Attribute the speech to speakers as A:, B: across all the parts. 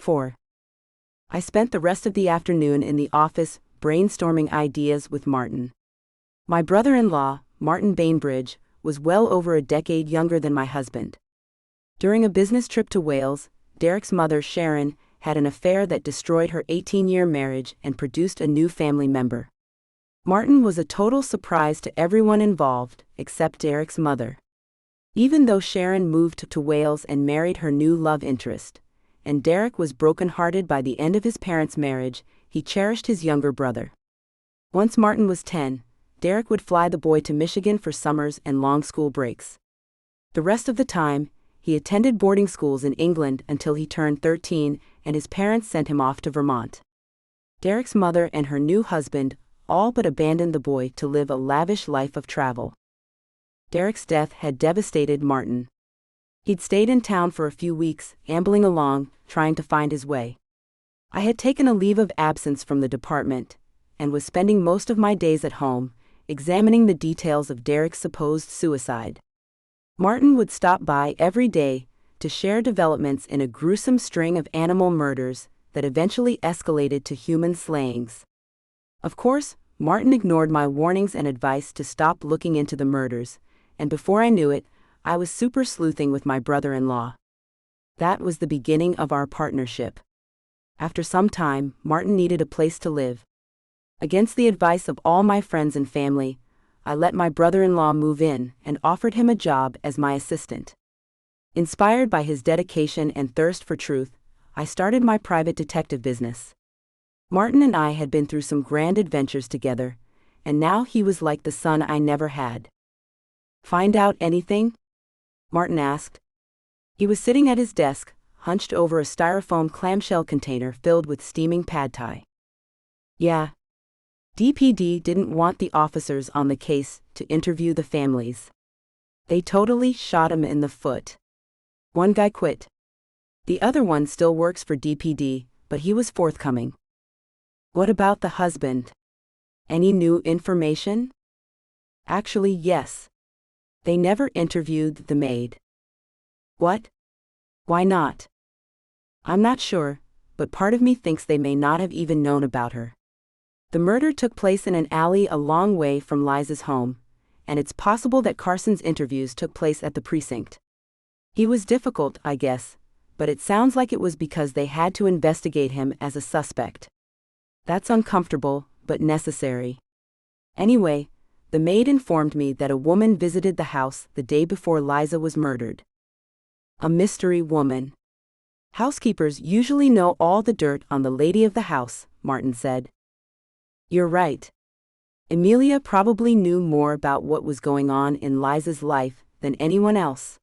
A: 4. I spent the rest of the afternoon in the office, brainstorming ideas with Martin. My brother-in-law, Martin Bainbridge, was well over a decade younger than my husband. During a business trip to Wales, Derek's mother, Sharon, had an affair that destroyed her 18-year marriage and produced a new family member. Martin was a total surprise to everyone involved, except Derek's mother. Even though Sharon moved to Wales and married her new love interest, and Derek was broken-hearted by the end of his parents' marriage, he cherished his younger brother. Once Martin was 10, Derek would fly the boy to Michigan for summers and long school breaks. The rest of the time, he attended boarding schools in England until he turned 13 and his parents sent him off to Vermont. Derek's mother and her new husband all but abandoned the boy to live a lavish life of travel. Derek's death had devastated Martin. He'd stayed in town for a few weeks, ambling along, trying to find his way. I had taken a leave of absence from the department, and was spending most of my days at home, examining the details of Derek's supposed suicide. Martin would stop by every day to share developments in a gruesome string of animal murders that eventually escalated to human slayings. Of course, Martin ignored my warnings and advice to stop looking into the murders, and before I knew it, I was super sleuthing with my brother-in-law. That was the beginning of our partnership. After some time, Martin needed a place to live. Against the advice of all my friends and family, I let my brother-in-law move in and offered him a job as my assistant. Inspired by his dedication and thirst for truth, I started my private detective business. Martin and I had been through some grand adventures together, and now he was like the son I never had. "Find out anything?" Martin asked. He was sitting at his desk, hunched over a styrofoam clamshell container filled with steaming pad thai. "Yeah. DPD didn't want the officers on the case to interview the families. They totally shot him in the foot. One guy quit. The other one still works for DPD, but he was forthcoming." "What about the husband? Any new information?" "Actually, yes. They never interviewed the maid." "What? Why not?" "I'm not sure, but part of me thinks they may not have even known about her. The murder took place in an alley a long way from Liza's home, and it's possible that Carson's interviews took place at the precinct. He was difficult, I guess, but it sounds like it was because they had to investigate him as a suspect. That's uncomfortable, but necessary. Anyway, the maid informed me that a woman visited the house the day before Liza was murdered. A mystery woman. Housekeepers usually know all the dirt on the lady of the house, Martin said. You're right. Amelia probably knew more about what was going on in Liza's life than anyone else.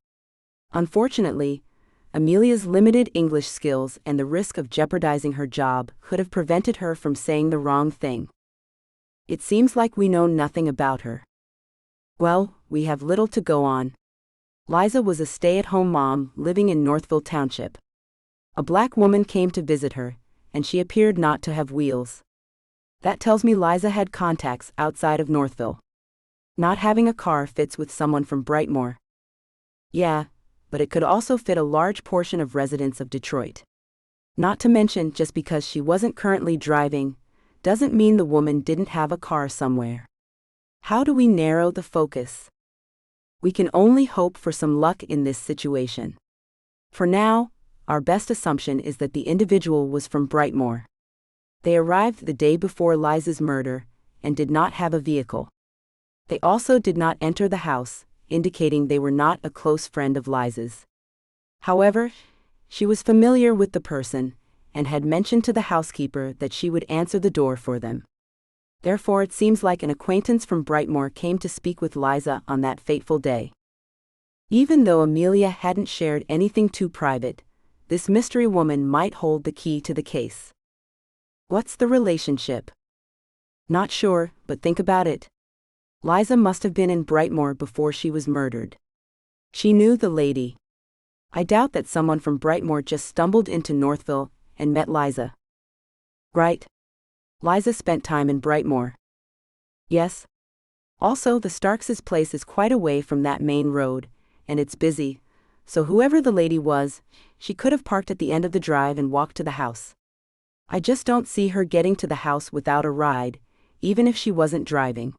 A: Unfortunately, Amelia's limited English skills and the risk of jeopardizing her job could have prevented her from saying the wrong thing. It seems like we know nothing about her. Well, we have little to go on. Liza was a stay-at-home mom living in Northville Township. A black woman came to visit her, and she appeared not to have wheels. That tells me Liza had contacts outside of Northville. Not having a car fits with someone from Brightmoor. Yeah, but it could also fit a large portion of residents of Detroit. Not to mention, just because she wasn't currently driving, doesn't mean the woman didn't have a car somewhere. How do we narrow the focus? We can only hope for some luck in this situation. For now, our best assumption is that the individual was from Brightmoor. They arrived the day before Liza's murder and did not have a vehicle. They also did not enter the house, indicating they were not a close friend of Liza's. However, she was familiar with the person and had mentioned to the housekeeper that she would answer the door for them. Therefore, it seems like an acquaintance from Brightmoor came to speak with Liza on that fateful day. Even though Amelia hadn't shared anything too private, this mystery woman might hold the key to the case. What's the relationship? Not sure, but think about it. Liza must have been in Brightmoor before she was murdered. She knew the lady. I doubt that someone from Brightmoor just stumbled into Northville and met Liza. Right? Liza spent time in Brightmoor. Yes. Also, the Starks' place is quite away from that main road, and it's busy, So whoever the lady was, she could have parked at the end of the drive and walked to the house. I just don't see her getting to the house without a ride, even if she wasn't driving.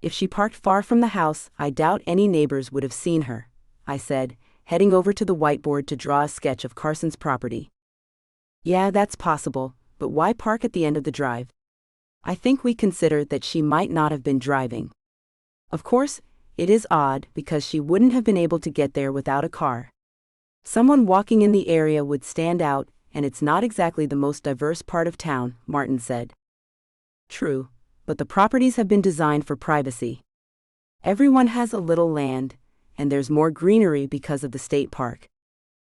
A: If she parked far from the house, I doubt any neighbors would have seen her, I said, heading over to the whiteboard to draw a sketch of Carson's property. Yeah, that's possible, but why park at the end of the drive? I think we consider that she might not have been driving. Of course, it is odd because she wouldn't have been able to get there without a car. Someone walking in the area would stand out, and it's not exactly the most diverse part of town, Martin said. True, but the properties have been designed for privacy. Everyone has a little land, and there's more greenery because of the state park.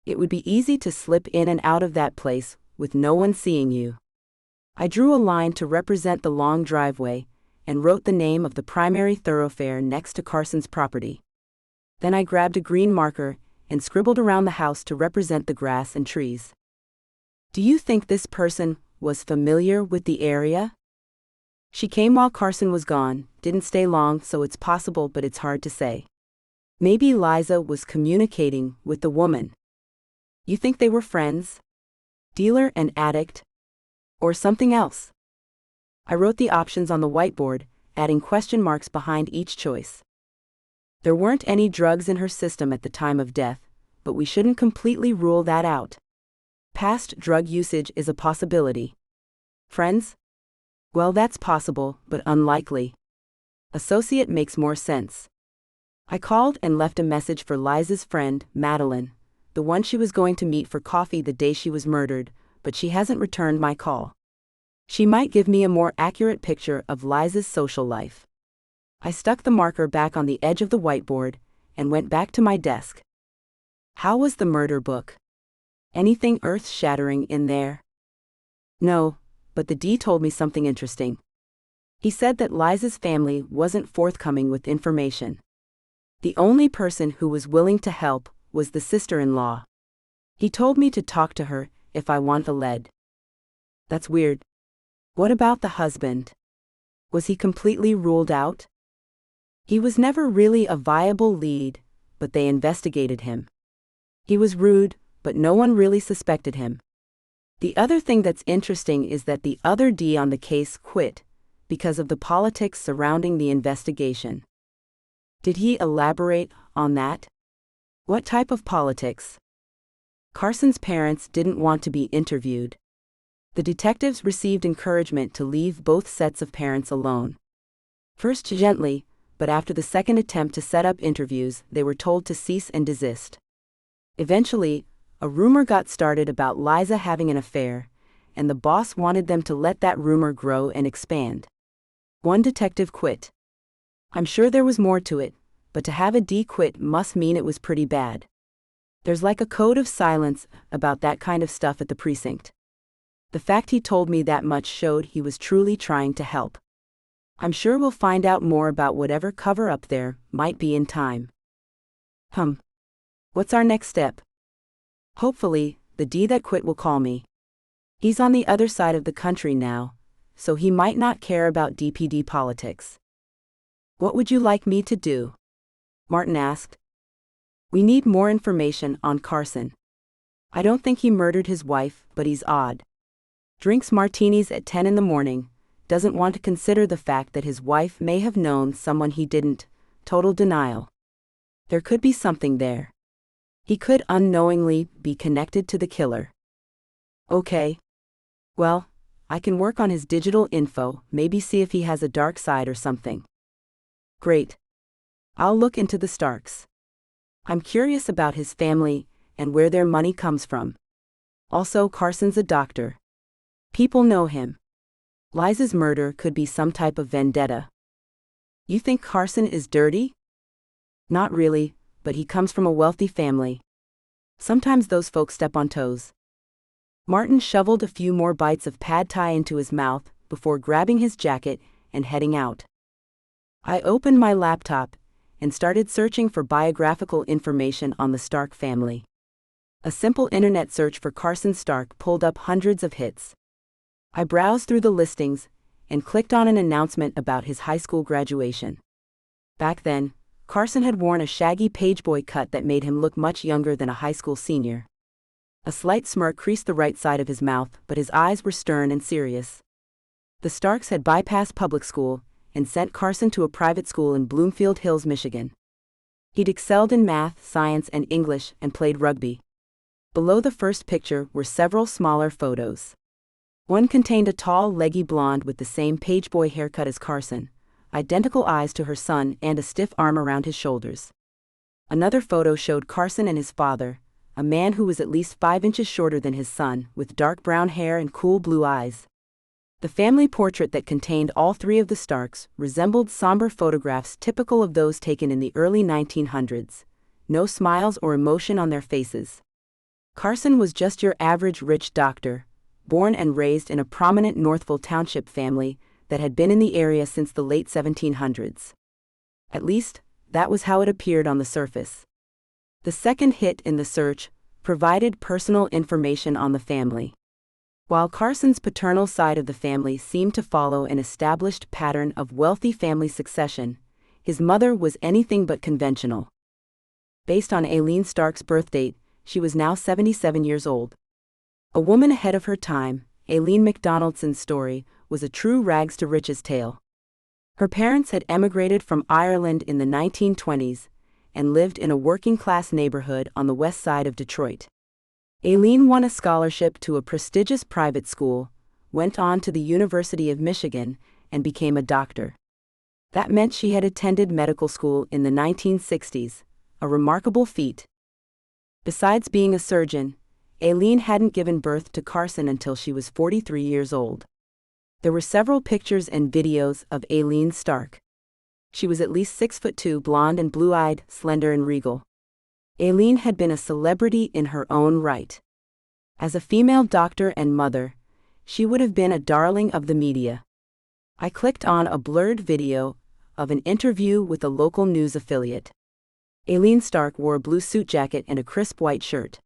A: It would be easy to slip in and out of that place with no one seeing you. I drew a line to represent the long driveway and wrote the name of the primary thoroughfare next to Carson's property. Then I grabbed a green marker and scribbled around the house to represent the grass and trees. Do you think this person was familiar with the area? She came while Carson was gone, didn't stay long, so it's possible, but it's hard to say. Maybe Liza was communicating with the woman. You think they were friends? Dealer and addict? Or something else? I wrote the options on the whiteboard, adding question marks behind each choice. There weren't any drugs in her system at the time of death, but we shouldn't completely rule that out. Past drug usage is a possibility. Friends? Well, that's possible, but unlikely. Associate makes more sense. I called and left a message for Liza's friend, Madeline, the one she was going to meet for coffee the day she was murdered, but she hasn't returned my call. She might give me a more accurate picture of Liza's social life. I stuck the marker back on the edge of the whiteboard and went back to my desk. How was the murder book? Anything earth-shattering in there? No, but the D told me something interesting. He said that Liza's family wasn't forthcoming with information. The only person who was willing to help was the sister-in-law. He told me to talk to her if I want the lead. That's weird. What about the husband? Was he completely ruled out? He was never really a viable lead, but they investigated him. He was rude, but no one really suspected him. The other thing that's interesting is that the other D on the case quit because of the politics surrounding the investigation. Did he elaborate on that? What type of politics? Carson's parents didn't want to be interviewed. The detectives received encouragement to leave both sets of parents alone. First gently, but after the second attempt to set up interviews, they were told to cease and desist. Eventually, a rumor got started about Liza having an affair, and the boss wanted them to let that rumor grow and expand. One detective quit. I'm sure there was more to it, but to have a D quit must mean it was pretty bad. There's like a code of silence about that kind of stuff at the precinct. The fact he told me that much showed he was truly trying to help. I'm sure we'll find out more about whatever cover-up there might be in time. What's our next step? Hopefully, the D that quit will call me. He's on the other side of the country now, so he might not care about DPD politics. What would you like me to do? Martin asked. We need more information on Carson. I don't think he murdered his wife, but he's odd. Drinks martinis at 10 in the morning, doesn't want to consider the fact that his wife may have known someone he didn't, total denial. There could be something there. He could unknowingly be connected to the killer. Okay. Well, I can work on his digital info, maybe see if he has a dark side or something. Great. I'll look into the Starks. I'm curious about his family and where their money comes from. Also, Carson's a doctor. People know him. Liza's murder could be some type of vendetta. You think Carson is dirty? Not really, but he comes from a wealthy family. Sometimes those folks step on toes. Martin shoveled a few more bites of pad thai into his mouth before grabbing his jacket and heading out. I opened my laptop and started searching for biographical information on the Stark family. A simple internet search for Carson Stark pulled up hundreds of hits. I browsed through the listings and clicked on an announcement about his high school graduation. Back then, Carson had worn a shaggy pageboy cut that made him look much younger than a high school senior. A slight smirk creased the right side of his mouth, but his eyes were stern and serious. The Starks had bypassed public school and sent Carson to a private school in Bloomfield Hills, Michigan. He'd excelled in math, science, and English, and played rugby. Below the first picture were several smaller photos. One contained a tall, leggy blonde with the same pageboy haircut as Carson, identical eyes to her son, and a stiff arm around his shoulders. Another photo showed Carson and his father, a man who was at least 5 inches shorter than his son, with dark brown hair and cool blue eyes. The family portrait that contained all three of the Starks resembled somber photographs typical of those taken in the early 1900s. No smiles or emotion on their faces. Carson was just your average rich doctor, born and raised in a prominent Northville Township family that had been in the area since the late 1700s. At least, that was how it appeared on the surface. The second hit in the search provided personal information on the family. While Carson's paternal side of the family seemed to follow an established pattern of wealthy family succession, his mother was anything but conventional. Based on Aileen Stark's birth date, she was now 77 years old. A woman ahead of her time, Aileen McDonaldson's story was a true rags-to-riches tale. Her parents had emigrated from Ireland in the 1920s and lived in a working-class neighborhood on the west side of Detroit. Aileen won a scholarship to a prestigious private school, went on to the University of Michigan, and became a doctor. That meant she had attended medical school in the 1960s, a remarkable feat. Besides being a surgeon, Aileen hadn't given birth to Carson until she was 43 years old. There were several pictures and videos of Aileen Stark. She was at least 6'2", blonde and blue-eyed, slender and regal. Aileen had been a celebrity in her own right. As a female doctor and mother, she would have been a darling of the media. I clicked on a blurred video of an interview with a local news affiliate. Aileen Stark wore a blue suit jacket and a crisp white shirt.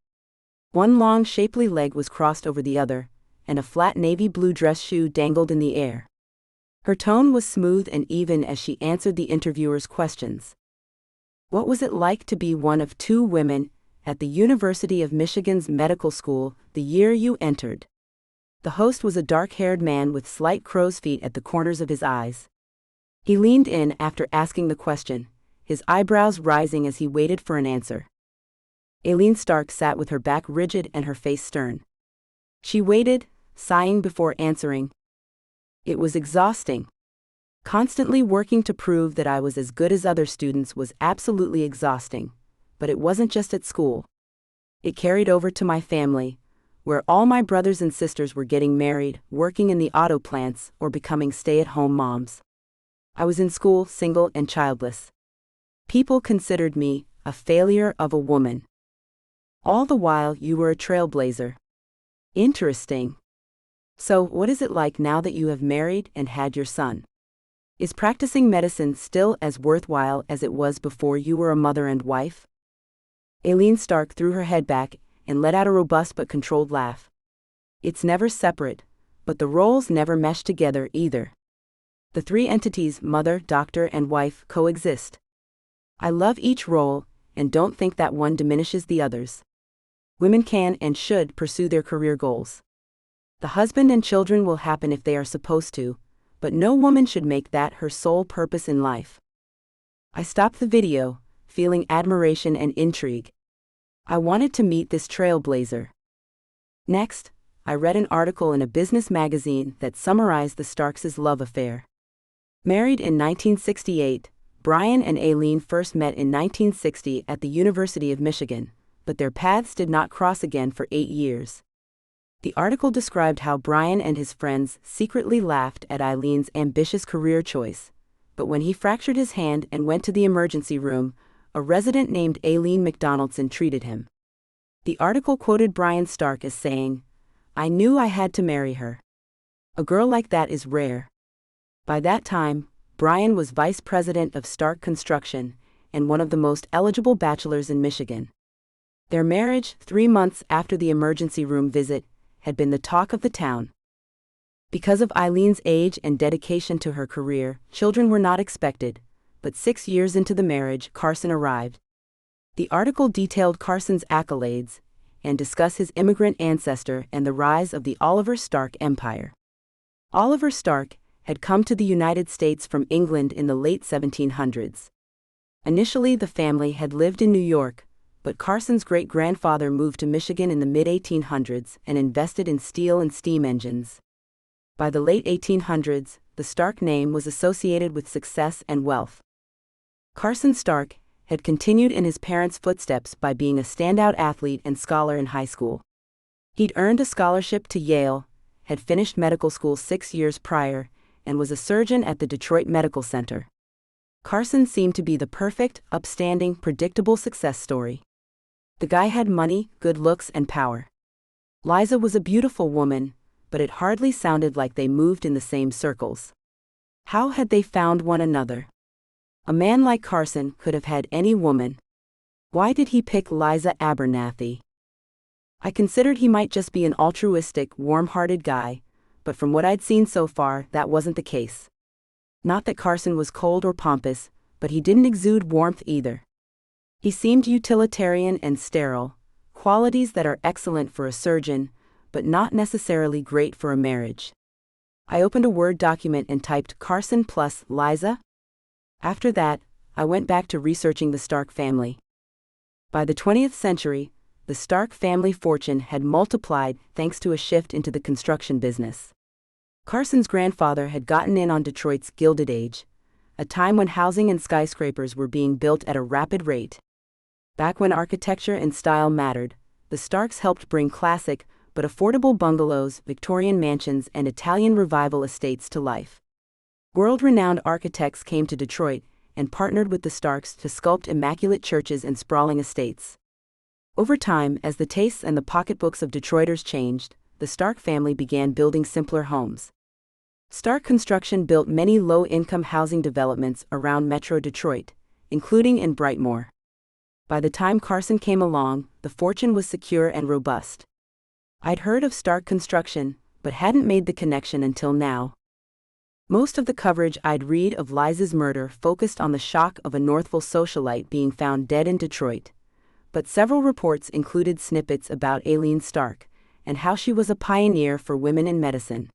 A: One long, shapely leg was crossed over the other, and a flat navy blue dress shoe dangled in the air. Her tone was smooth and even as she answered the interviewer's questions. What was it like to be one of two women at the University of Michigan's medical school the year you entered? The host was a dark-haired man with slight crow's feet at the corners of his eyes. He leaned in after asking the question, his eyebrows rising as he waited for an answer. Aileen Stark sat with her back rigid and her face stern. She waited, sighing before answering. It was exhausting. Constantly working to prove that I was as good as other students was absolutely exhausting, but it wasn't just at school. It carried over to my family, where all my brothers and sisters were getting married, working in the auto plants, or becoming stay-at-home moms. I was in school, single and childless. People considered me a failure of a woman. All the while you were a trailblazer. Interesting. So, what is it like now that you have married and had your son? Is practicing medicine still as worthwhile as it was before you were a mother and wife? Aileen Stark threw her head back and let out a robust but controlled laugh. It's never separate, but the roles never mesh together either. The three entities, mother, doctor, and wife, coexist. I love each role and don't think that one diminishes the others. Women can and should pursue their career goals. The husband and children will happen if they are supposed to, but no woman should make that her sole purpose in life. I stopped the video, feeling admiration and intrigue. I wanted to meet this trailblazer. Next, I read an article in a business magazine that summarized the Starks' love affair. Married in 1968, Brian and Aileen first met in 1960 at the University of Michigan, but their paths did not cross again for 8 years. The article described how Brian and his friends secretly laughed at Aileen's ambitious career choice, but when he fractured his hand and went to the emergency room, a resident named Aileen McDonaldson treated him. The article quoted Brian Stark as saying, "I knew I had to marry her. A girl like that is rare." By that time, Brian was vice president of Stark Construction and one of the most eligible bachelors in Michigan. Their marriage, 3 months after the emergency room visit, had been the talk of the town. Because of Aileen's age and dedication to her career, children were not expected, but 6 years into the marriage, Carson arrived. The article detailed Carson's accolades and discussed his immigrant ancestor and the rise of the Oliver Stark Empire. Oliver Stark had come to the United States from England in the late 1700s. Initially, the family had lived in New York, but Carson's great-grandfather moved to Michigan in the mid-1800s and invested in steel and steam engines. By the late 1800s, the Stark name was associated with success and wealth. Carson Stark had continued in his parents' footsteps by being a standout athlete and scholar in high school. He'd earned a scholarship to Yale, had finished medical school 6 years prior, and was a surgeon at the Detroit Medical Center. Carson seemed to be the perfect, upstanding, predictable success story. The guy had money, good looks, and power. Liza was a beautiful woman, but it hardly sounded like they moved in the same circles. How had they found one another? A man like Carson could have had any woman. Why did he pick Liza Abernathy? I considered he might just be an altruistic, warm-hearted guy, but from what I'd seen so far, that wasn't the case. Not that Carson was cold or pompous, but he didn't exude warmth either. He seemed utilitarian and sterile, qualities that are excellent for a surgeon, but not necessarily great for a marriage. I opened a Word document and typed Carson plus Liza. After that, I went back to researching the Stark family. By the 20th century, the Stark family fortune had multiplied thanks to a shift into the construction business. Carson's grandfather had gotten in on Detroit's Gilded Age, a time when housing and skyscrapers were being built at a rapid rate. Back when architecture and style mattered, the Starks helped bring classic but affordable bungalows, Victorian mansions, and Italian revival estates to life. World-renowned architects came to Detroit and partnered with the Starks to sculpt immaculate churches and sprawling estates. Over time, as the tastes and the pocketbooks of Detroiters changed, the Stark family began building simpler homes. Stark Construction built many low-income housing developments around Metro Detroit, including in Brightmoor. By the time Carson came along, the fortune was secure and robust. I'd heard of Stark Construction, but hadn't made the connection until now. Most of the coverage I'd read of Liza's murder focused on the shock of a Northville socialite being found dead in Detroit, but several reports included snippets about Aileen Stark and how she was a pioneer for women in medicine.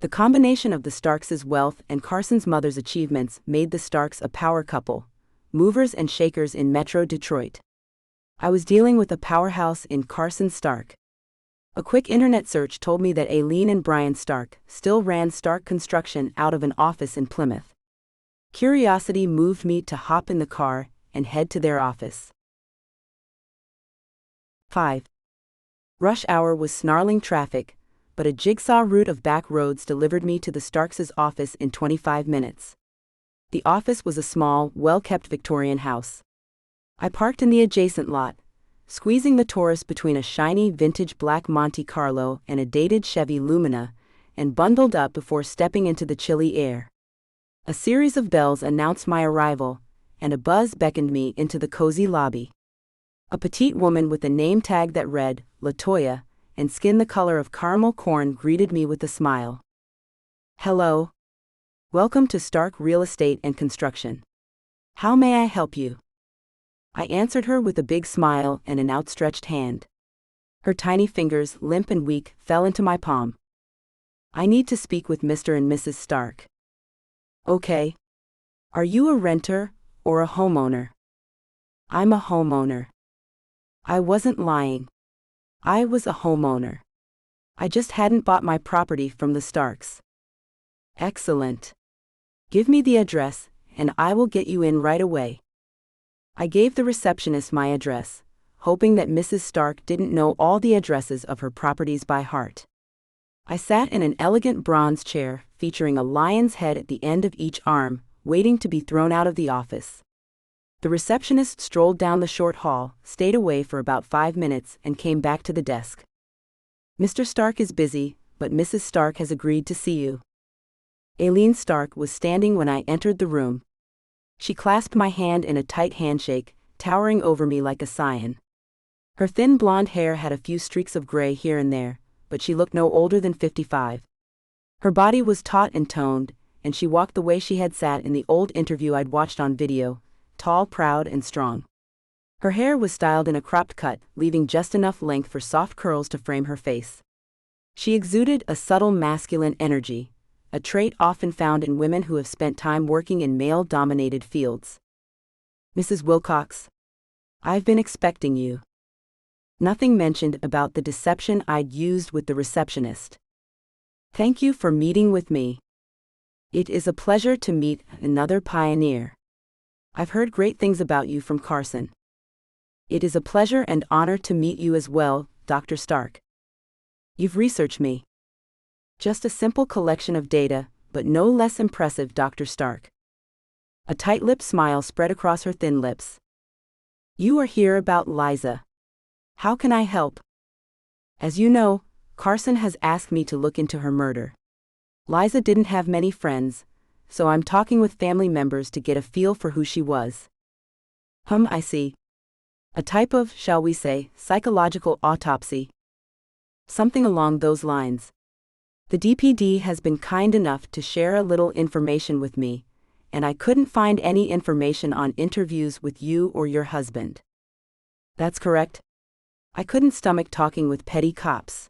A: The combination of the Starks' wealth and Carson's mother's achievements made the Starks a power couple, movers and shakers in Metro Detroit. I was dealing with a powerhouse in Carson Stark. A quick internet search told me that Aileen and Brian Stark still ran Stark Construction out of an office in Plymouth. Curiosity moved me to hop in the car and head to their office. 5. Rush hour was snarling traffic, but a jigsaw route of back roads delivered me to the Starks' office in 25 minutes. The office was a small, well-kept Victorian house. I parked in the adjacent lot, squeezing the Taurus between a shiny vintage black Monte Carlo and a dated Chevy Lumina, and bundled up before stepping into the chilly air. A series of bells announced my arrival, and a buzz beckoned me into the cozy lobby. A petite woman with a name tag that read, LaToya, and skin the color of caramel corn greeted me with a smile. Hello. Welcome to Stark Real Estate and Construction. How may I help you? I answered her with a big smile and an outstretched hand. Her tiny fingers, limp and weak, fell into my palm. I need to speak with Mr. and Mrs. Stark. Okay. Are you a renter or a homeowner? I'm a homeowner. I wasn't lying. I was a homeowner. I just hadn't bought my property from the Starks. Excellent. Give me the address, and I will get you in right away. I gave the receptionist my address, hoping that Mrs. Stark didn't know all the addresses of her properties by heart. I sat in an elegant bronze chair featuring a lion's head at the end of each arm, waiting to be thrown out of the office. The receptionist strolled down the short hall, stayed away for about 5 minutes, and came back to the desk. Mr. Stark is busy, but Mrs. Stark has agreed to see you. Aileen Stark was standing when I entered the room. She clasped my hand in a tight handshake, towering over me like a scion. Her thin blonde hair had a few streaks of gray here and there, but she looked no older than 55. Her body was taut and toned, and she walked the way she had sat in the old interview I'd watched on video, tall, proud, and strong. Her hair was styled in a cropped cut, leaving just enough length for soft curls to frame her face. She exuded a subtle masculine energy, a trait often found in women who have spent time working in male-dominated fields. "Mrs. Wilcox, I've been expecting you." Nothing mentioned about the deception I'd used with the receptionist. "Thank you for meeting with me. It is a pleasure to meet another pioneer. I've heard great things about you from Carson. It is a pleasure and honor to meet you as well, Dr. Stark. You've researched me." "Just a simple collection of data, but no less impressive, Dr. Stark." A tight-lipped smile spread across her thin lips. "You are here about Liza. How can I help?" "As you know, Carson has asked me to look into her murder. Liza didn't have many friends, so I'm talking with family members to get a feel for who she was." I see. A type of, shall we say, psychological autopsy. Something along those lines. The DPD has been kind enough to share a little information with me, and I couldn't find any information on interviews with you or your husband." "That's correct. I couldn't stomach talking with petty cops.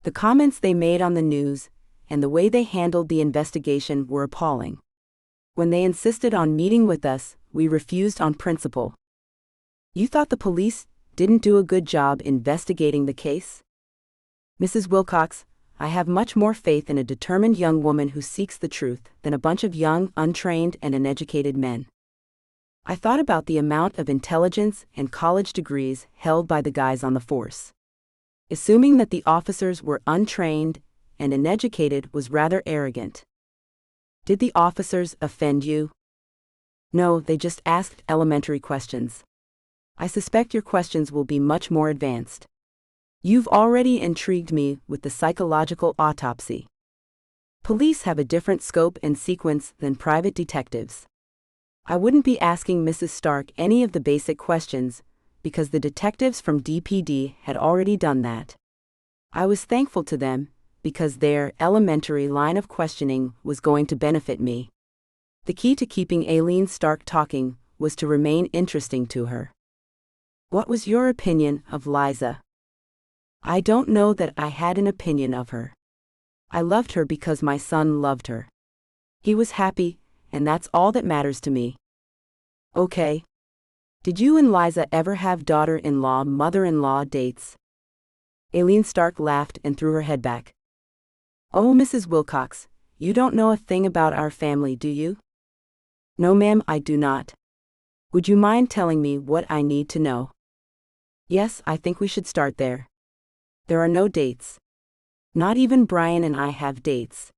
A: The comments they made on the news and the way they handled the investigation were appalling. When they insisted on meeting with us, we refused on principle." "You thought the police didn't do a good job investigating the case?" "Mrs. Wilcox, I have much more faith in a determined young woman who seeks the truth than a bunch of young, untrained, and uneducated men. I thought about the amount of intelligence and college degrees held by the guys on the force. Assuming that the officers were untrained and uneducated was rather arrogant." "Did the officers offend you?" "No, they just asked elementary questions. I suspect your questions will be much more advanced. You've already intrigued me with the psychological autopsy. Police have a different scope and sequence than private detectives. I wouldn't be asking Mrs. Stark any of the basic questions, because the detectives from DPD had already done that. I was thankful to them, because their elementary line of questioning was going to benefit me. The key to keeping Aileen Stark talking was to remain interesting to her." "What was your opinion of Liza?" "I don't know that I had an opinion of her. I loved her because my son loved her. He was happy, and that's all that matters to me." "Okay. Did you and Liza ever have daughter-in-law, mother-in-law dates?" Aileen Stark laughed and threw her head back. "Oh, Mrs. Wilcox, you don't know a thing about our family, do you?" "No, ma'am, I do not. Would you mind telling me what I need to know?" "Yes, I think we should start there. There are no dates. Not even Brian and I have dates.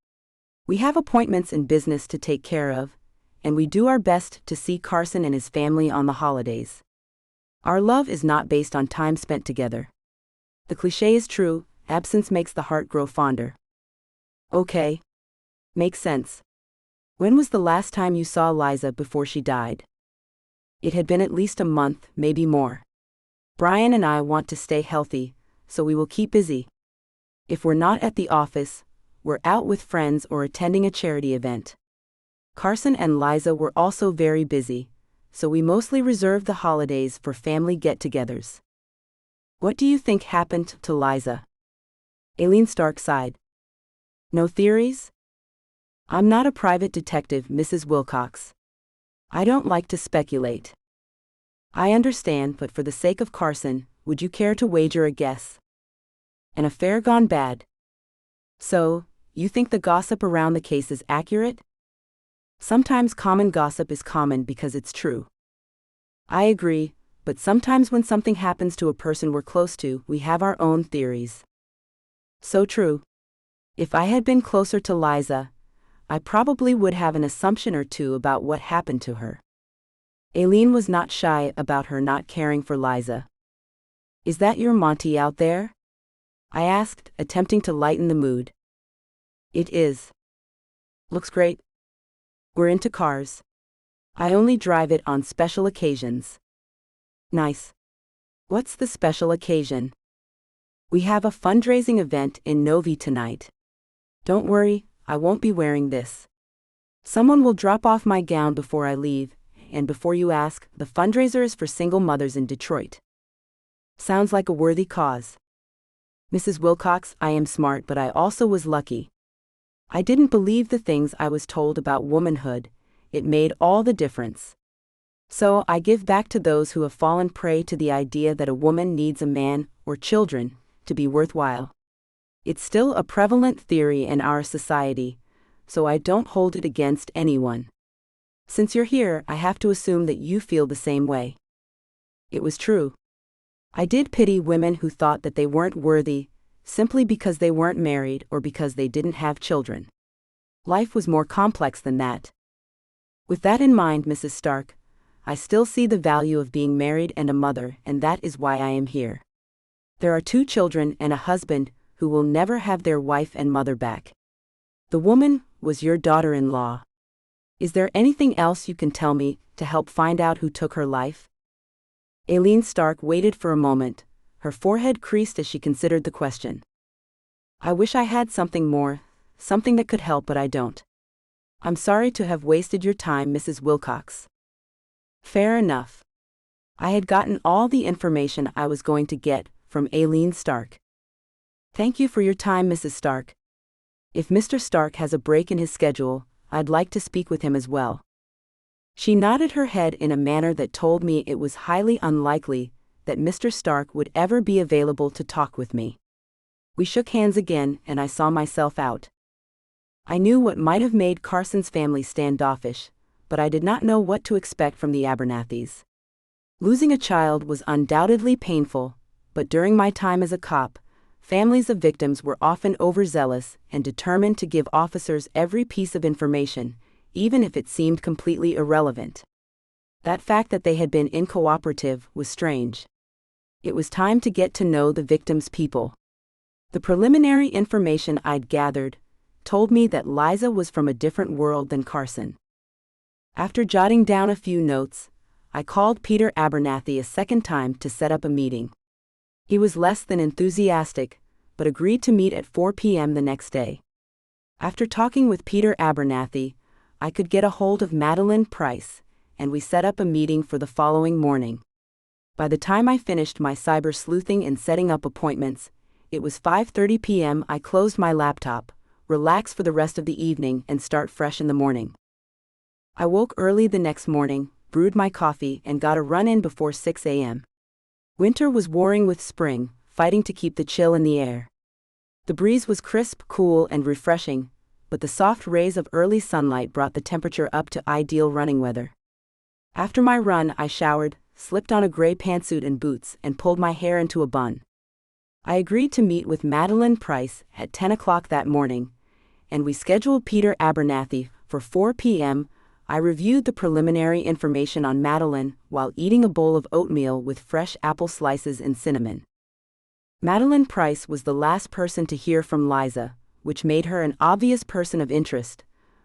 A: We have appointments in business to take care of, and we do our best to see Carson and his family on the holidays. Our love is not based on time spent together. The cliché is true, absence makes the heart grow fonder." "Okay. Makes sense. When was the last time you saw Liza before she died?" "It had been at least a month, maybe more. Brian and I want to stay healthy, so we will keep busy. If we're not at the office, we're out with friends or attending a charity event. Carson and Liza were also very busy, so we mostly reserved the holidays for family get-togethers." "What do you think happened to Liza?" Aileen Stark sighed. "No theories? I'm not a private detective, Mrs. Wilcox. I don't like to speculate. I understand, but for the sake of Carson, would you care to wager a guess?" "An affair gone bad." "So, you think the gossip around the case is accurate?" "Sometimes common gossip is common because it's true." "I agree, but sometimes when something happens to a person we're close to, we have our own theories." "So true. If I had been closer to Liza, I probably would have an assumption or two about what happened to her." Aileen was not shy about her not caring for Liza. "Is that your Monty out there?" I asked, attempting to lighten the mood. "It is. Looks great. We're into cars. I only drive it on special occasions." "Nice. What's the special occasion?" "We have a fundraising event in Novi tonight. Don't worry, I won't be wearing this." Someone will drop off my gown before I leave, and before you ask, the fundraiser is for single mothers in Detroit. Sounds like a worthy cause. Mrs. Wilcox, I am smart, but I also was lucky. I didn't believe the things I was told about womanhood. It made all the difference. So I give back to those who have fallen prey to the idea that a woman needs a man, or children, to be worthwhile. It's still a prevalent theory in our society, so I don't hold it against anyone. Since you're here, I have to assume that you feel the same way. It was true. I did pity women who thought that they weren't worthy, simply because they weren't married or because they didn't have children. Life was more complex than that. With that in mind, Mrs. Stark, I still see the value of being married and a mother, and that is why I am here. There are 2 children and a husband who will never have their wife and mother back. The woman was your daughter-in-law. Is there anything else you can tell me to help find out who took her life? Aileen Stark waited for a moment, her forehead creased as she considered the question. I wish I had something more, something that could help, but I don't. I'm sorry to have wasted your time, Mrs. Wilcox. Fair enough. I had gotten all the information I was going to get from Aileen Stark. Thank you for your time, Mrs. Stark. If Mr. Stark has a break in his schedule, I'd like to speak with him as well. She nodded her head in a manner that told me it was highly unlikely that Mr. Stark would ever be available to talk with me. We shook hands again, and I saw myself out. I knew what might have made Carson's family standoffish, but I did not know what to expect from the Abernathys. Losing a child was undoubtedly painful, but during my time as a cop, families of victims were often overzealous and determined to give officers every piece of information, even if it seemed completely irrelevant. That fact that they had been uncooperative was strange. It was time to get to know the victims' people. The preliminary information I'd gathered told me that Liza was from a different world than Carson. After jotting down a few notes, I called Peter Abernathy a second time to set up a meeting. He was less than enthusiastic, but agreed to meet at 4 p.m. the next day. After talking with Peter Abernathy, I could get a hold of Madeline Price, and we set up a meeting for the following morning. By the time I finished my cyber sleuthing and setting up appointments, it was 5:30 p.m. I closed my laptop, relax for the rest of the evening, and start fresh in the morning. I woke early the next morning, brewed my coffee, and got a run-in before 6 a.m. Winter was warring with spring, fighting to keep the chill in the air. The breeze was crisp, cool, and refreshing, but the soft rays of early sunlight brought the temperature up to ideal running weather. After my run, I showered, slipped on a gray pantsuit and boots, and pulled my hair into a bun. I agreed to meet with Madeline Price at 10 o'clock that morning, and we scheduled Peter Abernathy for 4 p.m. I reviewed the preliminary information on Madeline while eating a bowl of oatmeal with fresh apple slices and cinnamon. Madeline Price was the last person to hear from Liza, which made her an obvious person of interest,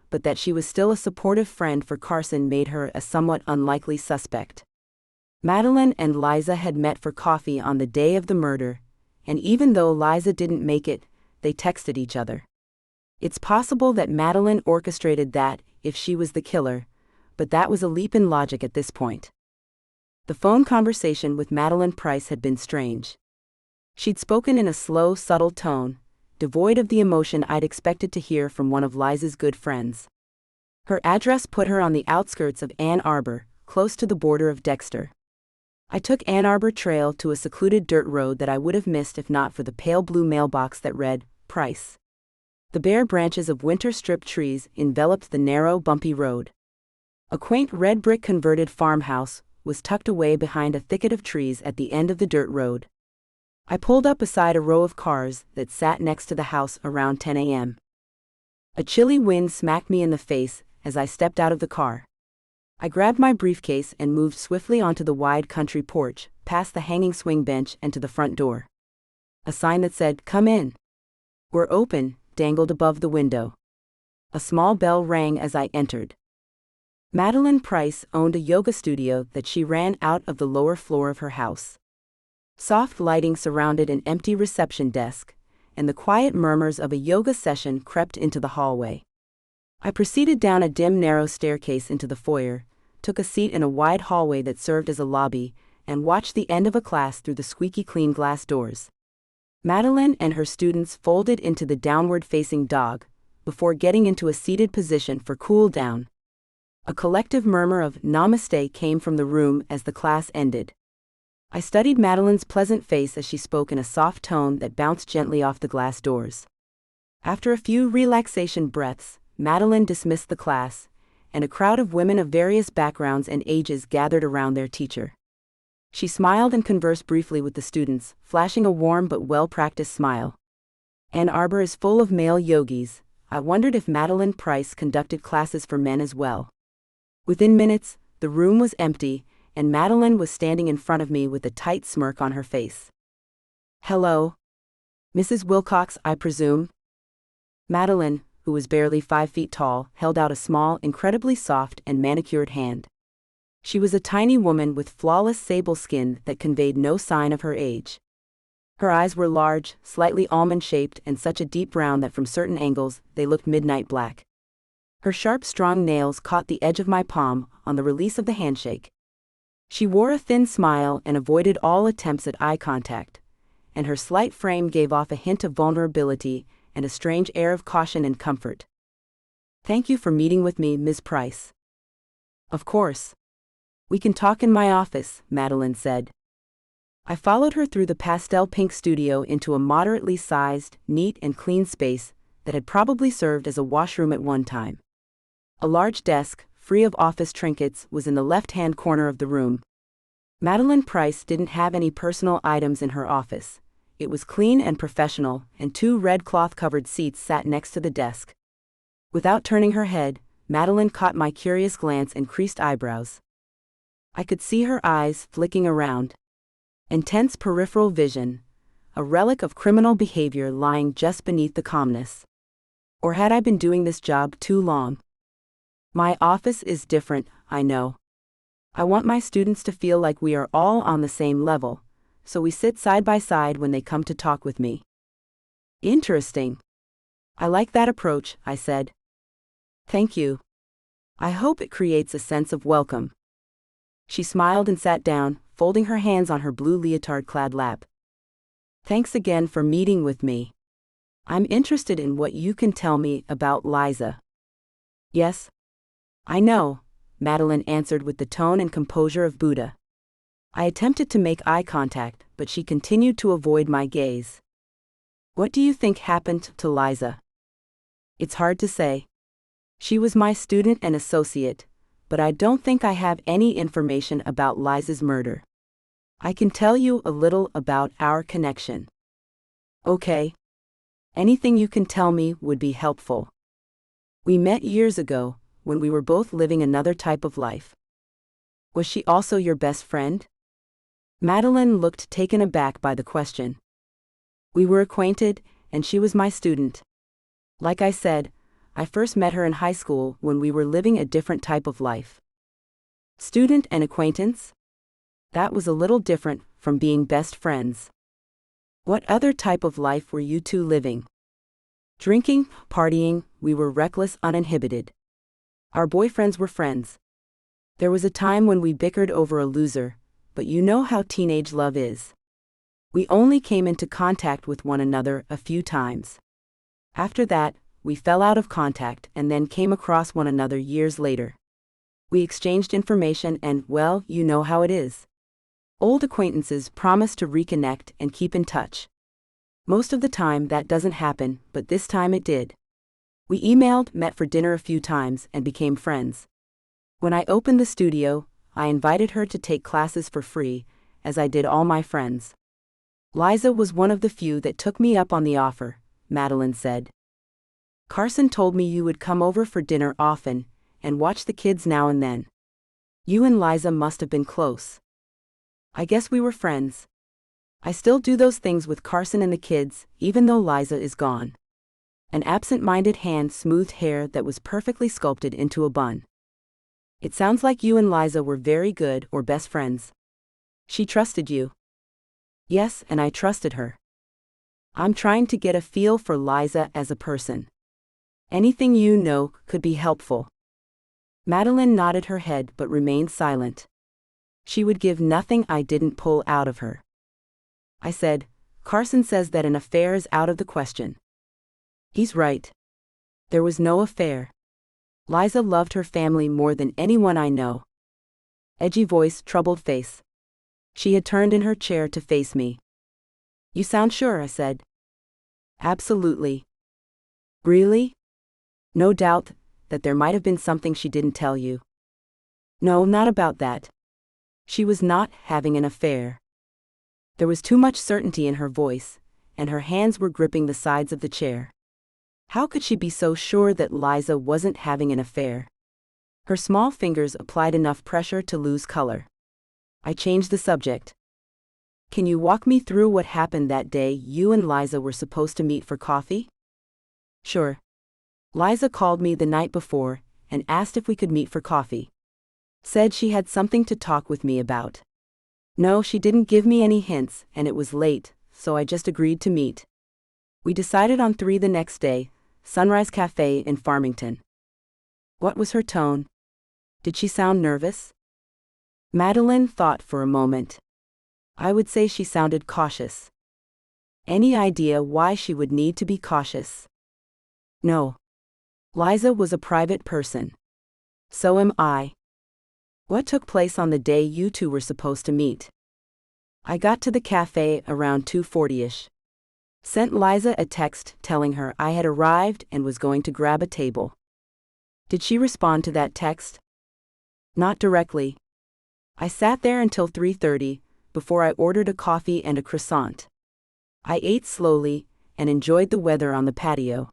A: but that she was still a supportive friend for Carson made her a somewhat unlikely suspect. Madeline and Liza had met for coffee on the day of the murder, and even though Liza didn't make it, they texted each other. It's possible that Madeline orchestrated that, if she was the killer, but that was a leap in logic at this point. The phone conversation with Madeline Price had been strange. She'd spoken in a slow, subtle tone, devoid of the emotion I'd expected to hear from one of Liza's good friends. Her address put her on the outskirts of Ann Arbor, close to the border of Dexter. I took Ann Arbor Trail to a secluded dirt road that I would have missed if not for the pale blue mailbox that read, Price. The bare branches of winter-stripped trees enveloped the narrow, bumpy road. A quaint red brick converted farmhouse was tucked away behind a thicket of trees at the end of the dirt road. I pulled up beside a row of cars that sat next to the house around 10 a.m. A chilly wind smacked me in the face as I stepped out of the car. I grabbed my briefcase and moved swiftly onto the wide country porch, past the hanging swing bench and to the front door. A sign that said, "Come in. We're open," dangled above the window. A small bell rang as I entered. Madeline Price owned a yoga studio that she ran out of the lower floor of her house. Soft lighting surrounded an empty reception desk, and the quiet murmurs of a yoga session crept into the hallway. I proceeded down a dim, narrow staircase into the foyer, took a seat in a wide hallway that served as a lobby, and watched the end of a class through the squeaky clean glass doors. Madeline and her students folded into the downward-facing dog, before getting into a seated position for cool down. A collective murmur of "Namaste" came from the room as the class ended. I studied Madeline's pleasant face as she spoke in a soft tone that bounced gently off the glass doors. After a few relaxation breaths, Madeline dismissed the class, and a crowd of women of various backgrounds and ages gathered around their teacher. She smiled and conversed briefly with the students, flashing a warm but well-practiced smile. Ann Arbor is full of male yogis. I wondered if Madeline Price conducted classes for men as well. Within minutes, the room was empty, and Madeline was standing in front of me with a tight smirk on her face. "Hello. Mrs. Wilcox, I presume?" Madeline, who was barely 5 feet tall, held out a small, incredibly soft and manicured hand. She was a tiny woman with flawless sable skin that conveyed no sign of her age. Her eyes were large, slightly almond-shaped, and such a deep brown that from certain angles, they looked midnight black. Her sharp, strong nails caught the edge of my palm on the release of the handshake. She wore a thin smile and avoided all attempts at eye contact, and her slight frame gave off a hint of vulnerability and a strange air of caution and comfort. "Thank you for meeting with me, Ms. Price." "Of course. We can talk in my office," Madeline said. I followed her through the pastel pink studio into a moderately sized, neat and clean space that had probably served as a washroom at one time. A large desk, free of office trinkets, was in the left-hand corner of the room. Madeline Price didn't have any personal items in her office. It was clean and professional, and 2 red cloth-covered seats sat next to the desk. Without turning her head, Madeline caught my curious glance and creased eyebrows. I could see her eyes flicking around. Intense peripheral vision, a relic of criminal behavior lying just beneath the calmness. Or had I been doing this job too long? My office is different, I know. I want my students to feel like we are all on the same level, so we sit side by side when they come to talk with me. Interesting. I like that approach, I said. Thank you. I hope it creates a sense of welcome. She smiled and sat down, folding her hands on her blue leotard-clad lap. Thanks again for meeting with me. I'm interested in what you can tell me about Liza. Yes? I know, Madeline answered with the tone and composure of Buddha. I attempted to make eye contact, but she continued to avoid my gaze. What do you think happened to Liza? It's hard to say. She was my student and associate, but I don't think I have any information about Liza's murder. I can tell you a little about our connection. Okay. Anything you can tell me would be helpful. We met years ago, when we were both living another type of life. Was she also your best friend? Madeline looked taken aback by the question. We were acquainted, and she was my student. Like I said, I first met her in high school when we were living a different type of life. Student and acquaintance? That was a little different from being best friends. What other type of life were you two living? Drinking, partying, we were reckless, uninhibited. Our boyfriends were friends. There was a time when we bickered over a loser, but you know how teenage love is. We only came into contact with one another a few times. After that, we fell out of contact and then came across one another years later. We exchanged information and, well, you know how it is. Old acquaintances promise to reconnect and keep in touch. Most of the time that doesn't happen, but this time it did. We emailed, met for dinner a few times, and became friends. When I opened the studio, I invited her to take classes for free, as I did all my friends. Liza was one of the few that took me up on the offer, Madeline said. Carson told me you would come over for dinner often, and watch the kids now and then. You and Liza must have been close. I guess we were friends. I still do those things with Carson and the kids, even though Liza is gone. An absent-minded hand smoothed hair that was perfectly sculpted into a bun. It sounds like you and Liza were very good or best friends. She trusted you. Yes, and I trusted her. I'm trying to get a feel for Liza as a person. Anything you know could be helpful. Madeline nodded her head but remained silent. She would give nothing I didn't pull out of her. I said, Carson says that an affair is out of the question. He's right. There was no affair. Liza loved her family more than anyone I know. Edgy voice, troubled face. She had turned in her chair to face me. You sound sure, I said. Absolutely. Really? No doubt that there might have been something she didn't tell you. No, not about that. She was not having an affair. There was too much certainty in her voice, and her hands were gripping the sides of the chair. How could she be so sure that Liza wasn't having an affair? Her small fingers applied enough pressure to lose color. I changed the subject. Can you walk me through what happened that day you and Liza were supposed to meet for coffee? Sure. Liza called me the night before and asked if we could meet for coffee. Said she had something to talk with me about. No, she didn't give me any hints, and it was late, so I just agreed to meet. We decided on 3 the next day, Sunrise Cafe in Farmington. What was her tone? Did she sound nervous? Madeline thought for a moment. I would say she sounded cautious. Any idea why she would need to be cautious? No. Liza was a private person. So am I. What took place on the day you two were supposed to meet? I got to the cafe around 2:40ish. Sent Liza a text telling her I had arrived and was going to grab a table. Did she respond to that text? Not directly. I sat there until 3:30, before I ordered a coffee and a croissant. I ate slowly and enjoyed the weather on the patio.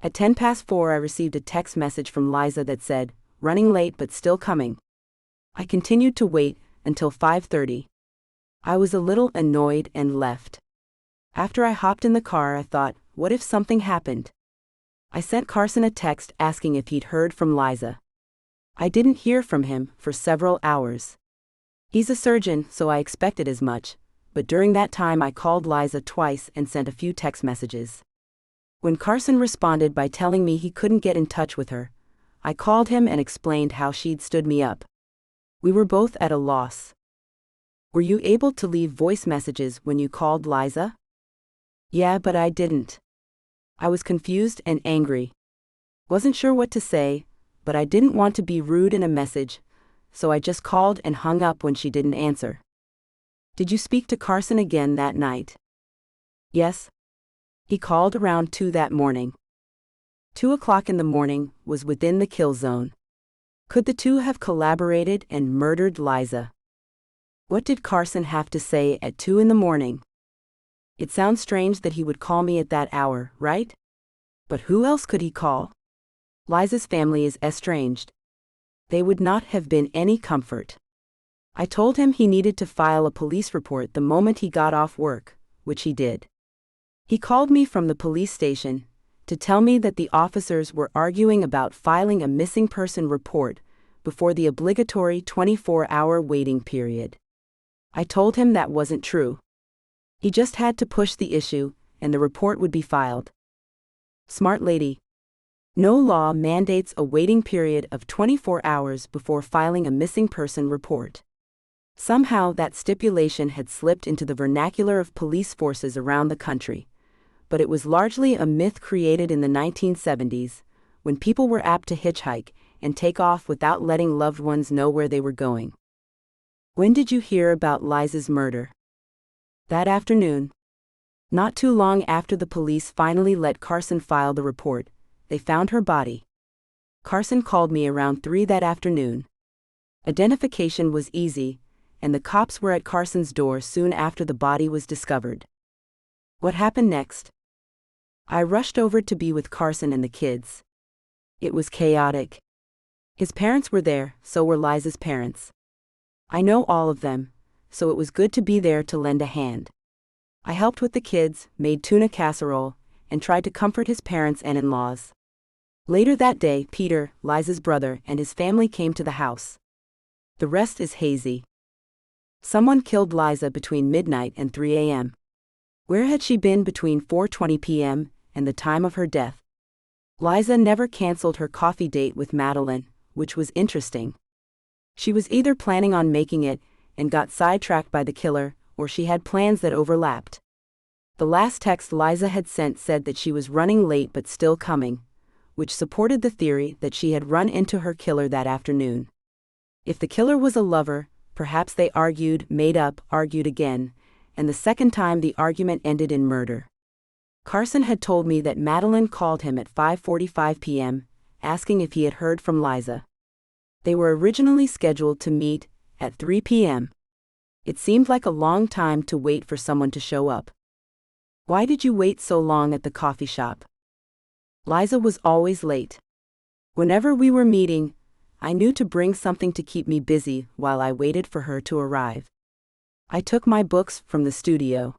A: At 4:10 I received a text message from Liza that said, running late but still coming. I continued to wait until 5:30. I was a little annoyed and left. After I hopped in the car, I thought, what if something happened? I sent Carson a text asking if he'd heard from Liza. I didn't hear from him for several hours. He's a surgeon, so I expected as much, but during that time I called Liza twice and sent a few text messages. When Carson responded by telling me he couldn't get in touch with her, I called him and explained how she'd stood me up. We were both at a loss. Were you able to leave voice messages when you called Liza? Yeah, but I didn't. I was confused and angry. Wasn't sure what to say, but I didn't want to be rude in a message, so I just called and hung up when she didn't answer. Did you speak to Carson again that night? Yes. He called around 2 that morning. 2:00 in the morning was within the kill zone. Could the two have collaborated and murdered Liza? What did Carson have to say at 2 in the morning? It sounds strange that he would call me at that hour, right? But who else could he call? Liza's family is estranged. They would not have been any comfort. I told him he needed to file a police report the moment he got off work, which he did. He called me from the police station to tell me that the officers were arguing about filing a missing person report before the obligatory 24-hour waiting period. I told him that wasn't true. He just had to push the issue, and the report would be filed. Smart lady. No law mandates a waiting period of 24 hours before filing a missing person report. Somehow that stipulation had slipped into the vernacular of police forces around the country, but it was largely a myth created in the 1970s, when people were apt to hitchhike and take off without letting loved ones know where they were going. When did you hear about Liza's murder? That afternoon. Not too long after the police finally let Carson file the report, they found her body. Carson called me around 3 that afternoon. Identification was easy, and the cops were at Carson's door soon after the body was discovered. What happened next? I rushed over to be with Carson and the kids. It was chaotic. His parents were there, so were Liza's parents. I know all of them, so it was good to be there to lend a hand. I helped with the kids, made tuna casserole, and tried to comfort his parents and in-laws. Later that day, Peter, Liza's brother, and his family came to the house. The rest is hazy. Someone killed Liza between midnight and 3 a.m. Where had she been between 4:20 p.m. and the time of her death? Liza never canceled her coffee date with Madeline, which was interesting. She was either planning on making it and got sidetracked by the killer, or she had plans that overlapped. The last text Liza had sent said that she was running late but still coming, which supported the theory that she had run into her killer that afternoon. If the killer was a lover, perhaps they argued, made up, argued again, and the second time the argument ended in murder. Carson had told me that Madeline called him at 5:45 p.m., asking if he had heard from Liza. They were originally scheduled to meet at 3 p.m. It seemed like a long time to wait for someone to show up. Why did you wait so long at the coffee shop? Liza was always late. Whenever we were meeting, I knew to bring something to keep me busy while I waited for her to arrive. I took my books from the studio.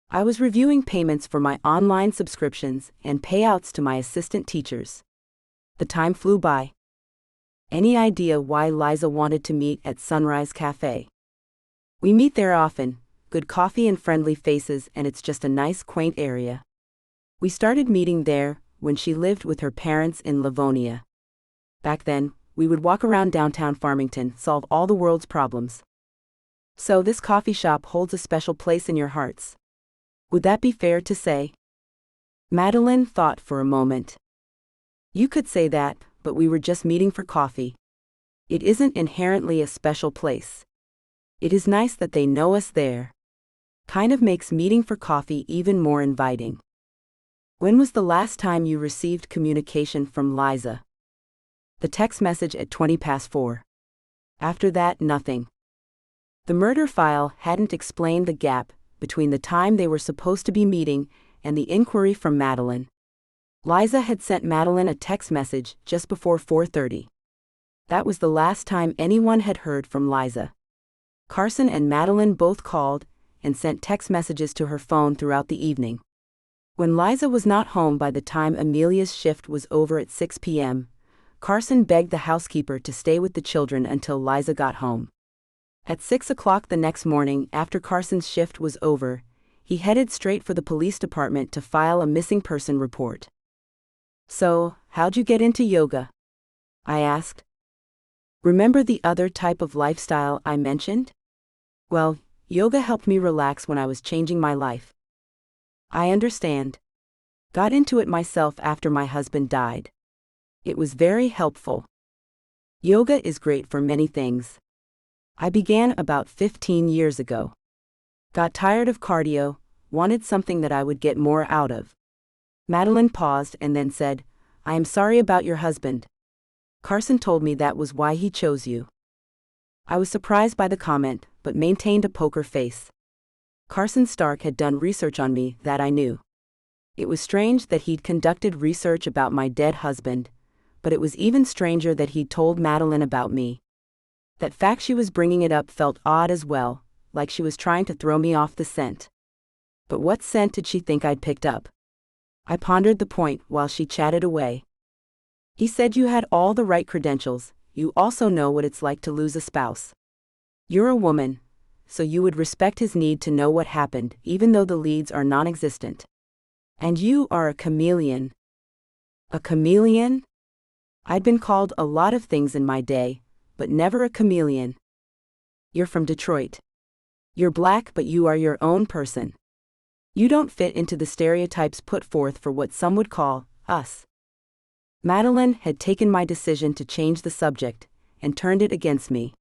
A: I was reviewing payments for my online subscriptions and payouts to my assistant teachers. The time flew by. Any idea why Liza wanted to meet at Sunrise Cafe? We meet there often, good coffee and friendly faces, and it's just a nice, quaint area. We started meeting there when she lived with her parents in Livonia. Back then, we would walk around downtown Farmington, solve all the world's problems. So this coffee shop holds a special place in your hearts. Would that be fair to say? Madeline thought for a moment. You could say that, but we were just meeting for coffee. It isn't inherently a special place. It is nice that they know us there. Kind of makes meeting for coffee even more inviting. When was the last time you received communication from Liza? The text message at 4:20. After that, nothing. The murder file hadn't explained the gap between the time they were supposed to be meeting and the inquiry from Madeline. Liza had sent Madeline a text message just before 4:30. That was the last time anyone had heard from Liza. Carson and Madeline both called and sent text messages to her phone throughout the evening. When Liza was not home by the time Amelia's shift was over at 6 p.m., Carson begged the housekeeper to stay with the children until Liza got home. At 6 o'clock the next morning, after Carson's shift was over, he headed straight for the police department to file a missing person report. So, how'd you get into yoga? I asked. Remember the other type of lifestyle I mentioned? Well, yoga helped me relax when I was changing my life. I understand. Got into it myself after my husband died. It was very helpful. Yoga is great for many things. I began about 15 years ago. Got tired of cardio, wanted something that I would get more out of. Madeline paused and then said, I am sorry about your husband. Carson told me that was why he chose you. I was surprised by the comment, but maintained a poker face. Carson Stark had done research on me that I knew. It was strange that he'd conducted research about my dead husband, but it was even stranger that he'd told Madeline about me. That fact she was bringing it up felt odd as well, like she was trying to throw me off the scent. But what scent did she think I'd picked up? I pondered the point while she chatted away. He said you had all the right credentials, you also know what it's like to lose a spouse. You're a woman, so you would respect his need to know what happened, even though the leads are non-existent. And you are a chameleon. A chameleon? I'd been called a lot of things in my day, but never a chameleon. You're from Detroit. You're black, but you are your own person. You don't fit into the stereotypes put forth for what some would call us. Madeline had taken my decision to change the subject and turned it against me.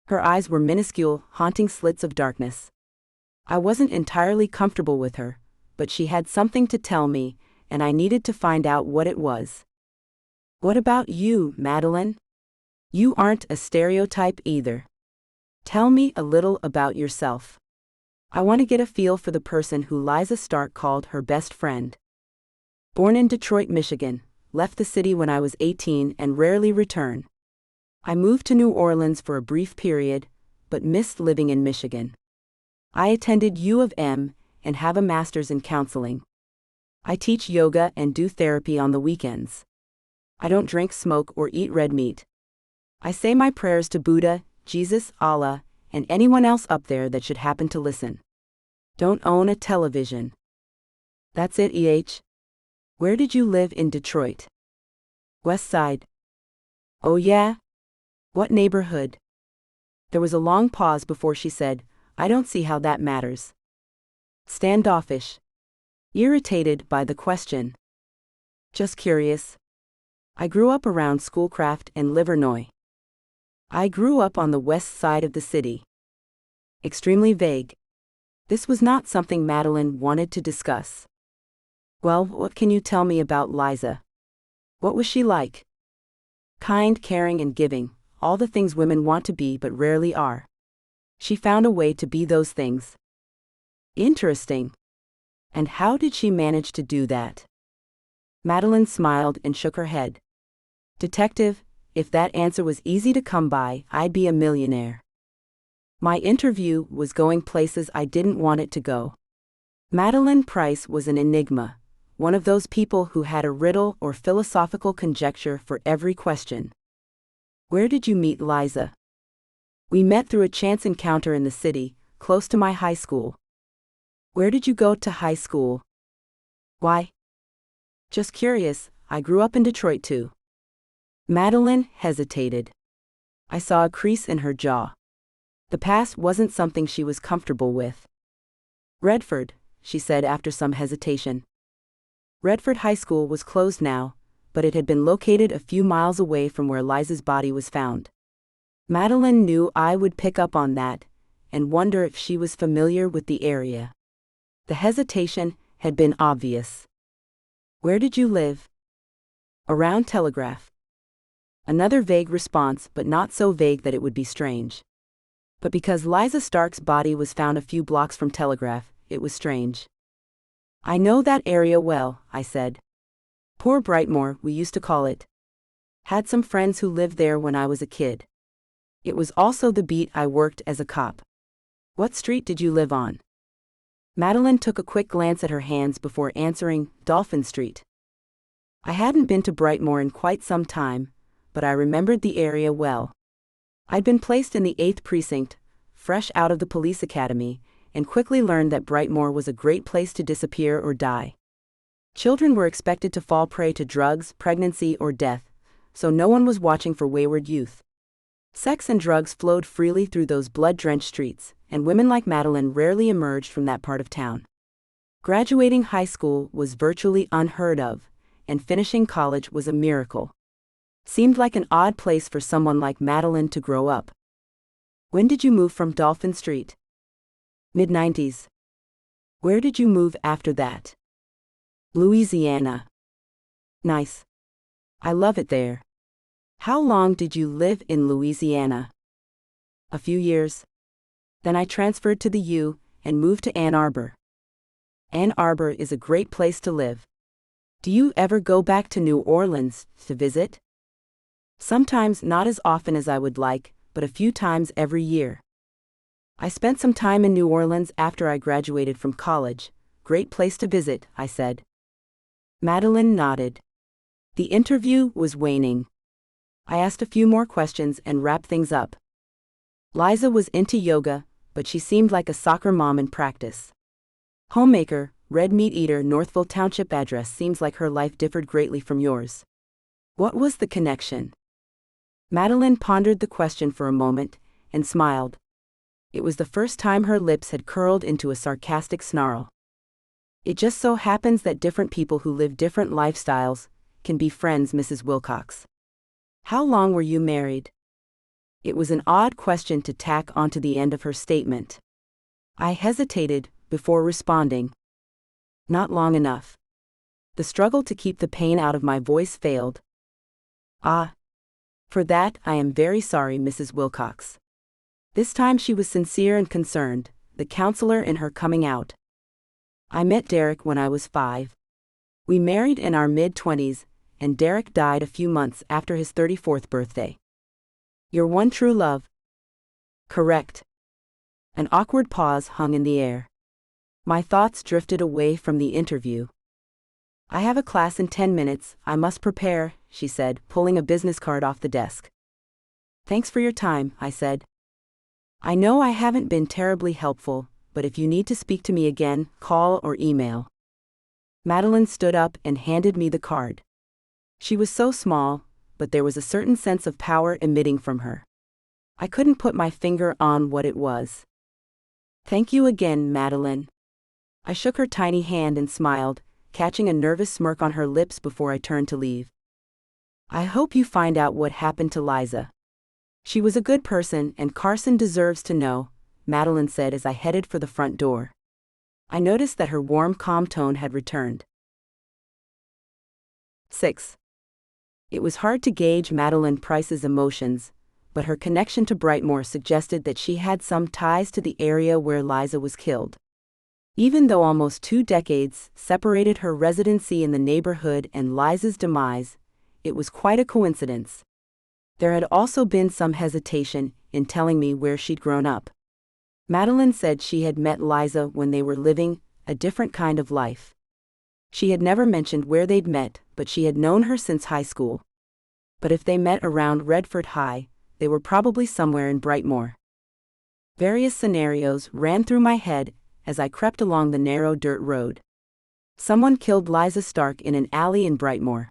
A: Her eyes were minuscule, haunting slits of darkness. I wasn't entirely comfortable with her, but she had something to tell me, and I needed to find out what it was. What about you, Madeline? You aren't a stereotype either. Tell me a little about yourself. I want to get a feel for the person who Liza Stark called her best friend. Born in Detroit, Michigan, left the city when I was 18 and rarely return. I moved to New Orleans for a brief period, but missed living in Michigan. I attended U of M and have a master's in counseling. I teach yoga and do therapy on the weekends. I don't drink, smoke, or eat red meat. I say my prayers to Buddha, Jesus, Allah, and anyone else up there that should happen to listen. Don't own a television. That's it, EH. Where did you live in Detroit? West Side. Oh yeah? What neighborhood? There was a long pause before she said, I don't see how that matters. Standoffish. Irritated by the question. Just curious. I grew up around Schoolcraft and Livernois. I grew up on the west side of the city. Extremely vague. This was not something Madeline wanted to discuss. Well, what can you tell me about Liza? What was she like? Kind, caring, and giving, all the things women want to be but rarely are. She found a way to be those things. Interesting. And how did she manage to do that? Madeline smiled and shook her head. Detective, if that answer was easy to come by, I'd be a millionaire. My interview was going places I didn't want it to go. Madeline Price was an enigma, one of those people who had a riddle or philosophical conjecture for every question. Where did you meet Liza? We met through a chance encounter in the city, close to my high school. Where did you go to high school? Why? Just curious, I grew up in Detroit too. Madeline hesitated. I saw a crease in her jaw. The past wasn't something she was comfortable with. Redford, she said after some hesitation. Redford High School was closed now, but it had been located a few miles away from where Liza's body was found. Madeline knew I would pick up on that, and wonder if she was familiar with the area. The hesitation had been obvious. Where did you live? Around Telegraph. Another vague response, but not so vague that it would be strange. But because Liza Stark's body was found a few blocks from Telegraph, it was strange. I know that area well, I said. Poor Brightmoor, we used to call it. Had some friends who lived there when I was a kid. It was also the beat I worked as a cop. What street did you live on? Madeline took a quick glance at her hands before answering, Dolphin Street. I hadn't been to Brightmoor in quite some time, but I remembered the area well. I'd been placed in the 8th Precinct, fresh out of the police academy, and quickly learned that Brightmoor was a great place to disappear or die. Children were expected to fall prey to drugs, pregnancy, or death, so no one was watching for wayward youth. Sex and drugs flowed freely through those blood-drenched streets, and women like Madeline rarely emerged from that part of town. Graduating high school was virtually unheard of, and finishing college was a miracle. Seemed like an odd place for someone like Madeline to grow up. When did you move from Dolphin Street? Mid-90s. Where did you move after that? Louisiana. Nice. I love it there. How long did you live in Louisiana? A few years. Then I transferred to the U and moved to Ann Arbor. Ann Arbor is a great place to live. Do you ever go back to New Orleans to visit? Sometimes, not as often as I would like, but a few times every year. I spent some time in New Orleans after I graduated from college. Great place to visit, I said. Madeline nodded. The interview was waning. I asked a few more questions and wrapped things up. Liza was into yoga, but she seemed like a soccer mom in practice. Homemaker, red meat eater, Northville Township address seems like her life differed greatly from yours. What was the connection? Madeline pondered the question for a moment, and smiled. It was the first time her lips had curled into a sarcastic snarl. It just so happens that different people who live different lifestyles can be friends, Mrs. Wilcox. How long were you married? It was an odd question to tack onto the end of her statement. I hesitated before responding. Not long enough. The struggle to keep the pain out of my voice failed. Ah. For that, I am very sorry, Mrs. Wilcox. This time she was sincere and concerned, the counselor in her coming out. I met Derek when I was 5. We married in our mid-20s, and Derek died a few months after his 34th birthday. Your one true love? Correct. An awkward pause hung in the air. My thoughts drifted away from the interview. I have a class in 10 minutes, I must prepare, she said, pulling a business card off the desk. Thanks for your time, I said. I know I haven't been terribly helpful, but if you need to speak to me again, call or email. Madeline stood up and handed me the card. She was so small, but there was a certain sense of power emitting from her. I couldn't put my finger on what it was. Thank you again, Madeline. I shook her tiny hand and smiled, catching a nervous smirk on her lips before I turned to leave. I hope you find out what happened to Liza. She was a good person and Carson deserves to know, Madeline said as I headed for the front door. I noticed that her warm, calm tone had returned. 6. It was hard to gauge Madeline Price's emotions, but her connection to Brightmoor suggested that she had some ties to the area where Liza was killed. Even though almost 2 decades separated her residency in the neighborhood and Liza's demise, it was quite a coincidence. There had also been some hesitation in telling me where she'd grown up. Madeline said she had met Liza when they were living a different kind of life. She had never mentioned where they'd met, but she had known her since high school. But if they met around Redford High, they were probably somewhere in Brightmoor. Various scenarios ran through my head as I crept along the narrow dirt road. Someone killed Liza Stark in an alley in Brightmoor.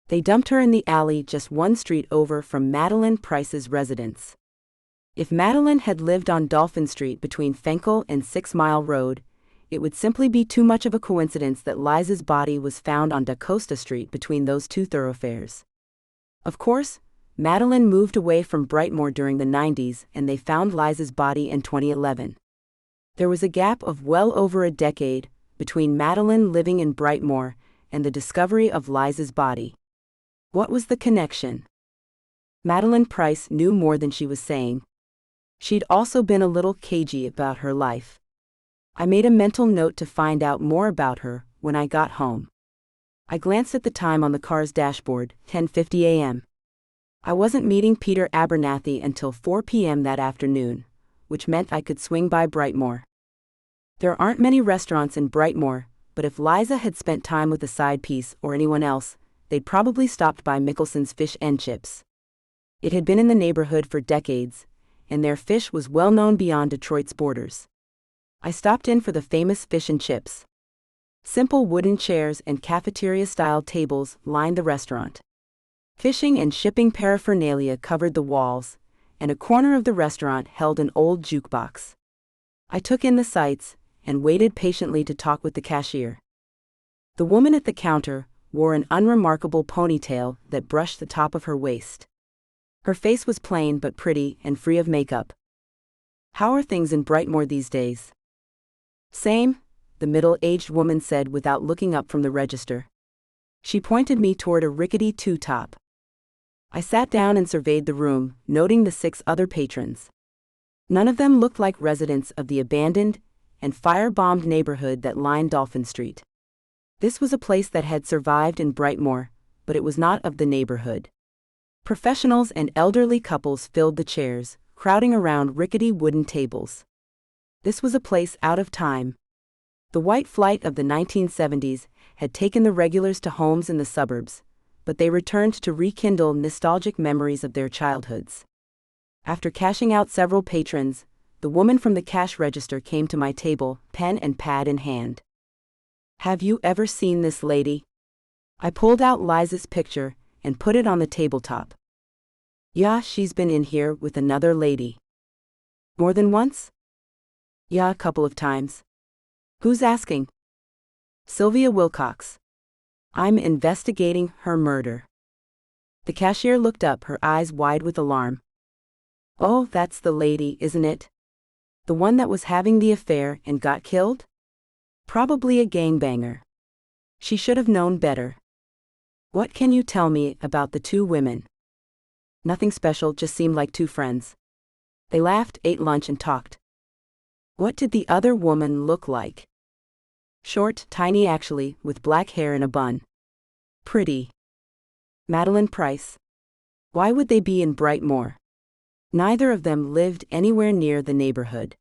A: They dumped her in the alley just 1 street over from Madeline Price's residence. If Madeline had lived on Dolphin Street between Fenkell and 6 Mile Road, it would simply be too much of a coincidence that Liza's body was found on Da Costa Street between those 2 thoroughfares. Of course, Madeline moved away from Brightmoor during the 90s and they found Liza's body in 2011. There was a gap of well over a decade between Madeline living in Brightmoor and the discovery of Liza's body. What was the connection? Madeline Price knew more than she was saying. She'd also been a little cagey about her life. I made a mental note to find out more about her when I got home. I glanced at the time on the car's dashboard, 10:50 a.m. I wasn't meeting Peter Abernathy until 4 p.m. that afternoon, which meant I could swing by Brightmoor. There aren't many restaurants in Brightmoor, but if Liza had spent time with a side piece or anyone else, they'd probably stopped by Mickelson's Fish and Chips. It had been in the neighborhood for decades, and their fish was well known beyond Detroit's borders. I stopped in for the famous fish and chips. Simple wooden chairs and cafeteria-style tables lined the restaurant. Fishing and shipping paraphernalia covered the walls, and a corner of the restaurant held an old jukebox. I took in the sights and waited patiently to talk with the cashier. The woman at the counter wore an unremarkable ponytail that brushed the top of her waist. Her face was plain but pretty and free of makeup. How are things in Brightmoor these days? Same, the middle-aged woman said without looking up from the register. She pointed me toward a rickety 2-top. I sat down and surveyed the room, noting the 6 other patrons. None of them looked like residents of the abandoned and fire-bombed neighborhood that lined Dolphin Street. This was a place that had survived in Brightmoor, but it was not of the neighborhood. Professionals and elderly couples filled the chairs, crowding around rickety wooden tables. This was a place out of time. The white flight of the 1970s had taken the regulars to homes in the suburbs, but they returned to rekindle nostalgic memories of their childhoods. After cashing out several patrons, the woman from the cash register came to my table, pen and pad in hand. Have you ever seen this lady? I pulled out Liza's picture and put it on the tabletop. Yeah, she's been in here with another lady. More than once? Yeah, a couple of times. Who's asking? Sylvia Wilcox. I'm investigating her murder. The cashier looked up, her eyes wide with alarm. Oh, that's the lady, isn't it? The one that was having the affair and got killed? Probably a gangbanger. She should have known better. What can you tell me about the 2 women? Nothing special, just seemed like 2 friends. They laughed, ate lunch and talked. What did the other woman look like? Short, tiny actually, with black hair in a bun. Pretty. Madeline Price. Why would they be in Brightmoor? Neither of them lived anywhere near the neighborhood.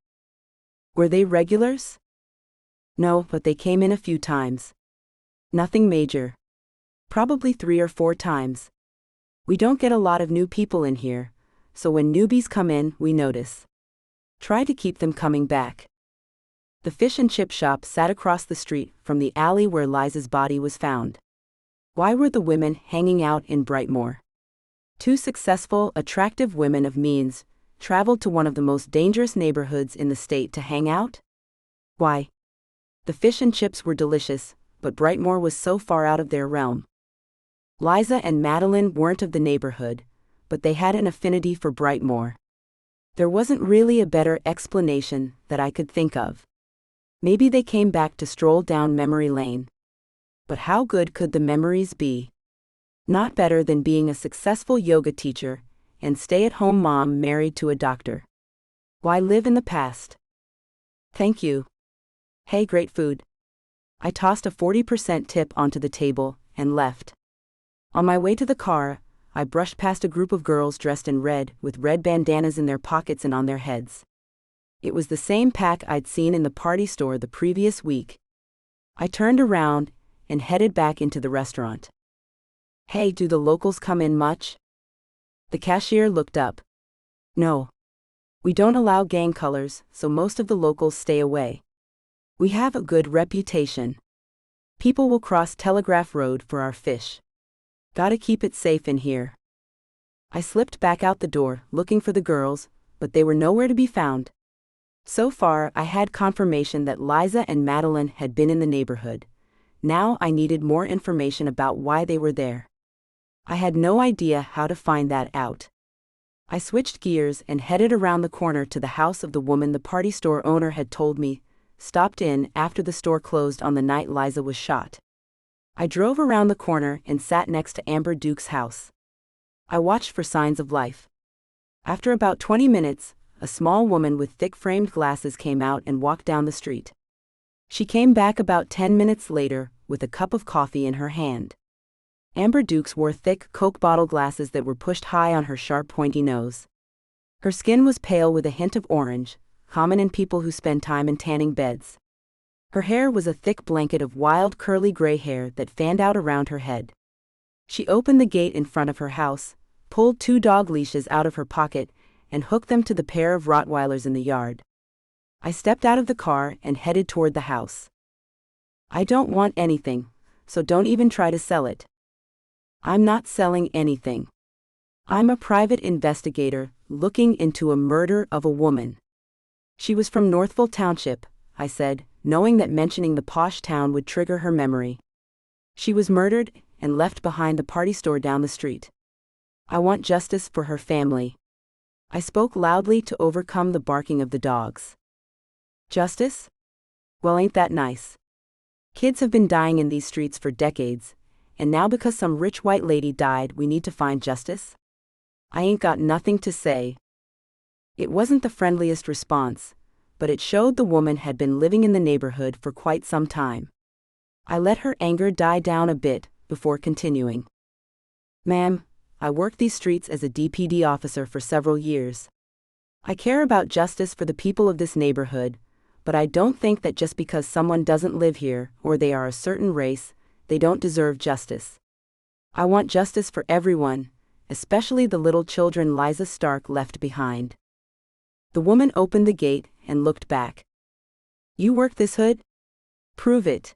A: Were they regulars? No, but they came in a few times. Nothing major. Probably 3 or 4 times. We don't get a lot of new people in here, so when newbies come in, we notice. Try to keep them coming back. The fish and chip shop sat across the street from the alley where Liza's body was found. Why were the women hanging out in Brightmoor? Two successful, attractive women of means traveled to one of the most dangerous neighborhoods in the state to hang out? Why? The fish and chips were delicious, but Brightmoor was so far out of their realm. Liza and Madeline weren't of the neighborhood, but they had an affinity for Brightmoor. There wasn't really a better explanation that I could think of. Maybe they came back to stroll down memory lane. But how good could the memories be? Not better than being a successful yoga teacher and stay-at-home mom married to a doctor. Why live in the past? Thank you. Hey, great food. I tossed a 40% tip onto the table and left. On my way to the car, I brushed past a group of girls dressed in red with red bandanas in their pockets and on their heads. It was the same pack I'd seen in the party store the previous week. I turned around and headed back into the restaurant. Hey, do the locals come in much? The cashier looked up. No. We don't allow gang colors, so most of the locals stay away. We have a good reputation. People will cross Telegraph Road for our fish. Gotta keep it safe in here. I slipped back out the door, looking for the girls, but they were nowhere to be found. So far, I had confirmation that Liza and Madeline had been in the neighborhood. Now I needed more information about why they were there. I had no idea how to find that out. I switched gears and headed around the corner to the house of the woman the party store owner had told me stopped in after the store closed on the night Liza was shot. I drove around the corner and sat next to Amber Duke's house. I watched for signs of life. After about 20 minutes, a small woman with thick-framed glasses came out and walked down the street. She came back about 10 minutes later with a cup of coffee in her hand. Amber Dukes wore thick Coke bottle glasses that were pushed high on her sharp pointy nose. Her skin was pale with a hint of orange, common in people who spend time in tanning beds. Her hair was a thick blanket of wild curly gray hair that fanned out around her head. She opened the gate in front of her house, pulled 2 dog leashes out of her pocket, and hooked them to the pair of Rottweilers in the yard. I stepped out of the car and headed toward the house. I don't want anything, so don't even try to sell it. I'm not selling anything. I'm a private investigator looking into a murder of a woman. She was from Northville Township, I said, knowing that mentioning the posh town would trigger her memory. She was murdered and left behind the party store down the street. I want justice for her family. I spoke loudly to overcome the barking of the dogs. Justice? Well, ain't that nice? Kids have been dying in these streets for decades, and now because some rich white lady died, we need to find justice? I ain't got nothing to say. It wasn't the friendliest response, but it showed the woman had been living in the neighborhood for quite some time. I let her anger die down a bit before continuing. Ma'am, I worked these streets as a DPD officer for several years. I care about justice for the people of this neighborhood, but I don't think that just because someone doesn't live here or they are a certain race, they don't deserve justice. I want justice for everyone, especially the little children Liza Stark left behind. The woman opened the gate and looked back. You work this hood? Prove it.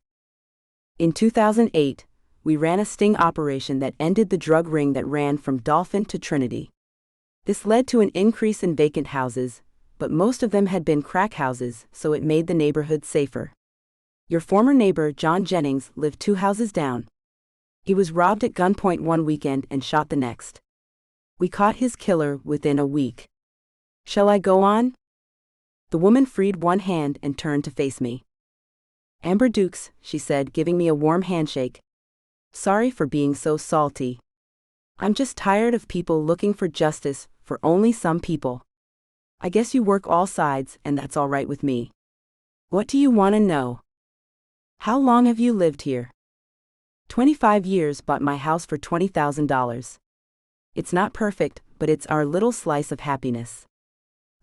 A: In 2008, we ran a sting operation that ended the drug ring that ran from Dolphin to Trinity. This led to an increase in vacant houses, but most of them had been crack houses, so it made the neighborhood safer. Your former neighbor, John Jennings, lived 2 houses down. He was robbed at gunpoint one weekend and shot the next. We caught his killer within a week. Shall I go on? The woman freed one hand and turned to face me. Amber Dukes, she said, giving me a warm handshake. Sorry for being so salty. I'm just tired of people looking for justice for only some people. I guess you work all sides, and that's all right with me. What do you want to know? How long have you lived here? 25 years. Bought my house for $20,000. It's not perfect, but it's our little slice of happiness.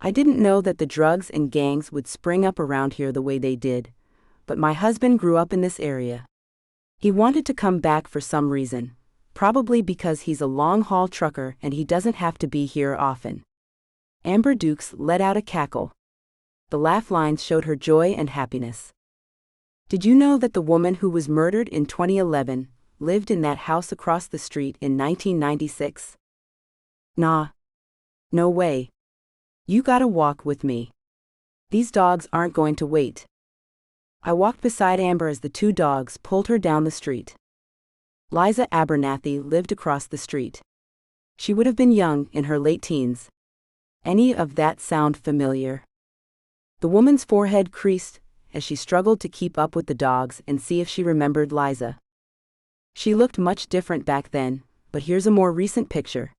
A: I didn't know that the drugs and gangs would spring up around here the way they did, but my husband grew up in this area. He wanted to come back for some reason, probably because he's a long-haul trucker and he doesn't have to be here often. Amber Dukes let out a cackle. The laugh lines showed her joy and happiness. Did you know that the woman who was murdered in 2011 lived in that house across the street in 1996? Nah. No way. You gotta walk with me. These dogs aren't going to wait. I walked beside Amber as the two dogs pulled her down the street. Liza Abernathy lived across the street. She would have been young, in her late teens. Any of that sound familiar? The woman's forehead creased as she struggled to keep up with the dogs and see if she remembered Liza. She looked much different back then, but here's a more recent picture.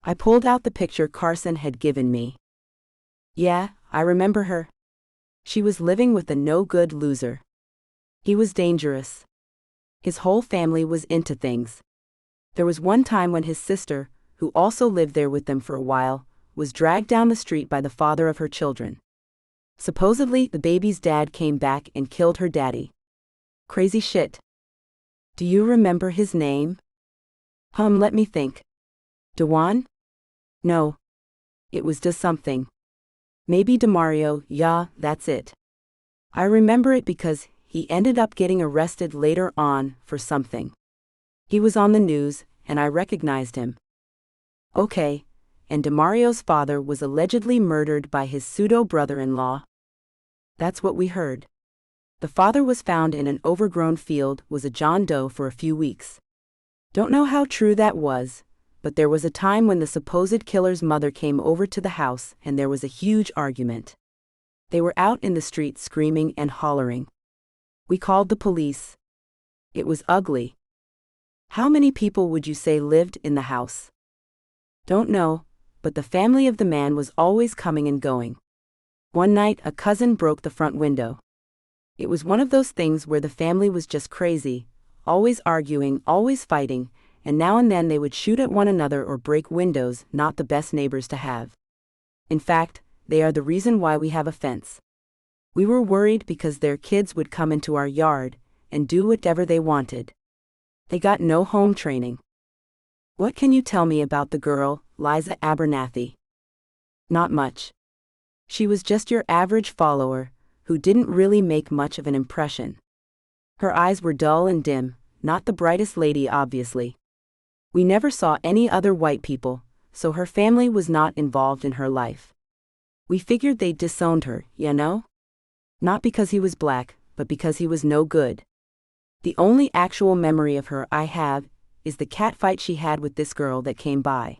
A: I pulled out the picture Carson had given me. Yeah, I remember her. She was living with a no-good loser. He was dangerous. His whole family was into things. There was one time when his sister, who also lived there with them for a while, was dragged down the street by the father of her children. Supposedly, the baby's dad came back and killed her daddy. Crazy shit. Do you remember his name? Let me think. DeJuan? No. It was just something. Maybe DeMario, yeah, that's it. I remember it because he ended up getting arrested later on for something. He was on the news, and I recognized him. Okay, and DeMario's father was allegedly murdered by his pseudo-brother-in-law. That's what we heard. The father was found in an overgrown field, was a John Doe for a few weeks. Don't know how true that was, but there was a time when the supposed killer's mother came over to the house and there was a huge argument. They were out in the street screaming and hollering. We called the police. It was ugly. How many people would you say lived in the house? Don't know, but the family of the man was always coming and going. One night, a cousin broke the front window. It was one of those things where the family was just crazy, always arguing, always fighting, and now and then they would shoot at one another or break windows, not the best neighbors to have. In fact, they are the reason why we have a fence. We were worried because their kids would come into our yard and do whatever they wanted. They got no home training. What can you tell me about the girl, Liza Abernathy? Not much. She was just your average follower, who didn't really make much of an impression. Her eyes were dull and dim, not the brightest lady obviously. We never saw any other white people, so her family was not involved in her life. We figured they'd disowned her, you know? Not because he was black, but because he was no good. The only actual memory of her I have is the cat fight she had with this girl that came by.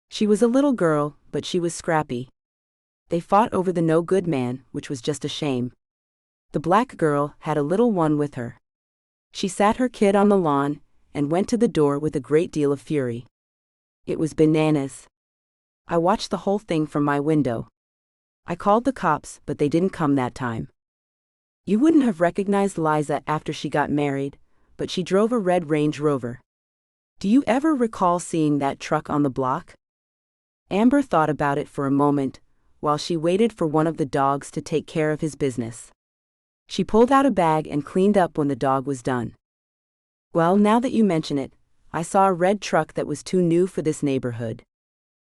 A: She was a little girl, but she was scrappy. They fought over the no-good man, which was just a shame. The black girl had a little one with her. She sat her kid on the lawn and went to the door with a great deal of fury. It was bananas. I watched the whole thing from my window. I called the cops, but they didn't come that time. You wouldn't have recognized Liza after she got married, but she drove a red Range Rover. Do you ever recall seeing that truck on the block? Amber thought about it for a moment, while she waited for one of the dogs to take care of his business. She pulled out a bag and cleaned up when the dog was done. Well, now that you mention it, I saw a red truck that was too new for this neighborhood.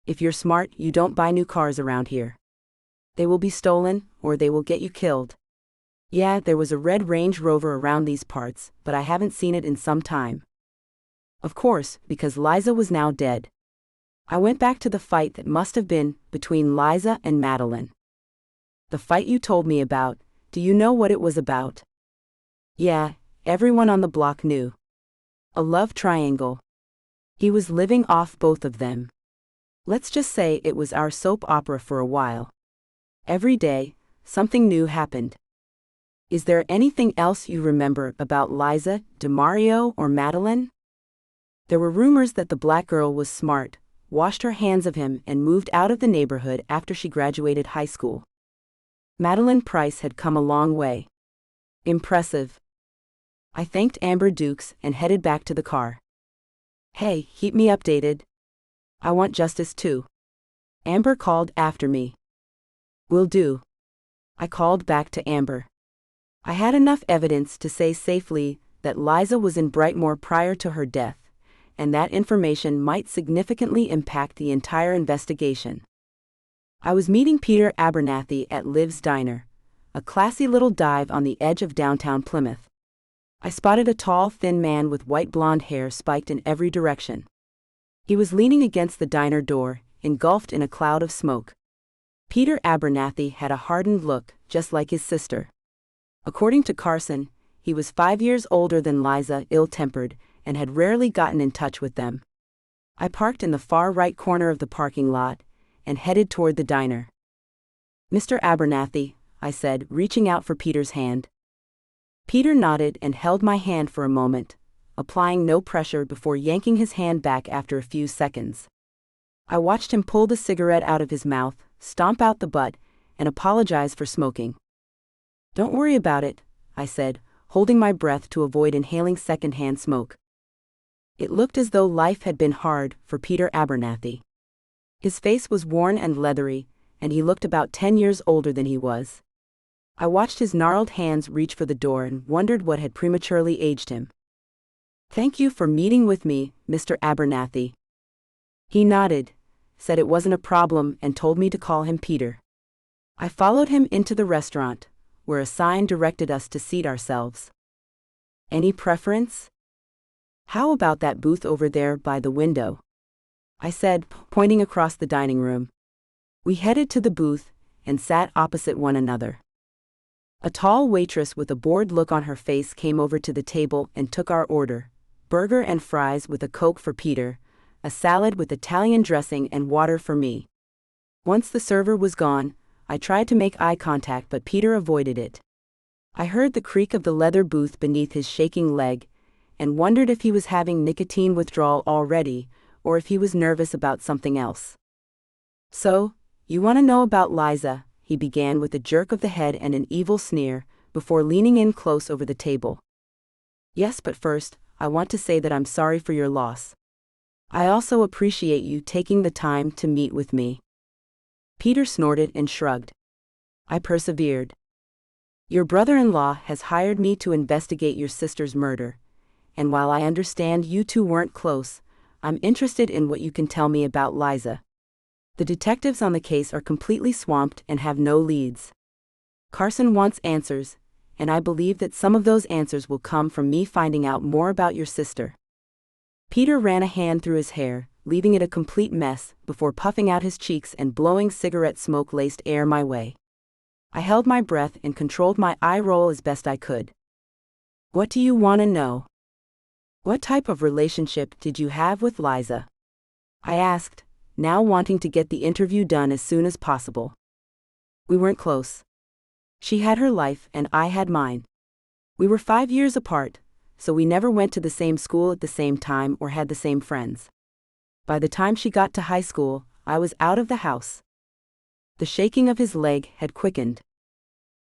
A: If you're smart, you don't buy new cars around here. They will be stolen, or they will get you killed. Yeah, there was a red Range Rover around these parts, but I haven't seen it in some time. Of course, because Liza was now dead. I went back to the fight that must have been between Liza and Madeline. The fight you told me about, do you know what it was about? Yeah, everyone on the block knew. A love triangle. He was living off both of them. Let's just say it was our soap opera for a while. Every day, something new happened. Is there anything else you remember about Liza, DeMario, or Madeline? There were rumors that the black girl was smart, washed her hands of him and moved out of the neighborhood after she graduated high school. Madeline Price had come a long way. Impressive. I thanked Amber Dukes and headed back to the car. Hey, keep me updated. I want justice too. Amber called after me. Will do. I called back to Amber. I had enough evidence to say safely that Liza was in Brightmoor prior to her death, and that information might significantly impact the entire investigation. I was meeting Peter Abernathy at Liv's Diner, a classy little dive on the edge of downtown Plymouth. I spotted a tall, thin man with white blonde hair spiked in every direction. He was leaning against the diner door, engulfed in a cloud of smoke. Peter Abernathy had a hardened look, just like his sister. According to Carson, he was 5 years older than Liza, ill-tempered, and had rarely gotten in touch with them. I parked in the far right corner of the parking lot and headed toward the diner. "Mr. Abernathy," I said, reaching out for Peter's hand. Peter nodded and held my hand for a moment, applying no pressure before yanking his hand back after a few seconds. I watched him pull the cigarette out of his mouth, stomp out the butt, and apologize for smoking. "Don't worry about it," I said, holding my breath to avoid inhaling secondhand smoke. It looked as though life had been hard for Peter Abernathy. His face was worn and leathery, and he looked about 10 years older than he was. I watched his gnarled hands reach for the door and wondered what had prematurely aged him. "Thank you for meeting with me, Mr. Abernathy." He nodded, said it wasn't a problem, and told me to call him Peter. I followed him into the restaurant, where a sign directed us to seat ourselves. "Any preference?" "How about that booth over there by the window?" I said, pointing across the dining room. We headed to the booth and sat opposite one another. A tall waitress with a bored look on her face came over to the table and took our order: burger and fries with a Coke for Peter, a salad with Italian dressing and water for me. Once the server was gone, I tried to make eye contact, but Peter avoided it. I heard the creak of the leather booth beneath his shaking leg, and wondered if he was having nicotine withdrawal already, or if he was nervous about something else. "So, you want to know about Liza?" he began with a jerk of the head and an evil sneer, before leaning in close over the table. "Yes, but first, I want to say that I'm sorry for your loss. I also appreciate you taking the time to meet with me." Peter snorted and shrugged. I persevered. "Your brother-in-law has hired me to investigate your sister's murder, and while I understand you two weren't close, I'm interested in what you can tell me about Liza. The detectives on the case are completely swamped and have no leads. Carson wants answers, and I believe that some of those answers will come from me finding out more about your sister." Peter ran a hand through his hair, leaving it a complete mess, before puffing out his cheeks and blowing cigarette smoke-laced air my way. I held my breath and controlled my eye roll as best I could. "What do you want to know? What type of relationship did you have with Liza?" I asked, now wanting to get the interview done as soon as possible. "We weren't close. She had her life and I had mine. We were 5 years apart, so we never went to the same school at the same time or had the same friends. By the time she got to high school, I was out of the house." The shaking of his leg had quickened.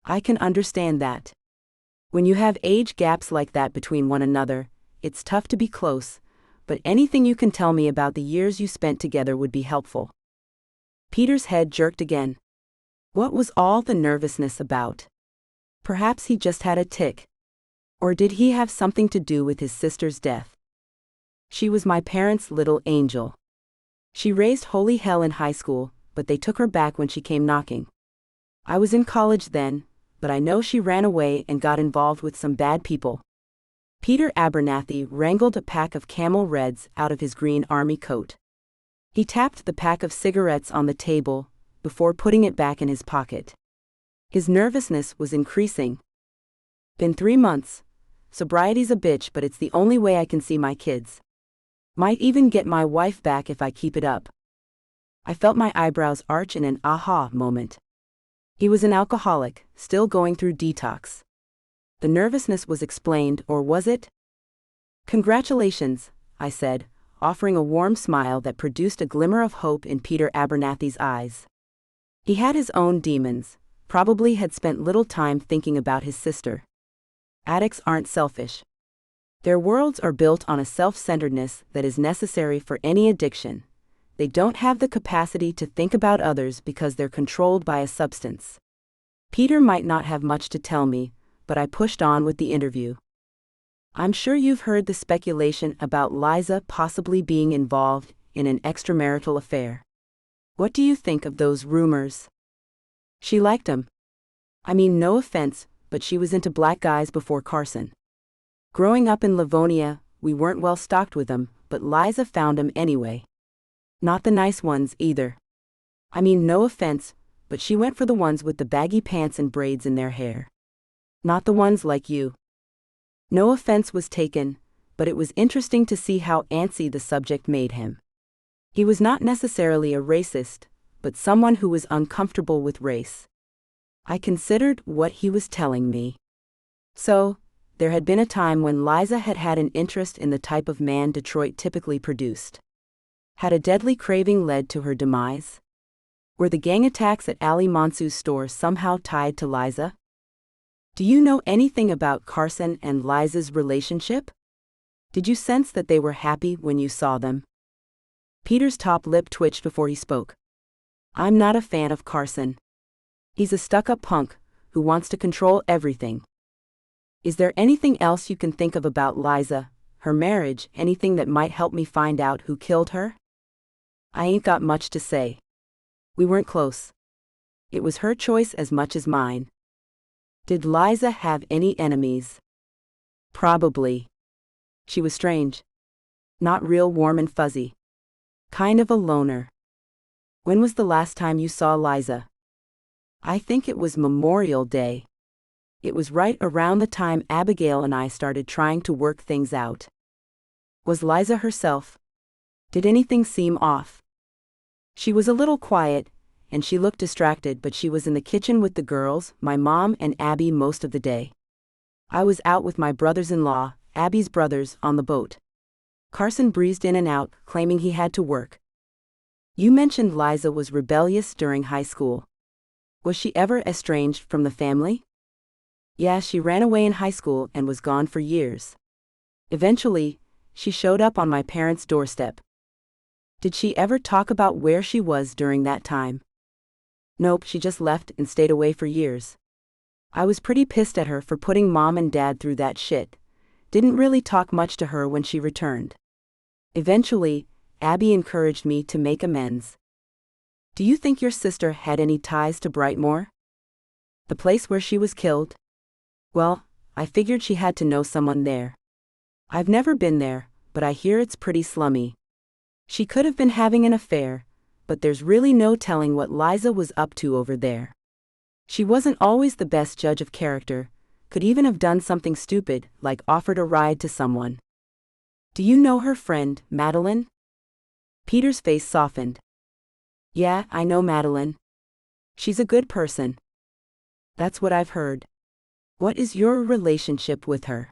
A: "I can understand that. When you have age gaps like that between one another, it's tough to be close, but anything you can tell me about the years you spent together would be helpful." Peter's head jerked again. What was all the nervousness about? Perhaps he just had a tic. Or did he have something to do with his sister's death? "She was my parents' little angel. She raised holy hell in high school, but they took her back when she came knocking. I was in college then, but I know she ran away and got involved with some bad people." Peter Abernathy wrangled a pack of Camel Reds out of his green army coat. He tapped the pack of cigarettes on the table, before putting it back in his pocket. His nervousness was increasing. "Been 3 months. Sobriety's a bitch, but it's the only way I can see my kids. Might even get my wife back if I keep it up." I felt my eyebrows arch in an aha moment. He was an alcoholic, still going through detox. The nervousness was explained, or was it? "Congratulations," I said, offering a warm smile that produced a glimmer of hope in Peter Abernathy's eyes. He had his own demons, probably had spent little time thinking about his sister. Addicts aren't selfish. Their worlds are built on a self-centeredness that is necessary for any addiction. They don't have the capacity to think about others because they're controlled by a substance. Peter might not have much to tell me, but I pushed on with the interview. "I'm sure you've heard the speculation about Liza possibly being involved in an extramarital affair. What do you think of those rumors? She liked him. I mean, no offense, but she was into black guys before Carson. Growing up in Livonia, we weren't well stocked with them, but Liza found them anyway. Not the nice ones either. I mean, no offense, but she went for the ones with the baggy pants and braids in their hair. Not the ones like you. No offense was taken, but it was interesting to see how antsy the subject made him. He was not necessarily a racist, but someone who was uncomfortable with race. I considered what he was telling me. So, there had been a time when Liza had had an interest in the type of man Detroit typically produced. Had a deadly craving led to her demise? Were the gang attacks at Ali Mansu's store somehow tied to Liza? Do you know anything about Carson and Liza's relationship? Did you sense that they were happy when you saw them? Peter's top lip twitched before he spoke. I'm not a fan of Carson. He's a stuck-up punk who wants to control everything. Is there anything else you can think of about Liza, her marriage, anything that might help me find out who killed her? I ain't got much to say. We weren't close. It was her choice as much as mine. Did Liza have any enemies? Probably. She was strange. Not real warm and fuzzy. Kind of a loner. When was the last time you saw Liza? I think it was Memorial Day. It was right around the time Abigail and I started trying to work things out. Was Liza herself? Did anything seem off? She was a little quiet, and she looked distracted, but she was in the kitchen with the girls, my mom and Abby, most of the day. I was out with my brothers-in-law, Abby's brothers, on the boat. Carson breezed in and out, claiming he had to work. You mentioned Liza was rebellious during high school. Was she ever estranged from the family? Yeah, she ran away in high school and was gone for years. Eventually, she showed up on my parents' doorstep. Did she ever talk about where she was during that time? Nope, she just left and stayed away for years. I was pretty pissed at her for putting mom and dad through that shit. Didn't really talk much to her when she returned. Eventually, Abby encouraged me to make amends. Do you think your sister had any ties to Brightmoor? The place where she was killed? Well, I figured she had to know someone there. I've never been there, but I hear it's pretty slummy. She could have been having an affair, but there's really no telling what Liza was up to over there. She wasn't always the best judge of character, could even have done something stupid, like offered a ride to someone. Do you know her friend, Madeline? Peter's face softened. Yeah, I know Madeline. She's a good person. That's what I've heard. What is your relationship with her?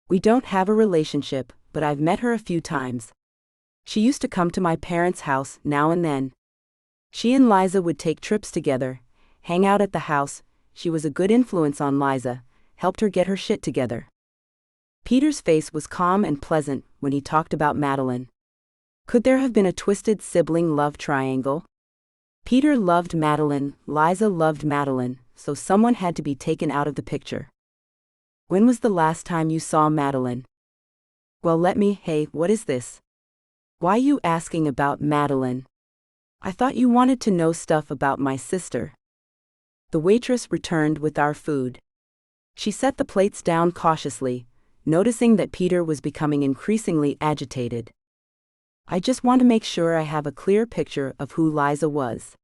A: We don't have a relationship, but I've met her a few times. She used to come to my parents' house now and then. She and Liza would take trips together, hang out at the house. She was a good influence on Liza, helped her get her shit together. Peter's face was calm and pleasant when he talked about Madeline. Could there have been a twisted sibling love triangle? Peter loved Madeline, Liza loved Madeline, so someone had to be taken out of the picture. When was the last time you saw Madeline? Well, hey, what is this? Why you asking about Madeline? I thought you wanted to know stuff about my sister. The waitress returned with our food. She set the plates down cautiously, noticing that Peter was becoming increasingly agitated. I just want to make sure I have a clear picture of who Liza was.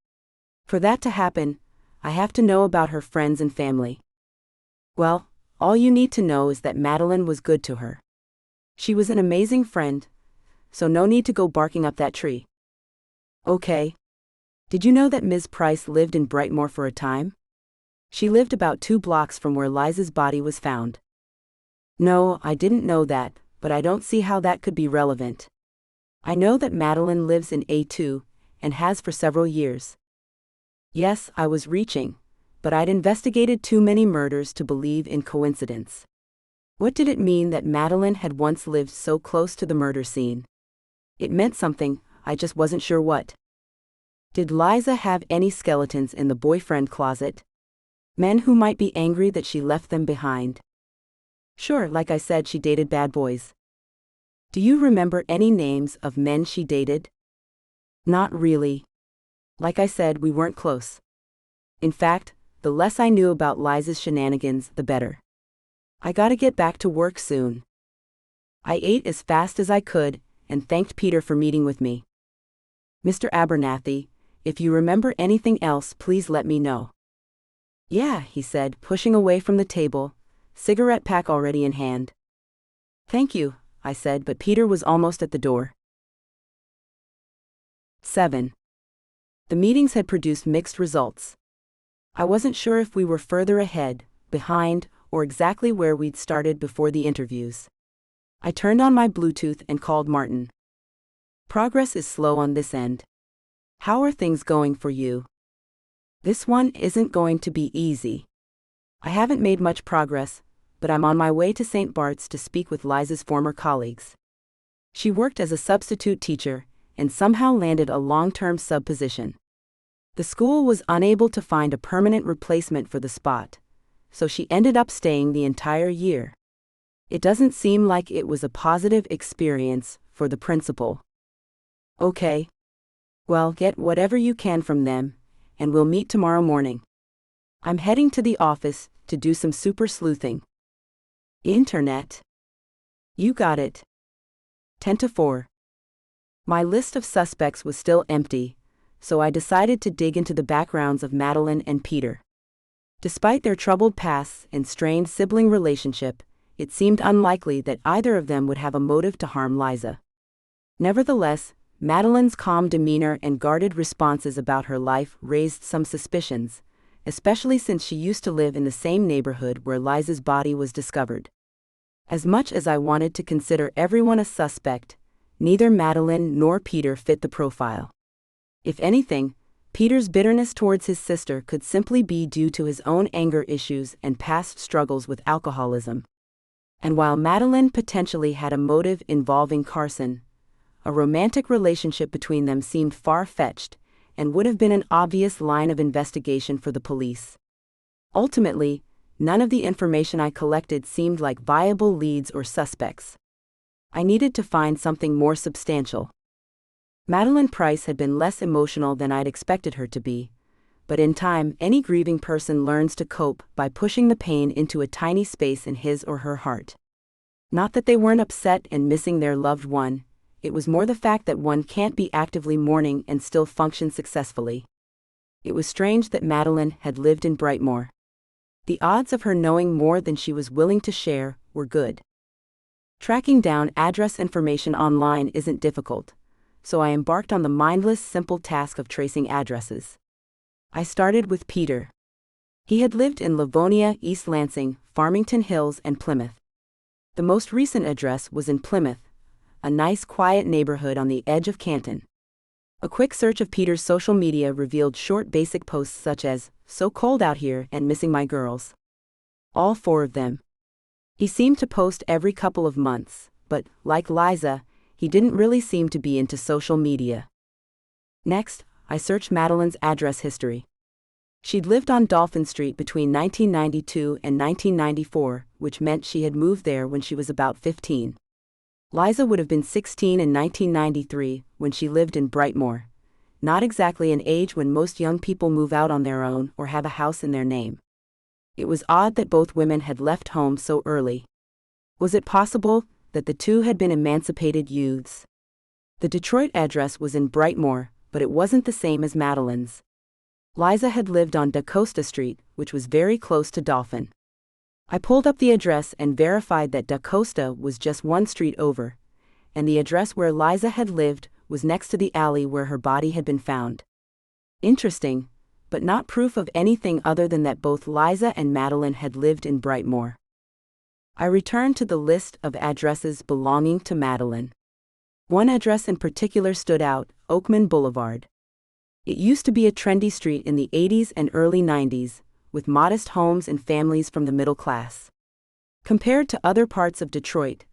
A: For that to happen, I have to know about her friends and family. Well, all you need to know is that Madeline was good to her. She was an amazing friend, so no need to go barking up that tree. Okay. Did you know that Ms. Price lived in Brightmoor for a time? She lived about 2 blocks from where Liza's body was found. No, I didn't know that, but I don't see how that could be relevant. I know that Madeline lives in A2, and has for several years. Yes, I was reaching, but I'd investigated too many murders to believe in coincidence. What did it mean that Madeline had once lived so close to the murder scene? It meant something, I just wasn't sure what. Did Liza have any skeletons in the boyfriend closet? Men who might be angry that she left them behind? Sure, like I said, she dated bad boys. Do you remember any names of men she dated? Not really. Like I said, we weren't close. In fact, the less I knew about Liza's shenanigans, the better. I gotta get back to work soon. I ate as fast as I could, and thanked Peter for meeting with me. Mr. Abernathy, if you remember anything else, please let me know. Yeah, he said, pushing away from the table, cigarette pack already in hand. Thank you, I said, but Peter was almost at the door. 7. The meetings had produced mixed results. I wasn't sure if we were further ahead, behind, or exactly where we'd started before the interviews. I turned on my Bluetooth and called Martin. Progress is slow on this end. How are things going for you? This one isn't going to be easy. I haven't made much progress, but I'm on my way to St. Bart's to speak with Liza's former colleagues. She worked as a substitute teacher and somehow landed a long-term sub position. The school was unable to find a permanent replacement for the spot, so she ended up staying the entire year. It doesn't seem like it was a positive experience for the principal. Okay. Well, get whatever you can from them, and we'll meet tomorrow morning. I'm heading to the office to do some super sleuthing. Internet. You got it. 10 to 4. My list of suspects was still empty, so I decided to dig into the backgrounds of Madeline and Peter. Despite their troubled pasts and strained sibling relationship, it seemed unlikely that either of them would have a motive to harm Liza. Nevertheless, Madeline's calm demeanor and guarded responses about her life raised some suspicions, especially since she used to live in the same neighborhood where Liza's body was discovered. As much as I wanted to consider everyone a suspect, neither Madeline nor Peter fit the profile. If anything, Peter's bitterness towards his sister could simply be due to his own anger issues and past struggles with alcoholism. And while Madeline potentially had a motive involving Carson, a romantic relationship between them seemed far-fetched and would have been an obvious line of investigation for the police. Ultimately, none of the information I collected seemed like viable leads or suspects. I needed to find something more substantial. Madeline Price had been less emotional than I'd expected her to be, but in time, any grieving person learns to cope by pushing the pain into a tiny space in his or her heart. Not that they weren't upset and missing their loved one, it was more the fact that one can't be actively mourning and still function successfully. It was strange that Madeline had lived in Brightmoor. The odds of her knowing more than she was willing to share were good. Tracking down address information online isn't difficult, so I embarked on the mindless, simple task of tracing addresses. I started with Peter. He had lived in Livonia, East Lansing, Farmington Hills, and Plymouth. The most recent address was in Plymouth, a nice, quiet neighborhood on the edge of Canton. A quick search of Peter's social media revealed short, basic posts such as, "So cold out here" and "Missing my girls." All 4 of them. He seemed to post every couple of months, but, like Liza, he didn't really seem to be into social media. Next, I searched Madeline's address history. She'd lived on Dolphin Street between 1992 and 1994, which meant she had moved there when she was about 15. Liza would have been 16 in 1993 when she lived in Brightmoor, not exactly an age when most young people move out on their own or have a house in their name. It was odd that both women had left home so early. Was it possible that the two had been emancipated youths? The Detroit address was in Brightmoor, but it wasn't the same as Madeline's. Liza had lived on Da Costa Street, which was very close to Dolphin. I pulled up the address and verified that Da Costa was just one street over, and the address where Liza had lived was next to the alley where her body had been found. Interesting, but not proof of anything other than that both Liza and Madeline had lived in Brightmoor. I returned to the list of addresses belonging to Madeline. One address in particular stood out, Oakman Boulevard. It used to be a trendy street in the 80s and early 90s, with modest homes and families from the middle class. Compared to other parts of Detroit,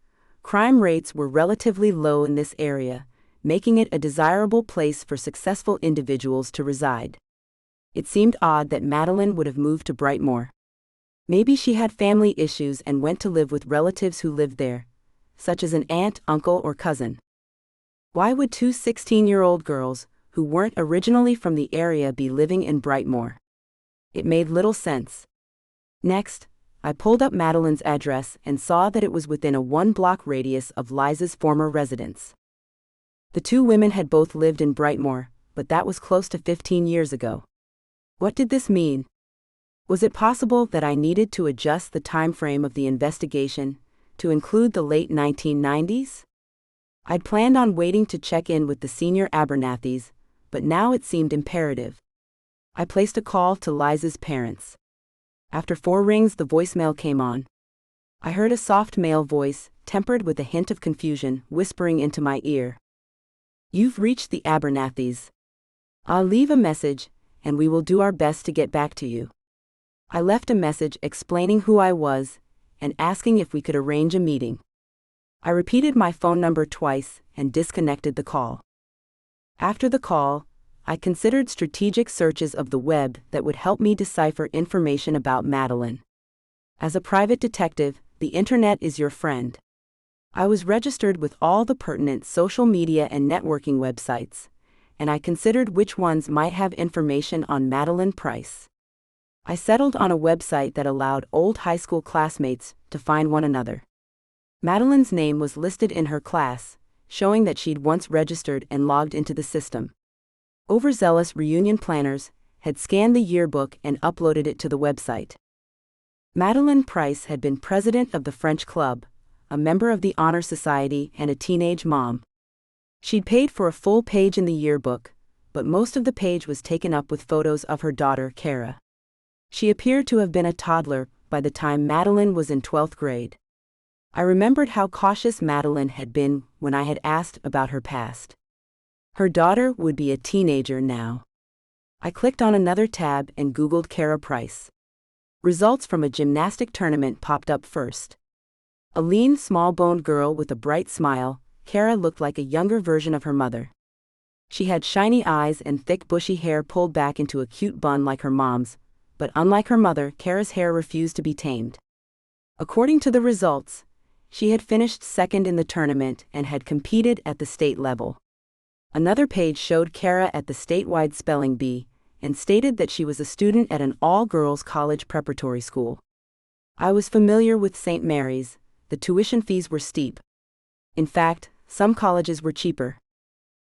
A: crime rates were relatively low in this area, making it a desirable place for successful individuals to reside. It seemed odd that Madeline would have moved to Brightmoor. Maybe she had family issues and went to live with relatives who lived there, such as an aunt, uncle, or cousin. Why would 2 16-year-old girls, who weren't originally from the area be living in Brightmoor? It made little sense. Next, I pulled up Madeline's address and saw that it was within a 1-block radius of Liza's former residence. The two women had both lived in Brightmoor, but that was close to 15 years ago. What did this mean? Was it possible that I needed to adjust the time frame of the investigation to include the late 1990s? I'd planned on waiting to check in with the senior Abernathys, but now it seemed imperative. I placed a call to Liza's parents. After 4 rings, the voicemail came on. I heard a soft male voice, tempered with a hint of confusion, whispering into my ear. "You've reached the Abernathys. I'll leave a message, and we will do our best to get back to you." I left a message explaining who I was and asking if we could arrange a meeting. I repeated my phone number twice and disconnected the call. After the call, I considered strategic searches of the web that would help me decipher information about Madeline. As a private detective, the internet is your friend. I was registered with all the pertinent social media and networking websites, and I considered which ones might have information on Madeline Price. I settled on a website that allowed old high school classmates to find one another. Madeline's name was listed in her class, showing that she'd once registered and logged into the system. Overzealous reunion planners had scanned the yearbook and uploaded it to the website. Madeline Price had been president of the French Club, a member of the Honor Society, and a teenage mom. She'd paid for a full page in the yearbook, but most of the page was taken up with photos of her daughter, Kara. She appeared to have been a toddler by the time Madeline was in 12th grade. I remembered how cautious Madeline had been when I had asked about her past. Her daughter would be a teenager now. I clicked on another tab and Googled Kara Price. Results from a gymnastic tournament popped up first. A lean, small-boned girl with a bright smile, Kara looked like a younger version of her mother. She had shiny eyes and thick bushy hair pulled back into a cute bun like her mom's, but unlike her mother, Kara's hair refused to be tamed. According to the results, she had finished second in the tournament and had competed at the state level. Another page showed Kara at the statewide spelling bee and stated that she was a student at an all-girls college preparatory school. I was familiar with St. Mary's. The tuition fees were steep. In fact, some colleges were cheaper.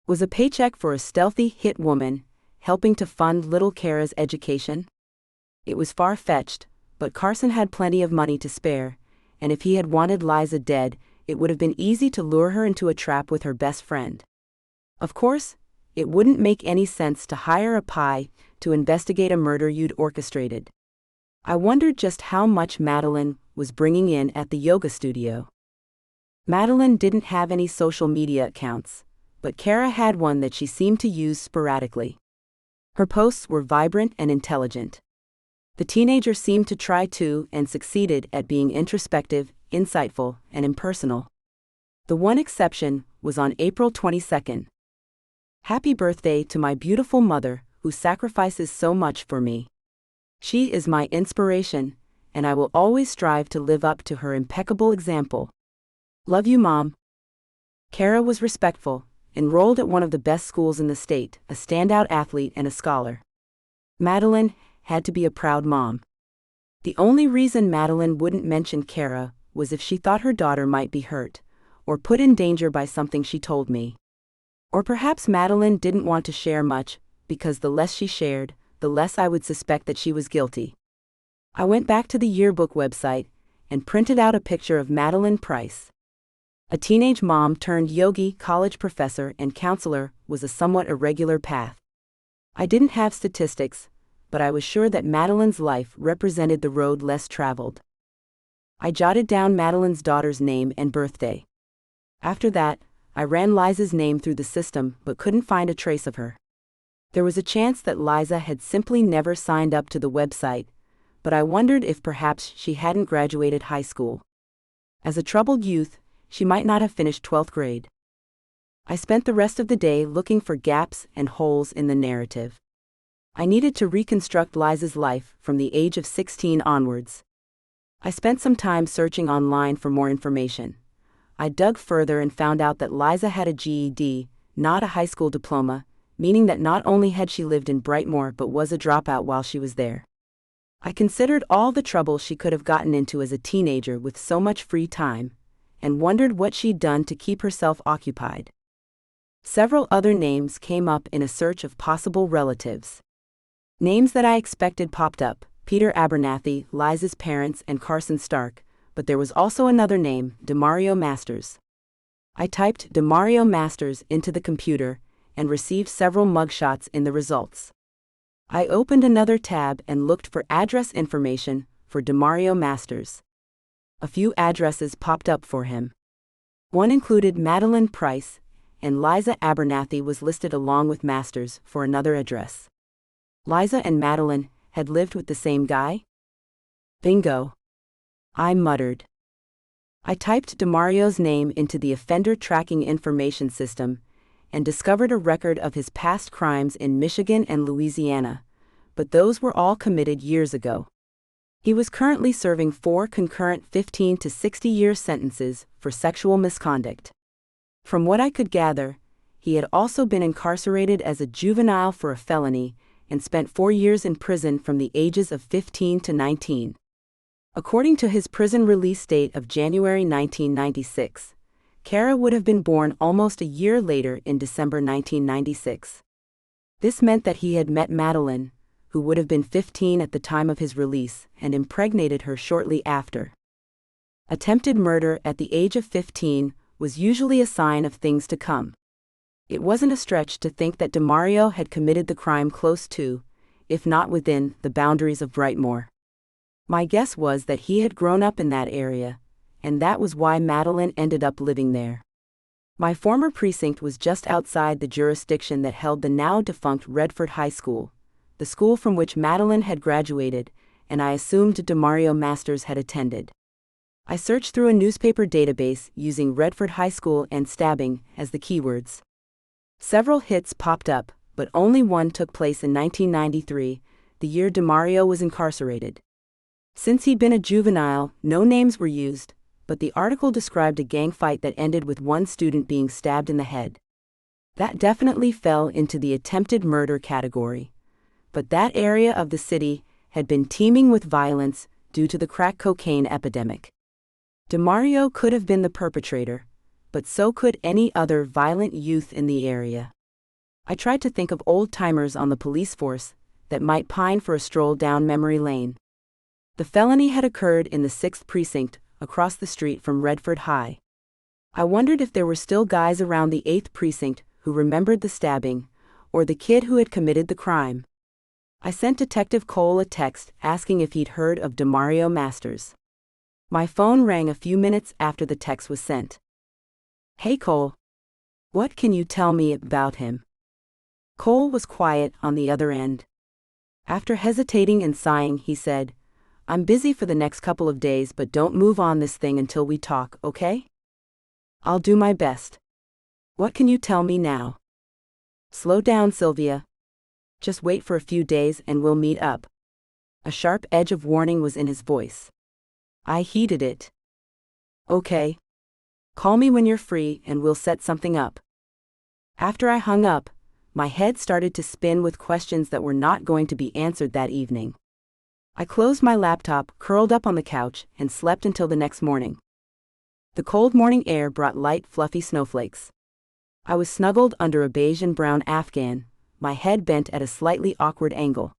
A: Was a paycheck for a stealthy hit woman helping to fund little Kara's education? It was far-fetched, but Carson had plenty of money to spare, and if he had wanted Liza dead, it would have been easy to lure her into a trap with her best friend. Of course, it wouldn't make any sense to hire a pie to investigate a murder you'd orchestrated. I wondered just how much Madeline was bringing in at the yoga studio. Madeline didn't have any social media accounts, but Kara had one that she seemed to use sporadically. Her posts were vibrant and intelligent. The teenager seemed to try to and succeeded at being introspective, insightful, and impersonal. The one exception was on April 22nd. "Happy birthday to my beautiful mother, who sacrifices so much for me. She is my inspiration, and I will always strive to live up to her impeccable example. Love you, Mom." Kara was respectful, enrolled at one of the best schools in the state, a standout athlete and a scholar. Madeline had to be a proud mom. The only reason Madeline wouldn't mention Kara was if she thought her daughter might be hurt, or put in danger by something she told me. Or perhaps Madeline didn't want to share much, because the less she shared, the less I would suspect that she was guilty. I went back to the yearbook website and printed out a picture of Madeline Price. A teenage mom turned yogi, college professor, and counselor was a somewhat irregular path. I didn't have statistics, but I was sure that Madeline's life represented the road less traveled. I jotted down Madeline's daughter's name and birthday. After that, I ran Liza's name through the system but couldn't find a trace of her. There was a chance that Liza had simply never signed up to the website, but I wondered if perhaps she hadn't graduated high school. As a troubled youth, she might not have finished 12th grade. I spent the rest of the day looking for gaps and holes in the narrative. I needed to reconstruct Liza's life from the age of 16 onwards. I spent some time searching online for more information. I dug further and found out that Liza had a GED, not a high school diploma, meaning that not only had she lived in Brightmoor but was a dropout while she was there. I considered all the trouble she could have gotten into as a teenager with so much free time, and wondered what she'd done to keep herself occupied. Several other names came up in a search of possible relatives. Names that I expected popped up: Peter Abernathy, Liza's parents, and Carson Stark, but there was also another name, Demario Masters. I typed Demario Masters into the computer and received several mugshots in the results. I opened another tab and looked for address information for Demario Masters. A few addresses popped up for him. One included Madeline Price, and Liza Abernathy was listed along with Masters for another address. Liza and Madeline had lived with the same guy? Bingo! I muttered. I typed Demario's name into the offender tracking information system and discovered a record of his past crimes in Michigan and Louisiana, but those were all committed years ago. He was currently serving 4 concurrent 15 to 60-year sentences for sexual misconduct. From what I could gather, he had also been incarcerated as a juvenile for a felony and spent 4 years in prison from the ages of 15 to 19. According to his prison release date of January 1996, Kara would have been born almost a year later in December 1996. This meant that he had met Madeline, who would have been 15 at the time of his release, and impregnated her shortly after. Attempted murder at the age of 15 was usually a sign of things to come. It wasn't a stretch to think that Demario had committed the crime close to, if not within, the boundaries of Brightmoor. My guess was that he had grown up in that area, and that was why Madeline ended up living there. My former precinct was just outside the jurisdiction that held the now-defunct Redford High School, the school from which Madeline had graduated, and I assumed Demario Masters had attended. I searched through a newspaper database using Redford High School and stabbing as the keywords. Several hits popped up, but only one took place in 1993, the year Demario was incarcerated. Since he'd been a juvenile, no names were used, but the article described a gang fight that ended with one student being stabbed in the head. That definitely fell into the attempted murder category, but that area of the city had been teeming with violence due to the crack cocaine epidemic. Demario could have been the perpetrator, but so could any other violent youth in the area. I tried to think of old-timers on the police force that might pine for a stroll down memory lane. The felony had occurred in the 6th precinct, across the street from Redford High. I wondered if there were still guys around the 8th precinct who remembered the stabbing, or the kid who had committed the crime. I sent Detective Cole a text asking if he'd heard of Demario Masters. My phone rang a few minutes after the text was sent. "Hey Cole. What can you tell me about him?" Cole was quiet on the other end. After hesitating and sighing, he said, "I'm busy for the next couple of days, but don't move on this thing until we talk, okay?" "I'll do my best. What can you tell me now?" "Slow down, Sylvia. Just wait for a few days and we'll meet up." A sharp edge of warning was in his voice. I heeded it. "Okay. Call me when you're free and we'll set something up." After I hung up, my head started to spin with questions that were not going to be answered that evening. I closed my laptop, curled up on the couch, and slept until the next morning. The cold morning air brought light, fluffy snowflakes. I was snuggled under a beige and brown afghan, my head bent at a slightly awkward angle.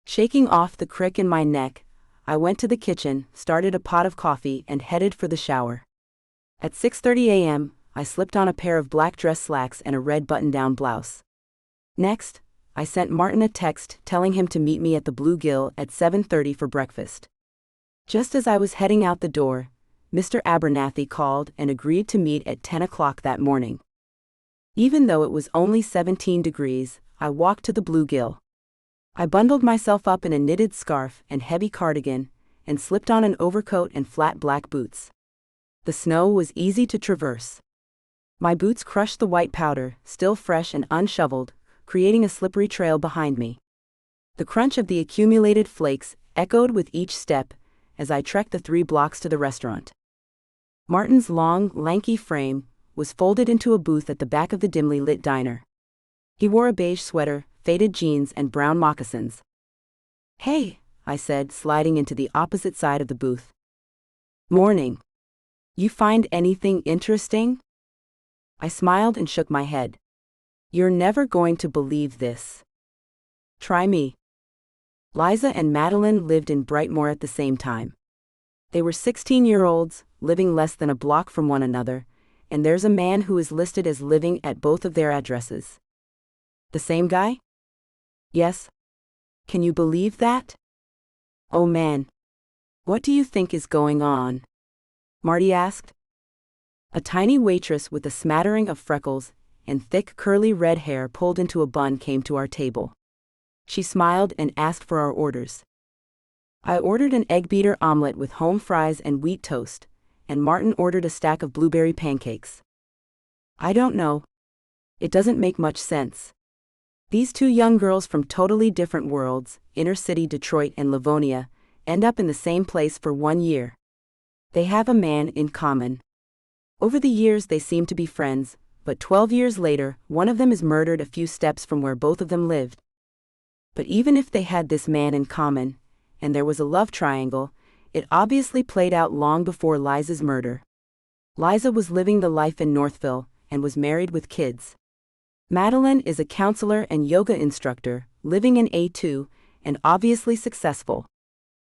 A: Shaking off the crick in my neck, I went to the kitchen, started a pot of coffee, and headed for the shower. At 6:30 a.m., I slipped on a pair of black dress slacks and a red button-down blouse. Next, I sent Martin a text telling him to meet me at the Bluegill at 7:30 for breakfast. Just as I was heading out the door, Mr. Abernathy called and agreed to meet at 10 o'clock that morning. Even though it was only 17 degrees, I walked to the Bluegill. I bundled myself up in a knitted scarf and heavy cardigan, and slipped on an overcoat and flat black boots. The snow was easy to traverse. My boots crushed the white powder, still fresh and unshoveled, creating a slippery trail behind me. The crunch of the accumulated flakes echoed with each step as I trekked the 3 blocks to the restaurant. Martin's long, lanky frame was folded into a booth at the back of the dimly lit diner. He wore a beige sweater, faded jeans, and brown moccasins. "Hey," I said, sliding into the opposite side of the booth. "Morning. You find anything interesting?" I smiled and shook my head. "You're never going to believe this. Try me." Liza and Madeline lived in Brightmoor at the same time. They were 16-year-olds, living less than a block from one another, and there's a man who is listed as living at both of their addresses. The same guy? Yes. Can you believe that? Oh man. What do you think is going on? Marty asked. A tiny waitress with a smattering of freckles and thick curly red hair pulled into a bun came to our table. She smiled and asked for our orders. I ordered an egg beater omelet with home fries and wheat toast, and Martin ordered a stack of blueberry pancakes. I don't know. It doesn't make much sense. These two young girls from totally different worlds, inner city Detroit and Livonia, end up in the same place for 1 year. They have a man in common. Over the years they seem to be friends, but 12 years later, one of them is murdered a few steps from where both of them lived. But even if they had this man in common, and there was a love triangle, it obviously played out long before Liza's murder. Liza was living the life in Northville, and was married with kids. Madeline is a counselor and yoga instructor, living in A2, and obviously successful.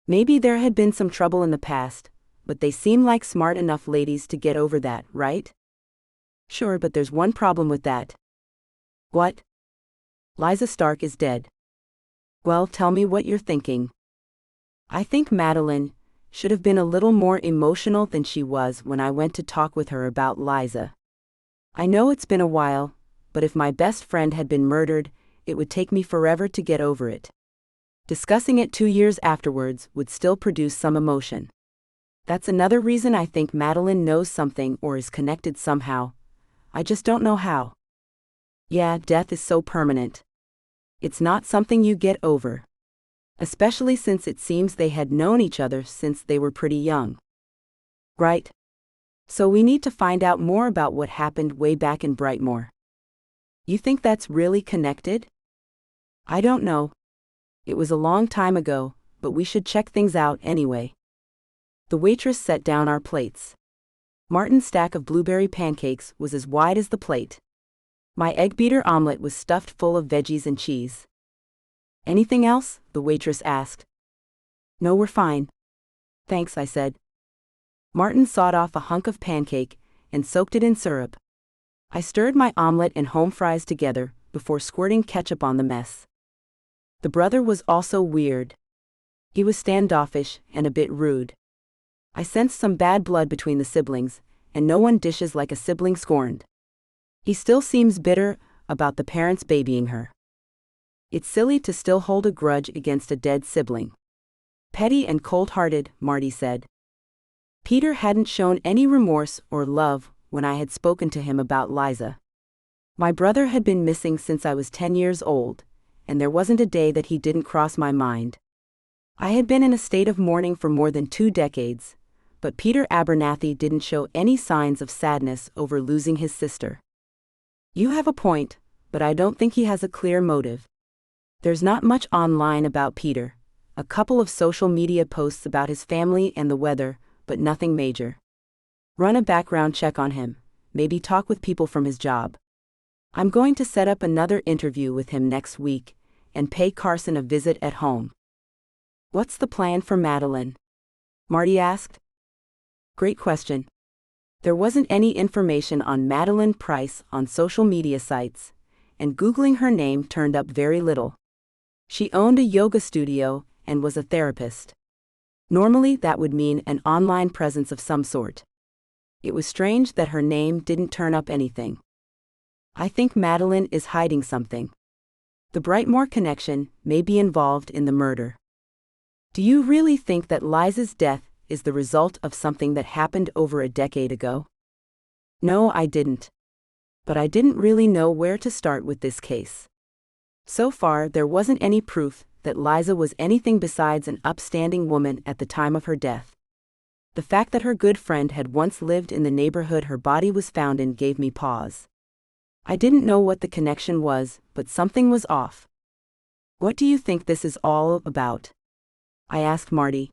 A: Maybe there had been some trouble in the past, but they seem like smart enough ladies to get over that, right? Sure, but there's one problem with that. What? Liza Stark is dead. Well, tell me what you're thinking. I think Madeline should have been a little more emotional than she was when I went to talk with her about Liza. I know it's been a while, but if my best friend had been murdered, it would take me forever to get over it. Discussing it 2 years afterwards would still produce some emotion. That's another reason I think Madeline knows something or is connected somehow. I just don't know how. Yeah, death is so permanent. It's not something you get over. Especially since it seems they had known each other since they were pretty young. Right? So we need to find out more about what happened way back in Brightmoor. You think that's really connected? I don't know. It was a long time ago, but we should check things out anyway. The waitress set down our plates. Martin's stack of blueberry pancakes was as wide as the plate. My egg beater omelet was stuffed full of veggies and cheese. Anything else? The waitress asked. No, we're fine. Thanks, I said. Martin sawed off a hunk of pancake and soaked it in syrup. I stirred my omelet and home fries together before squirting ketchup on the mess. The brother was also weird. He was standoffish and a bit rude. I sensed some bad blood between the siblings, and no one dishes like a sibling scorned. He still seems bitter about the parents babying her. It's silly to still hold a grudge against a dead sibling. Petty and cold-hearted, Marty said. Peter hadn't shown any remorse or love when I had spoken to him about Liza. My brother had been missing since I was 10 years old, and there wasn't a day that he didn't cross my mind. I had been in a state of mourning for more than 2 decades, but Peter Abernathy didn't show any signs of sadness over losing his sister. You have a point, but I don't think he has a clear motive. There's not much online about Peter, a couple of social media posts about his family and the weather, but nothing major. Run a background check on him, maybe talk with people from his job. I'm going to set up another interview with him next week, and pay Carson a visit at home. What's the plan for Madeline? Marty asked. Great question. There wasn't any information on Madeline Price on social media sites, and Googling her name turned up very little. She owned a yoga studio and was a therapist. Normally that would mean an online presence of some sort. It was strange that her name didn't turn up anything. I think Madeline is hiding something. The Brightmoor connection may be involved in the murder. Do you really think that Liza's death is the result of something that happened over a decade ago? No, I didn't. But I didn't really know where to start with this case. So far, there wasn't any proof that Liza was anything besides an upstanding woman at the time of her death. The fact that her good friend had once lived in the neighborhood her body was found in gave me pause. I didn't know what the connection was, but something was off. What do you think this is all about? I asked Marty.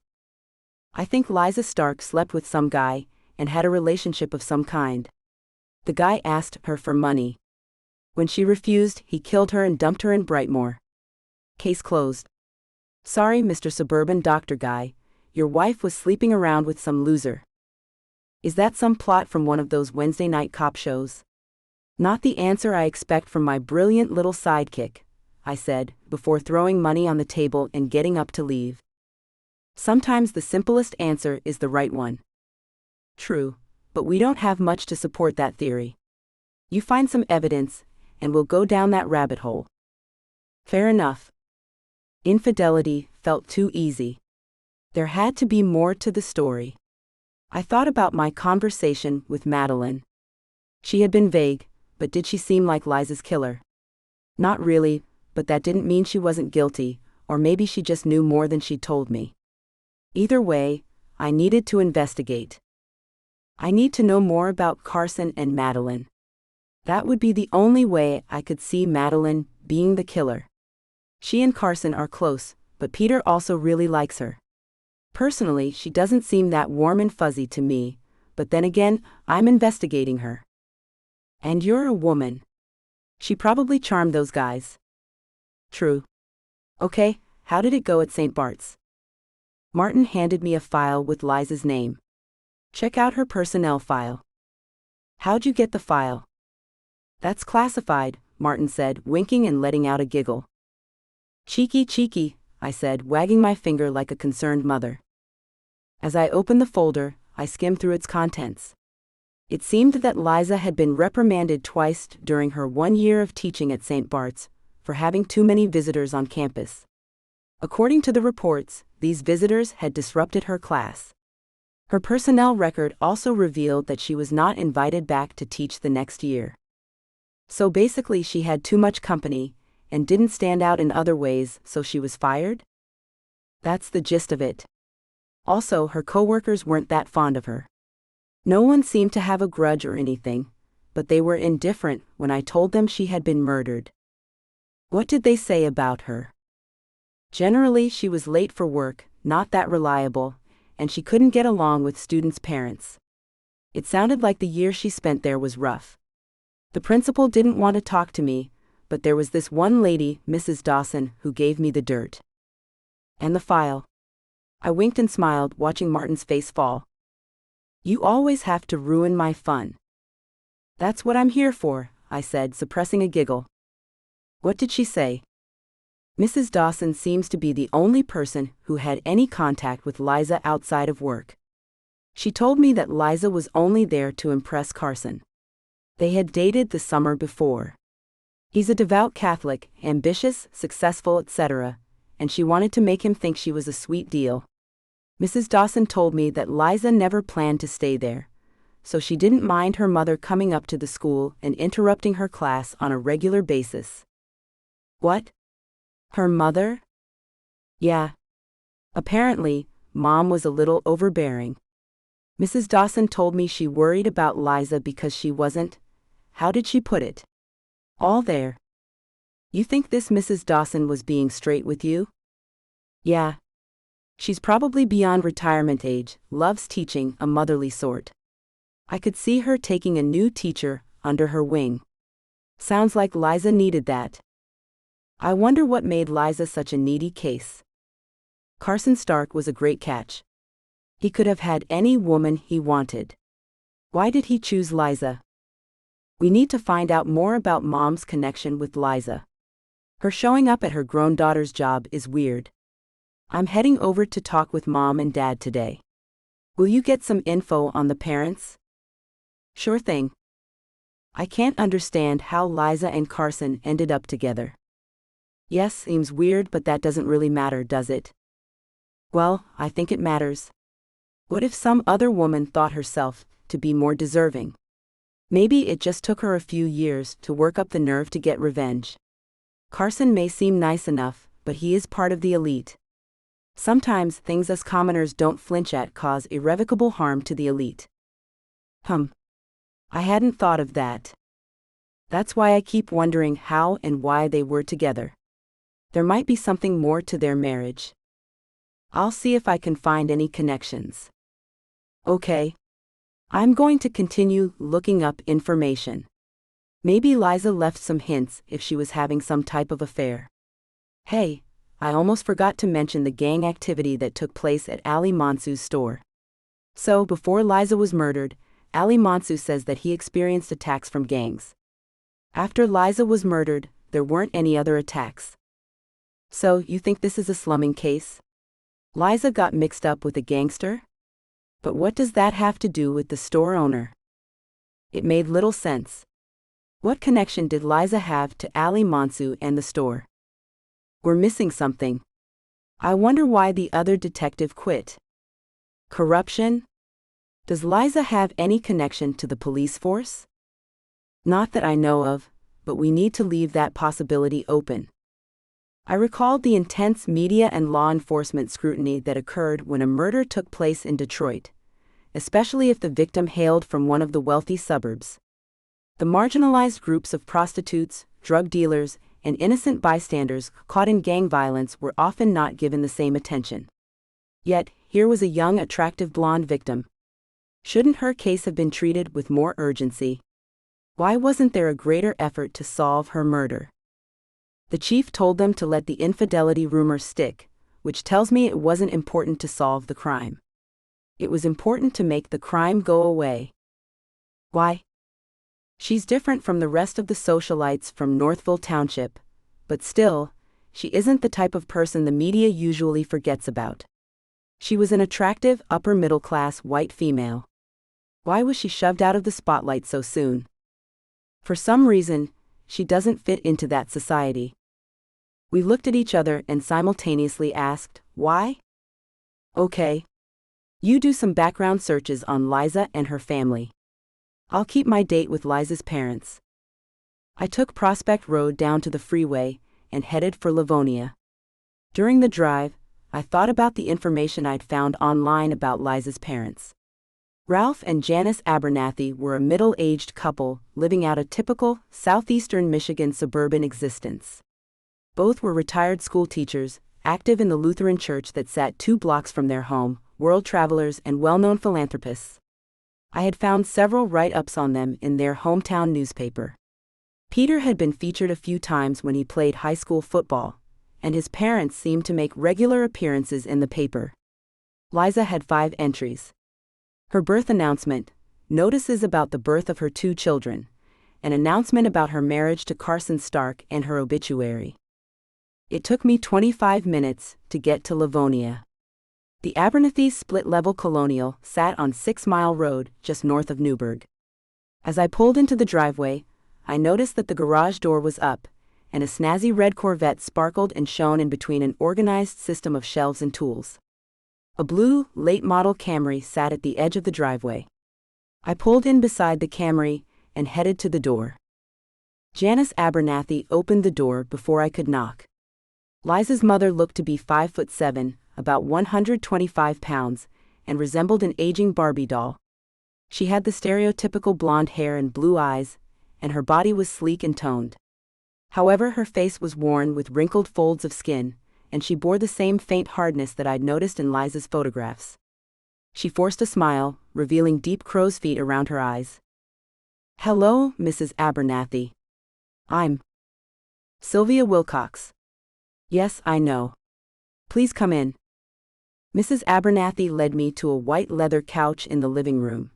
A: I think Liza Stark slept with some guy and had a relationship of some kind. The guy asked her for money. When she refused, he killed her and dumped her in Brightmoor. Case closed. Sorry, Mr. Suburban Doctor Guy, your wife was sleeping around with some loser. Is that some plot from one of those Wednesday night cop shows? Not the answer I expect from my brilliant little sidekick, I said, before throwing money on the table and getting up to leave. Sometimes the simplest answer is the right one. True, but we don't have much to support that theory. You find some evidence, and we'll go down that rabbit hole. Fair enough. Infidelity felt too easy. There had to be more to the story. I thought about my conversation with Madeline. She had been vague, but did she seem like Liza's killer? Not really, but that didn't mean she wasn't guilty, or maybe she just knew more than she'd told me. Either way, I needed to investigate. I need to know more about Carson and Madeline. That would be the only way I could see Madeline being the killer. She and Carson are close, but Peter also really likes her. Personally, she doesn't seem that warm and fuzzy to me, but then again, I'm investigating her. And you're a woman. She probably charmed those guys. True. Okay, how did it go at St. Bart's? Martin handed me a file with Liza's name. Check out her personnel file. How'd you get the file? That's classified, Martin said, winking and letting out a giggle. Cheeky, I said, wagging my finger like a concerned mother. As I opened the folder, I skimmed through its contents. It seemed that Liza had been reprimanded twice during her 1 year of teaching at St. Bart's for having too many visitors on campus. According to the reports, these visitors had disrupted her class. Her personnel record also revealed that she was not invited back to teach the next year. So basically she had too much company, and didn't stand out in other ways, so she was fired? That's the gist of it. Also, her coworkers weren't that fond of her. No one seemed to have a grudge or anything, but they were indifferent when I told them she had been murdered. What did they say about her? Generally, she was late for work, not that reliable, and she couldn't get along with students' parents. It sounded like the year she spent there was rough. The principal didn't want to talk to me, but there was this one lady, Mrs. Dawson, who gave me the dirt. And the file. I winked and smiled, watching Martin's face fall. You always have to ruin my fun. That's what I'm here for, I said, suppressing a giggle. What did she say? Mrs. Dawson seems to be the only person who had any contact with Liza outside of work. She told me that Liza was only there to impress Carson. They had dated the summer before. He's a devout Catholic, ambitious, successful, etc., and she wanted to make him think she was a sweet deal. Mrs. Dawson told me that Liza never planned to stay there, so she didn't mind her mother coming up to the school and interrupting her class on a regular basis. What? Her mother? Yeah. Apparently, Mom was a little overbearing. Mrs. Dawson told me she worried about Liza because she wasn't, how did she put it? All there. You think this Mrs. Dawson was being straight with you? Yeah. She's probably beyond retirement age, loves teaching, a motherly sort. I could see her taking a new teacher under her wing. Sounds like Liza needed that. I wonder what made Liza such a needy case. Carson Stark was a great catch. He could have had any woman he wanted. Why did he choose Liza? We need to find out more about Mom's connection with Liza. Her showing up at her grown daughter's job is weird. I'm heading over to talk with Mom and Dad today. Will you get some info on the parents? Sure thing. I can't understand how Liza and Carson ended up together. Yes, seems weird, but that doesn't really matter, does it? Well, I think it matters. What if some other woman thought herself to be more deserving? Maybe it just took her a few years to work up the nerve to get revenge. Carson may seem nice enough, but he is part of the elite. Sometimes things us commoners don't flinch at cause irrevocable harm to the elite. I hadn't thought of that. That's why I keep wondering how and why they were together. There might be something more to their marriage. I'll see if I can find any connections. Okay. I'm going to continue looking up information. Maybe Liza left some hints if she was having some type of affair. Hey, I almost forgot to mention the gang activity that took place at Ali Mansu's store. So, before Liza was murdered, Ali Mansu says that he experienced attacks from gangs. After Liza was murdered, there weren't any other attacks. So, you think this is a slumming case? Liza got mixed up with a gangster? But what does that have to do with the store owner? It made little sense. What connection did Liza have to Ali Mansu and the store? We're missing something. I wonder why the other detective quit. Corruption? Does Liza have any connection to the police force? Not that I know of, but we need to leave that possibility open. I recalled the intense media and law enforcement scrutiny that occurred when a murder took place in Detroit, especially if the victim hailed from one of the wealthy suburbs. The marginalized groups of prostitutes, drug dealers, and innocent bystanders caught in gang violence were often not given the same attention. Yet, here was a young, attractive blonde victim. Shouldn't her case have been treated with more urgency? Why wasn't there a greater effort to solve her murder? The chief told them to let the infidelity rumor stick, which tells me it wasn't important to solve the crime. It was important to make the crime go away. Why? She's different from the rest of the socialites from Northville Township, but still, she isn't the type of person the media usually forgets about. She was an attractive, upper-middle-class white female. Why was she shoved out of the spotlight so soon? For some reason, she doesn't fit into that society. We looked at each other and simultaneously asked, why? Okay. You do some background searches on Liza and her family. I'll keep my date with Liza's parents. I took Prospect Road down to the freeway and headed for Livonia. During the drive, I thought about the information I'd found online about Liza's parents. Ralph and Janice Abernathy were a middle-aged couple living out a typical southeastern Michigan suburban existence. Both were retired school teachers, active in the Lutheran church that sat 2 blocks from their home, world travelers and well-known philanthropists. I had found several write-ups on them in their hometown newspaper. Peter had been featured a few times when he played high school football, and his parents seemed to make regular appearances in the paper. Liza had 5 entries. Her birth announcement, notices about the birth of her 2 children, an announcement about her marriage to Carson Stark, and her obituary. It took me 25 minutes to get to Livonia. The Abernathy's split-level colonial sat on 6 Mile Road, just north of Newburgh. As I pulled into the driveway, I noticed that the garage door was up, and a snazzy red Corvette sparkled and shone in between an organized system of shelves and tools. A blue, late-model Camry sat at the edge of the driveway. I pulled in beside the Camry and headed to the door. Janice Abernathy opened the door before I could knock. Liza's mother looked to be 5'7", about 125 pounds, and resembled an aging Barbie doll. She had the stereotypical blonde hair and blue eyes, and her body was sleek and toned. However, her face was worn with wrinkled folds of skin, and she bore the same faint hardness that I'd noticed in Liza's photographs. She forced a smile, revealing deep crow's feet around her eyes. "Hello, Mrs. Abernathy. I'm Sylvia Wilcox." "Yes, I know. Please come in." Mrs. Abernathy led me to a white leather couch in the living room,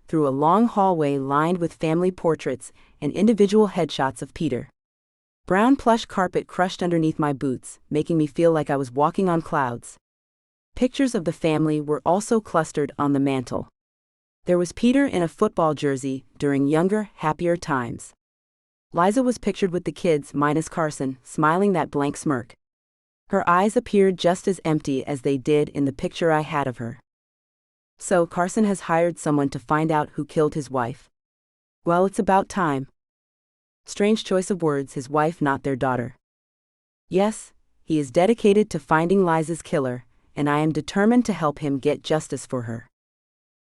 A: through a long hallway lined with family portraits and individual headshots of Peter. Brown plush carpet crushed underneath my boots, making me feel like I was walking on clouds. Pictures of the family were also clustered on the mantel. There was Peter in a football jersey during younger, happier times. Liza was pictured with the kids minus Carson, smiling that blank smirk. Her eyes appeared just as empty as they did in the picture I had of her. So Carson has hired someone to find out who killed his wife. Well, it's about time. Strange choice of words, his wife, not their daughter. Yes, he is dedicated to finding Liza's killer, and I am determined to help him get justice for her.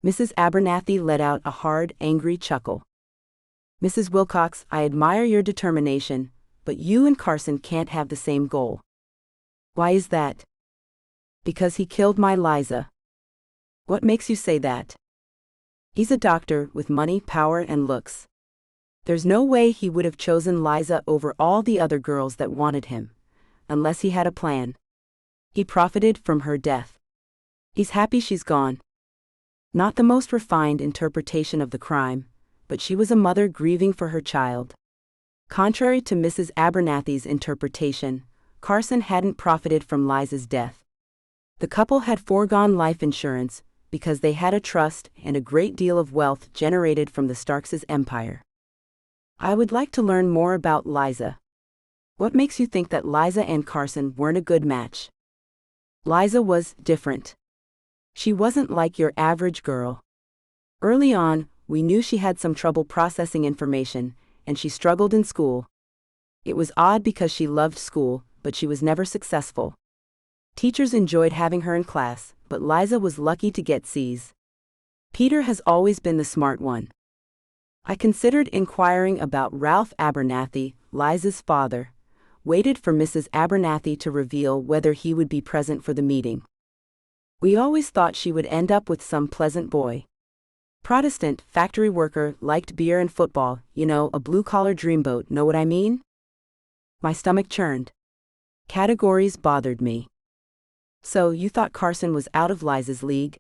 A: Mrs. Abernathy let out a hard, angry chuckle. Mrs. Wilcox, I admire your determination, but you and Carson can't have the same goal. Why is that? Because he killed my Liza. What makes you say that? He's a doctor with money, power, and looks. There's no way he would have chosen Liza over all the other girls that wanted him, unless he had a plan. He profited from her death. He's happy she's gone. Not the most refined interpretation of the crime, but she was a mother grieving for her child. Contrary to Mrs. Abernathy's interpretation, Carson hadn't profited from Liza's death. The couple had foregone life insurance because they had a trust and a great deal of wealth generated from the Starks' empire. I would like to learn more about Liza. What makes you think that Liza and Carson weren't a good match? Liza was different. She wasn't like your average girl. Early on, we knew she had some trouble processing information, and she struggled in school. It was odd because she loved school, but she was never successful. Teachers enjoyed having her in class, but Liza was lucky to get C's. Peter has always been the smart one. I considered inquiring about Ralph Abernathy, Liza's father, waited for Mrs. Abernathy to reveal whether he would be present for the meeting. We always thought she would end up with some pleasant boy. Protestant, factory worker, liked beer and football, a blue-collar dreamboat, know what I mean? My stomach churned. Categories bothered me. So, you thought Carson was out of Liza's league?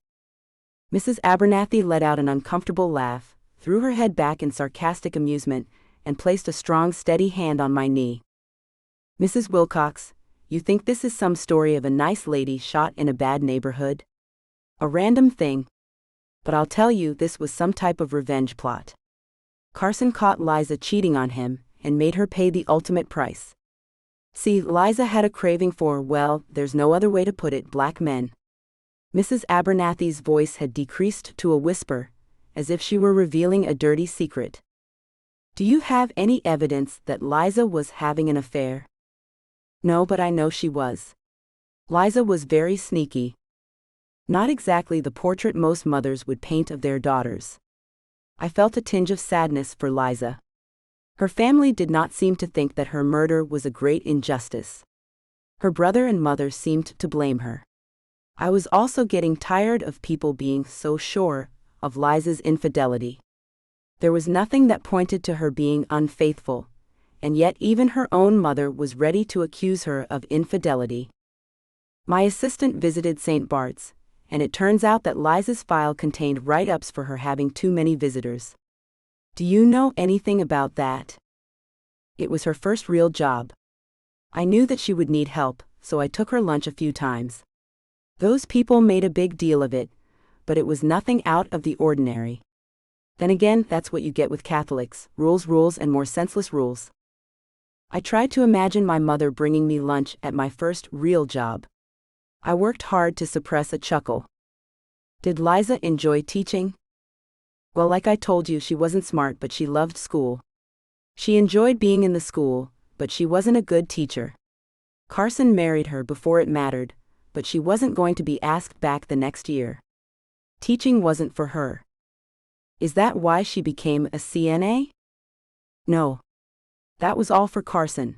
A: Mrs. Abernathy let out an uncomfortable laugh, threw her head back in sarcastic amusement, and placed a strong, steady hand on my knee. Mrs. Wilcox, you think this is some story of a nice lady shot in a bad neighborhood? A random thing. But I'll tell you, this was some type of revenge plot. Carson caught Liza cheating on him and made her pay the ultimate price. See, Liza had a craving for, well, there's no other way to put it, black men. Mrs. Abernathy's voice had decreased to a whisper, as if she were revealing a dirty secret. Do you have any evidence that Liza was having an affair? No, but I know she was. Liza was very sneaky. Not exactly the portrait most mothers would paint of their daughters. I felt a tinge of sadness for Liza. Her family did not seem to think that her murder was a great injustice. Her brother and mother seemed to blame her. I was also getting tired of people being so sure of Liza's infidelity. There was nothing that pointed to her being unfaithful, and yet even her own mother was ready to accuse her of infidelity. My assistant visited St. Bart's, and it turns out that Liza's file contained write-ups for her having too many visitors. Do you know anything about that? It was her first real job. I knew that she would need help, so I took her lunch a few times. Those people made a big deal of it, but it was nothing out of the ordinary. Then again, that's what you get with Catholics, rules, and more senseless rules. I tried to imagine my mother bringing me lunch at my first real job. I worked hard to suppress a chuckle. Did Liza enjoy teaching? Well, like I told you, she wasn't smart, but she loved school. She enjoyed being in the school, but she wasn't a good teacher. Carson married her before it mattered, but she wasn't going to be asked back the next year. Teaching wasn't for her. Is that why she became a CNA? No. That was all for Carson,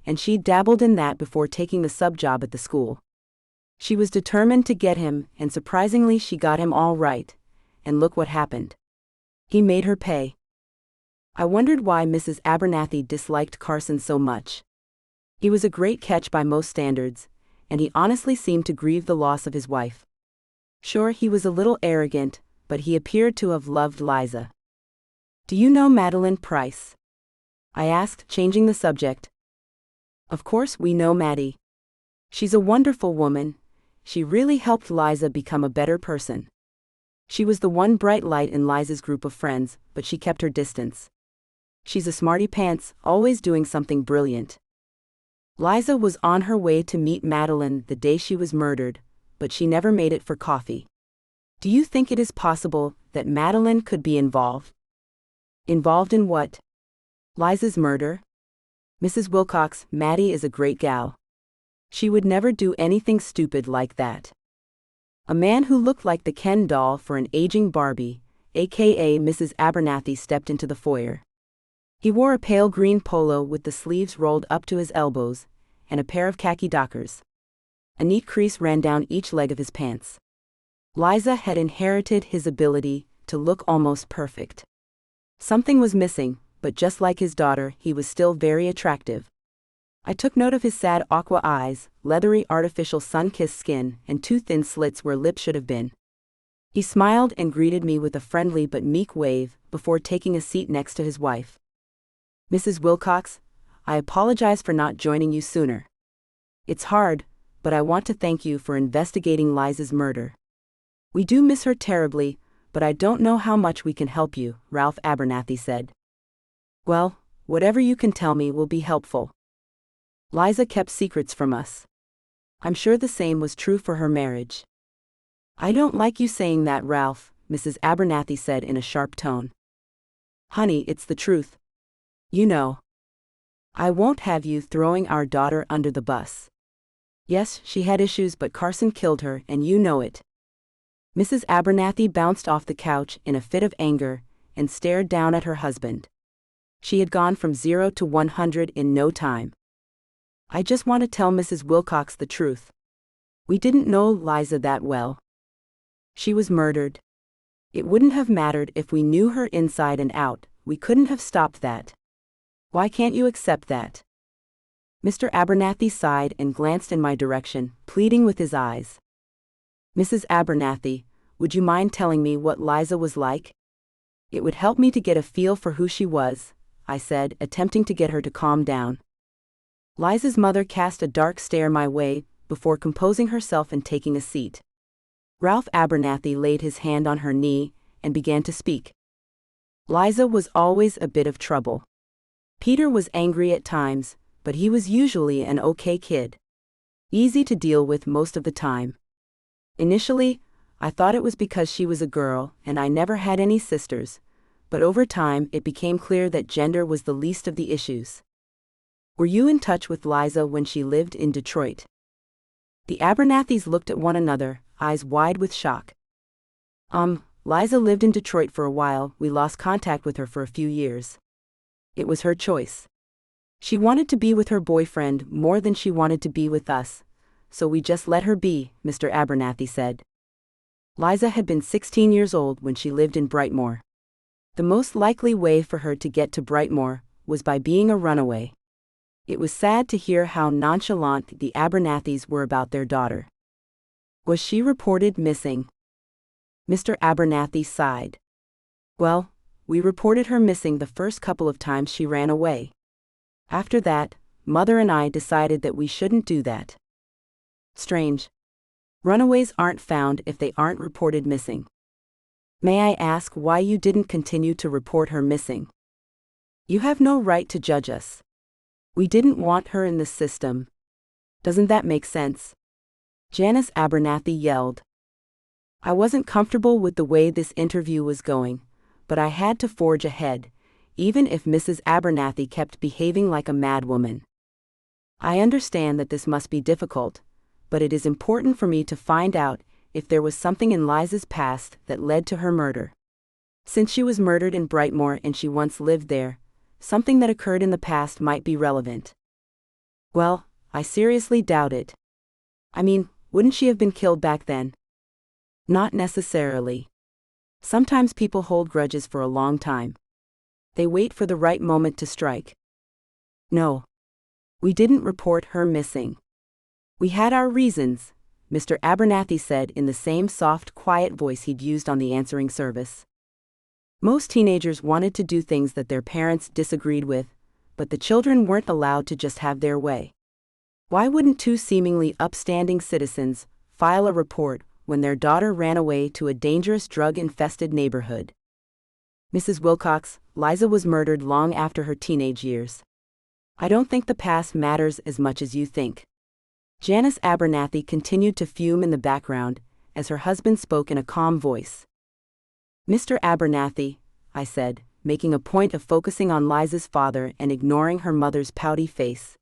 A: and she dabbled in that before taking the sub-job at the school. She was determined to get him, and surprisingly she got him all right, and look what happened. He made her pay. I wondered why Mrs. Abernathy disliked Carson so much. He was a great catch by most standards, and he honestly seemed to grieve the loss of his wife. Sure, he was a little arrogant, but he appeared to have loved Liza. Do you know Madeline Price? I asked, changing the subject. Of course we know Maddie. She's a wonderful woman. She really helped Liza become a better person. She was the one bright light in Liza's group of friends, but she kept her distance. She's a smarty pants, always doing something brilliant. Liza was on her way to meet Madeline the day she was murdered, but she never made it for coffee. Do you think it is possible that Madeline could be involved? Involved in what? Liza's murder? Mrs. Wilcox, Maddie is a great gal. She would never do anything stupid like that. A man who looked like the Ken doll for an aging Barbie, aka Mrs. Abernathy, stepped into the foyer. He wore a pale green polo with the sleeves rolled up to his elbows, and a pair of khaki dockers. A neat crease ran down each leg of his pants. Liza had inherited his ability to look almost perfect. Something was missing, but just like his daughter, he was still very attractive. I took note of his sad aqua eyes, leathery artificial sun-kissed skin, and two thin slits where lips should have been. He smiled and greeted me with a friendly but meek wave before taking a seat next to his wife. "Mrs. Wilcox, I apologize for not joining you sooner. It's hard, but I want to thank you for investigating Liza's murder. We do miss her terribly, but I don't know how much we can help you," Ralph Abernathy said. "Well, whatever you can tell me will be helpful. Liza kept secrets from us. I'm sure the same was true for her marriage." "I don't like you saying that, Ralph," Mrs. Abernathy said in a sharp tone. "Honey, it's the truth. You know. I won't have you throwing our daughter under the bus. Yes, she had issues, but Carson killed her, and you know it." Mrs. Abernathy bounced off the couch in a fit of anger and stared down at her husband. She had gone from 0 to 100 in no time. "I just want to tell Mrs. Wilcox the truth. We didn't know Liza that well. She was murdered. It wouldn't have mattered if we knew her inside and out, we couldn't have stopped that. Why can't you accept that?" Mr. Abernathy sighed and glanced in my direction, pleading with his eyes. "Mrs. Abernathy, would you mind telling me what Liza was like? It would help me to get a feel for who she was," I said, attempting to get her to calm down. Liza's mother cast a dark stare my way before composing herself and taking a seat. Ralph Abernathy laid his hand on her knee and began to speak. "Liza was always a bit of trouble. Peter was angry at times, but he was usually an okay kid. Easy to deal with most of the time. Initially, I thought it was because she was a girl and I never had any sisters, but over time it became clear that gender was the least of the issues." "Were you in touch with Liza when she lived in Detroit?" The Abernathys looked at one another, eyes wide with shock. Liza lived in Detroit for a while. We lost contact with her for a few years. It was her choice. She wanted to be with her boyfriend more than she wanted to be with us, so we just let her be," Mr. Abernathy said. "Liza had been 16 years old when she lived in Brightmoor. The most likely way for her to get to Brightmoor was by being a runaway." It was sad to hear how nonchalant the Abernathys were about their daughter. "Was she reported missing?" Mr. Abernathy sighed. "Well, we reported her missing the first couple of times she ran away. After that, Mother and I decided that we shouldn't do that. Strange. Runaways aren't found if they aren't reported missing. May I ask why you didn't continue to report her missing?" "You have no right to judge us. We didn't want her in the system. Doesn't that make sense?" Janice Abernathy yelled. I wasn't comfortable with the way this interview was going, but I had to forge ahead, even if Mrs. Abernathy kept behaving like a madwoman. "I understand that this must be difficult, but it is important for me to find out if there was something in Liza's past that led to her murder. Since she was murdered in Brightmoor and she once lived there, something that occurred in the past might be relevant." "Well, I seriously doubt it. I mean, wouldn't she have been killed back then?" "Not necessarily. Sometimes people hold grudges for a long time. They wait for the right moment to strike. No. We didn't report her missing. We had our reasons," Mr. Abernathy said in the same soft, quiet voice he'd used on the answering service. Most teenagers wanted to do things that their parents disagreed with, but the children weren't allowed to just have their way. Why wouldn't two seemingly upstanding citizens file a report when their daughter ran away to a dangerous drug-infested neighborhood? "Mrs. Wilcox, Liza was murdered long after her teenage years. I don't think the past matters as much as you think." Janice Abernathy continued to fume in the background as her husband spoke in a calm voice. "Mr. Abernathy," I said, making a point of focusing on Liza's father and ignoring her mother's pouty face.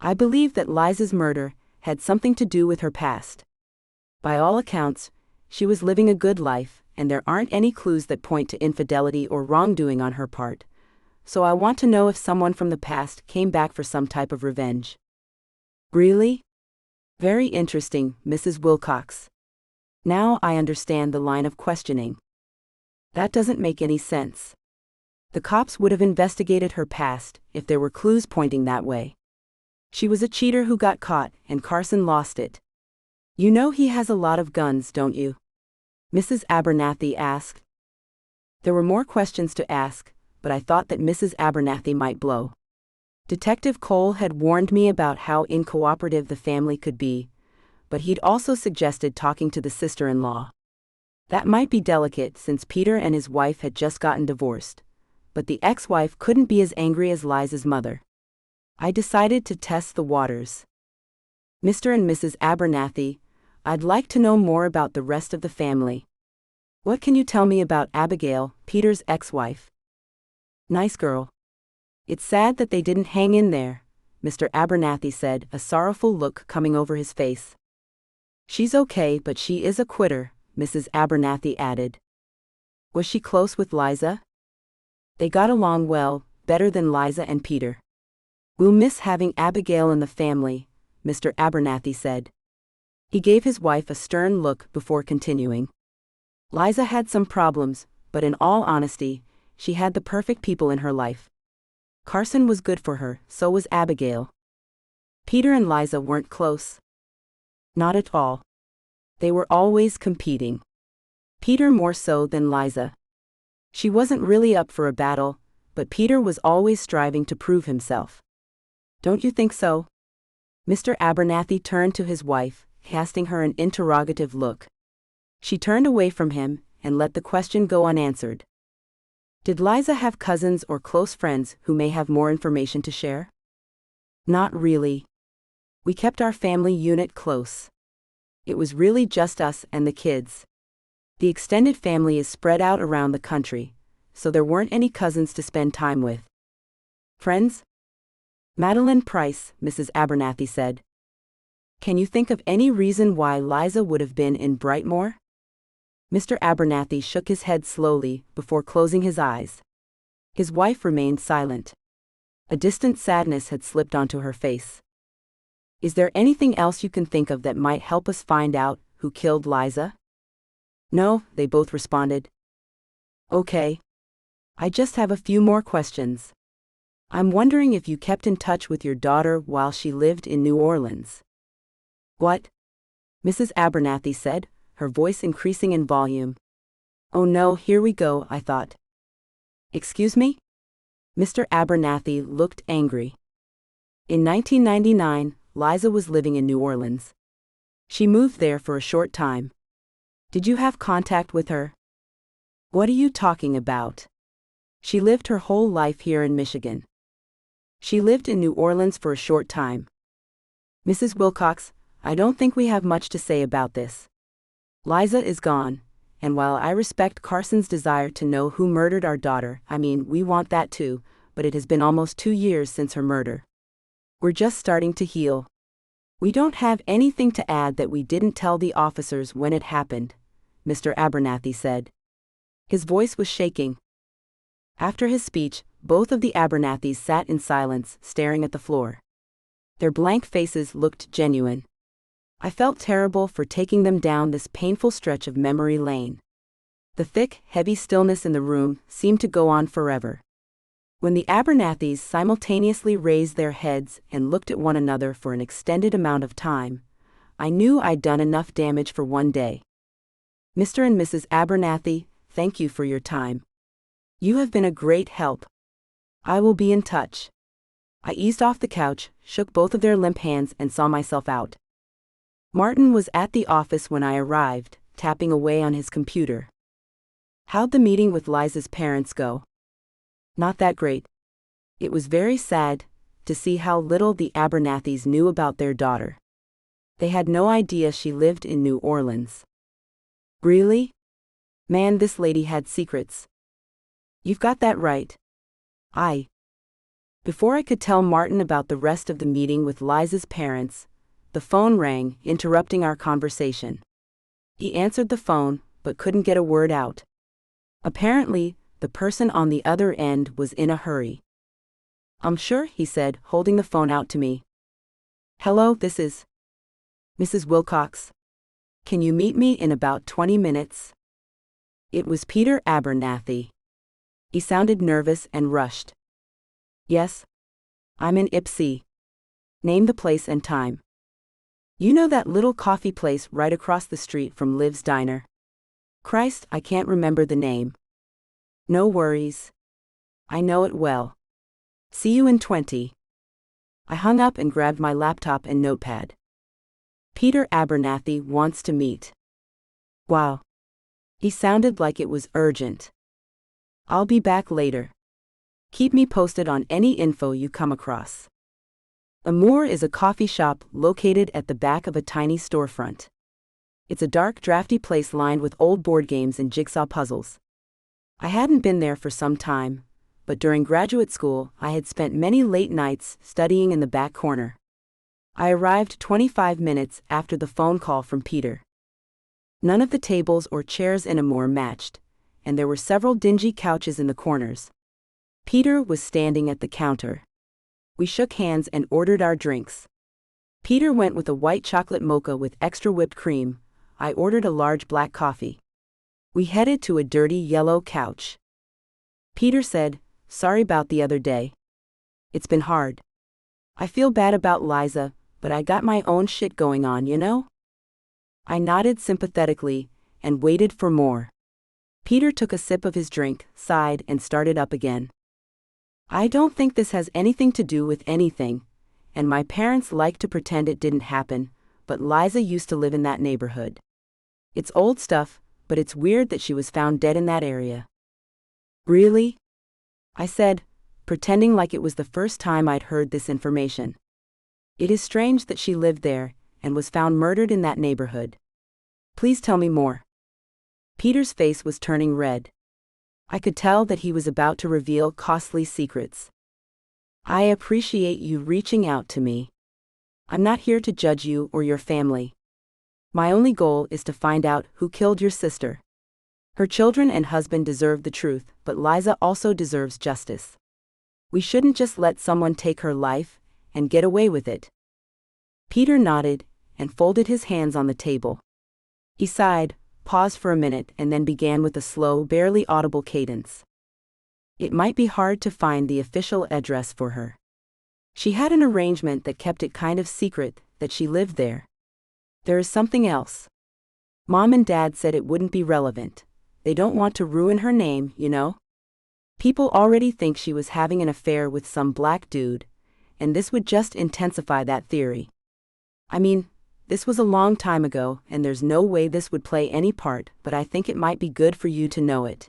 A: "I believe that Liza's murder had something to do with her past. By all accounts, she was living a good life, and there aren't any clues that point to infidelity or wrongdoing on her part, so I want to know if someone from the past came back for some type of revenge. Really? Very interesting, Mrs. Wilcox. Now I understand the line of questioning. That doesn't make any sense. The cops would have investigated her past if there were clues pointing that way. She was a cheater who got caught, and Carson lost it. You know he has a lot of guns, don't you? Mrs. Abernathy asked. There were more questions to ask, but I thought that Mrs. Abernathy might blow. Detective Cole had warned me about how uncooperative the family could be, but he'd also suggested talking to the sister-in-law. That might be delicate since Peter and his wife had just gotten divorced, but the ex-wife couldn't be as angry as Liza's mother. I decided to test the waters. Mr. and Mrs. Abernathy, I'd like to know more about the rest of the family. What can you tell me about Abigail, Peter's ex-wife? Nice girl. It's sad that they didn't hang in there, Mr. Abernathy said, a sorrowful look coming over his face. She's okay, but she is a quitter, Mrs. Abernathy added. Was she close with Liza? They got along well, better than Liza and Peter. We'll miss having Abigail in the family, Mr. Abernathy said. He gave his wife a stern look before continuing. Liza had some problems, but in all honesty, she had the perfect people in her life. Carson was good for her, so was Abigail. Peter and Liza weren't close. Not at all. They were always competing. Peter more so than Liza. She wasn't really up for a battle, but Peter was always striving to prove himself. Don't you think so? Mr. Abernathy turned to his wife, casting her an interrogative look. She turned away from him and let the question go unanswered. Did Liza have cousins or close friends who may have more information to share? Not really. We kept our family unit close. It was really just us and the kids. The extended family is spread out around the country, so there weren't any cousins to spend time with. Friends? Madeline Price, Mrs. Abernathy said. Can you think of any reason why Liza would have been in Brightmoor? Mr. Abernathy shook his head slowly before closing his eyes. His wife remained silent. A distant sadness had slipped onto her face. Is there anything else you can think of that might help us find out who killed Liza? No, they both responded. Okay. I just have a few more questions. I'm wondering if you kept in touch with your daughter while she lived in New Orleans. What? Mrs. Abernathy said, her voice increasing in volume. Oh no, here we go, I thought. Excuse me? Mr. Abernathy looked angry. In 1999, Liza was living in New Orleans. She moved there for a short time. Did you have contact with her? What are you talking about? She lived her whole life here in Michigan. She lived in New Orleans for a short time. Mrs. Wilcox, I don't think we have much to say about this. Liza is gone, and while I respect Carson's desire to know who murdered our daughter, we want that too, but it has been almost 2 years since her murder. We're just starting to heal. We don't have anything to add that we didn't tell the officers when it happened, Mr. Abernathy said. His voice was shaking. After his speech, both of the Abernathys sat in silence, staring at the floor. Their blank faces looked genuine. I felt terrible for taking them down this painful stretch of memory lane. The thick, heavy stillness in the room seemed to go on forever. When the Abernathys simultaneously raised their heads and looked at one another for an extended amount of time, I knew I'd done enough damage for one day. Mr. and Mrs. Abernathy, thank you for your time. You have been a great help. I will be in touch. I eased off the couch, shook both of their limp hands and saw myself out. Martin was at the office when I arrived, tapping away on his computer. How'd the meeting with Liza's parents go? Not that great. It was very sad to see how little the Abernathys knew about their daughter. They had no idea she lived in New Orleans. Really? Man, this lady had secrets. You've got that right. Before I could tell Martin about the rest of the meeting with Liza's parents, the phone rang, interrupting our conversation. He answered the phone, but couldn't get a word out. Apparently, the person on the other end was in a hurry. "I'm sure," he said, holding the phone out to me. "Hello, this is Mrs. Wilcox. Can you meet me in about 20 minutes? It was Peter Abernathy. He sounded nervous and rushed. "Yes? I'm in Ipsy. Name the place and time." "You know that little coffee place right across the street from Liv's Diner?" "Christ, I can't remember the name." "No worries. I know it well. See you in 20. I hung up and grabbed my laptop and notepad. Peter Abernathy wants to meet. Wow. He sounded like it was urgent. "I'll be back later. Keep me posted on any info you come across." Amour is a coffee shop located at the back of a tiny storefront. It's a dark, drafty place lined with old board games and jigsaw puzzles. I hadn't been there for some time, but during graduate school I had spent many late nights studying in the back corner. I arrived 25 minutes after the phone call from Peter. None of the tables or chairs in Amour matched, and there were several dingy couches in the corners. Peter was standing at the counter. We shook hands and ordered our drinks. Peter went with a white chocolate mocha with extra whipped cream. I ordered a large black coffee. We headed to a dirty yellow couch. Peter said, "Sorry about the other day. It's been hard. I feel bad about Liza, but I got my own shit going on, you know?" I nodded sympathetically and waited for more. Peter took a sip of his drink, sighed, and started up again. "I don't think this has anything to do with anything, and my parents like to pretend it didn't happen, but Liza used to live in that neighborhood. It's old stuff, but it's weird that she was found dead in that area." "Really?" I said, pretending like it was the first time I'd heard this information. "It is strange that she lived there and was found murdered in that neighborhood. Please tell me more." Peter's face was turning red. I could tell that he was about to reveal costly secrets. "I appreciate you reaching out to me. I'm not here to judge you or your family. My only goal is to find out who killed your sister. Her children and husband deserve the truth, but Liza also deserves justice. We shouldn't just let someone take her life and get away with it." Peter nodded and folded his hands on the table. He sighed, paused for a minute, and then began with a slow, barely audible cadence. "It might be hard to find the official address for her. She had an arrangement that kept it kind of secret that she lived there. There is something else. Mom and Dad said it wouldn't be relevant. They don't want to ruin her name, you know? People already think she was having an affair with some black dude, and this would just intensify that theory. I mean, this was a long time ago, and there's no way this would play any part, but I think it might be good for you to know it.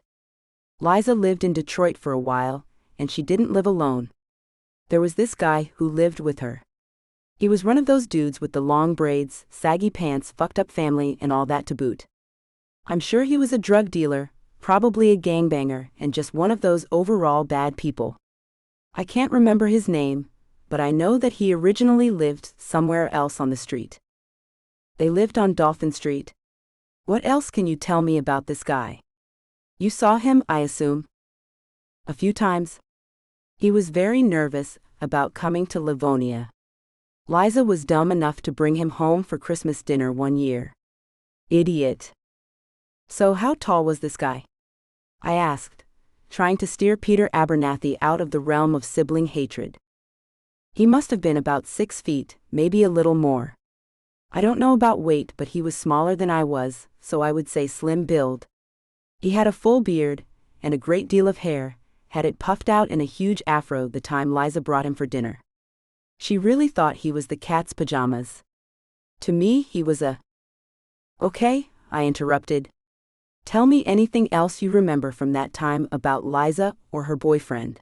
A: Liza lived in Detroit for a while, and she didn't live alone. There was this guy who lived with her. He was one of those dudes with the long braids, saggy pants, fucked up family, and all that to boot. I'm sure he was a drug dealer, probably a gangbanger, and just one of those overall bad people. I can't remember his name, but I know that he originally lived somewhere else on the street. They lived on Dolphin Street. What else can you tell me about this guy? You saw him, I assume?" "A few times. He was very nervous about coming to Livonia. Liza was dumb enough to bring him home for Christmas dinner one year. Idiot." "So how tall was this guy?" I asked, trying to steer Peter Abernathy out of the realm of sibling hatred. "He must have been about 6 feet, maybe a little more. I don't know about weight, but he was smaller than I was, so I would say slim build. He had a full beard, and a great deal of hair, had it puffed out in a huge afro the time Liza brought him for dinner. She really thought he was the cat's pajamas. To me, he was a..." "Okay," I interrupted. "Tell me anything else you remember from that time about Liza or her boyfriend."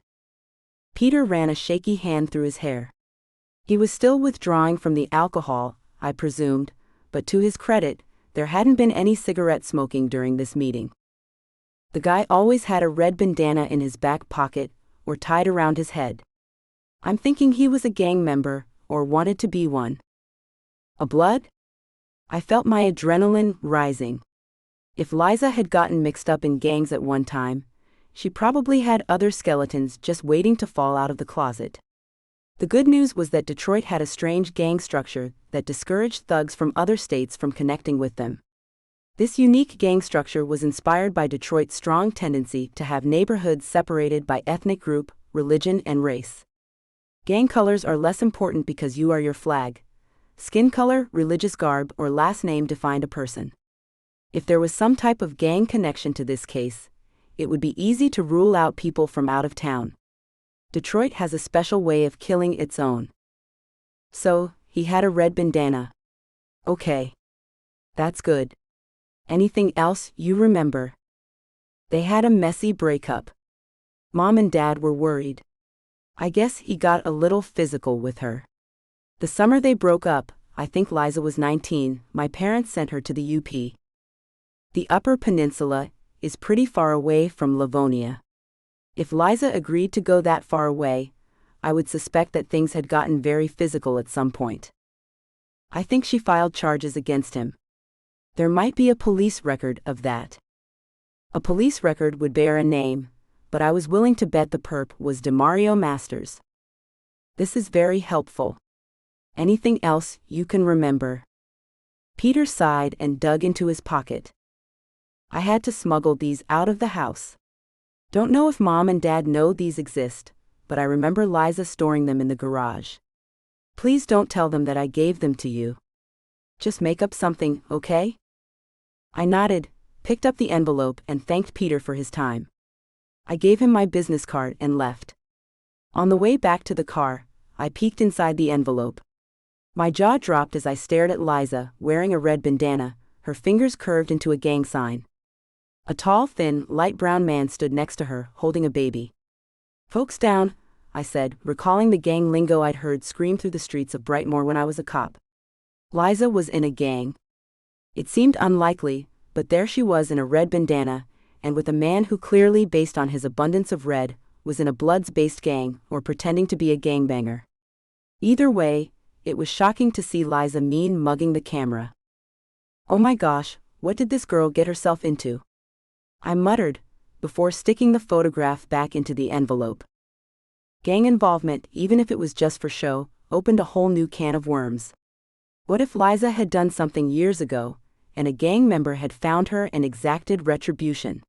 A: Peter ran a shaky hand through his hair. He was still withdrawing from the alcohol, I presumed, but to his credit, there hadn't been any cigarette smoking during this meeting. The guy always had a red bandana in his back pocket or tied around his head. I'm thinking he was a gang member or wanted to be one. A blood? I felt my adrenaline rising. If Liza had gotten mixed up in gangs at one time, she probably had other skeletons just waiting to fall out of the closet. The good news was that Detroit had a strange gang structure that discouraged thugs from other states from connecting with them. This unique gang structure was inspired by Detroit's strong tendency to have neighborhoods separated by ethnic group, religion, and race. Gang colors are less important because you are your flag. Skin color, religious garb, or last name defined a person. If there was some type of gang connection to this case, it would be easy to rule out people from out of town. Detroit has a special way of killing its own. So, he had a red bandana. Okay. That's good. Anything else you remember? They had a messy breakup. Mom and Dad were worried. I guess he got a little physical with her. The summer they broke up, I think Liza was 19, my parents sent her to the UP. The Upper Peninsula is pretty far away from Livonia. If Liza agreed to go that far away, I would suspect that things had gotten very physical at some point. I think she filed charges against him. There might be a police record of that. A police record would bear a name, but I was willing to bet the perp was DeMario Masters. This is very helpful. Anything else you can remember? Peter sighed and dug into his pocket. I had to smuggle these out of the house. Don't know if Mom and Dad know these exist, but I remember Liza storing them in the garage. Please don't tell them that I gave them to you. Just make up something, okay? I nodded, picked up the envelope, and thanked Peter for his time. I gave him my business card and left. On the way back to the car, I peeked inside the envelope. My jaw dropped as I stared at Liza, wearing a red bandana, her fingers curved into a gang sign. A tall, thin, light brown man stood next to her, holding a baby. "Folks down," I said, recalling the gang lingo I'd heard scream through the streets of Brightmoor when I was a cop. Liza was in a gang. It seemed unlikely, but there she was in a red bandana, and with a man who clearly, based on his abundance of red, was in a Bloods-based gang or pretending to be a gangbanger. Either way, it was shocking to see Liza mean mugging the camera. Oh my gosh, what did this girl get herself into? I muttered, before sticking the photograph back into the envelope. Gang involvement, even if it was just for show, opened a whole new can of worms. What if Liza had done something years ago, and a gang member had found her and exacted retribution?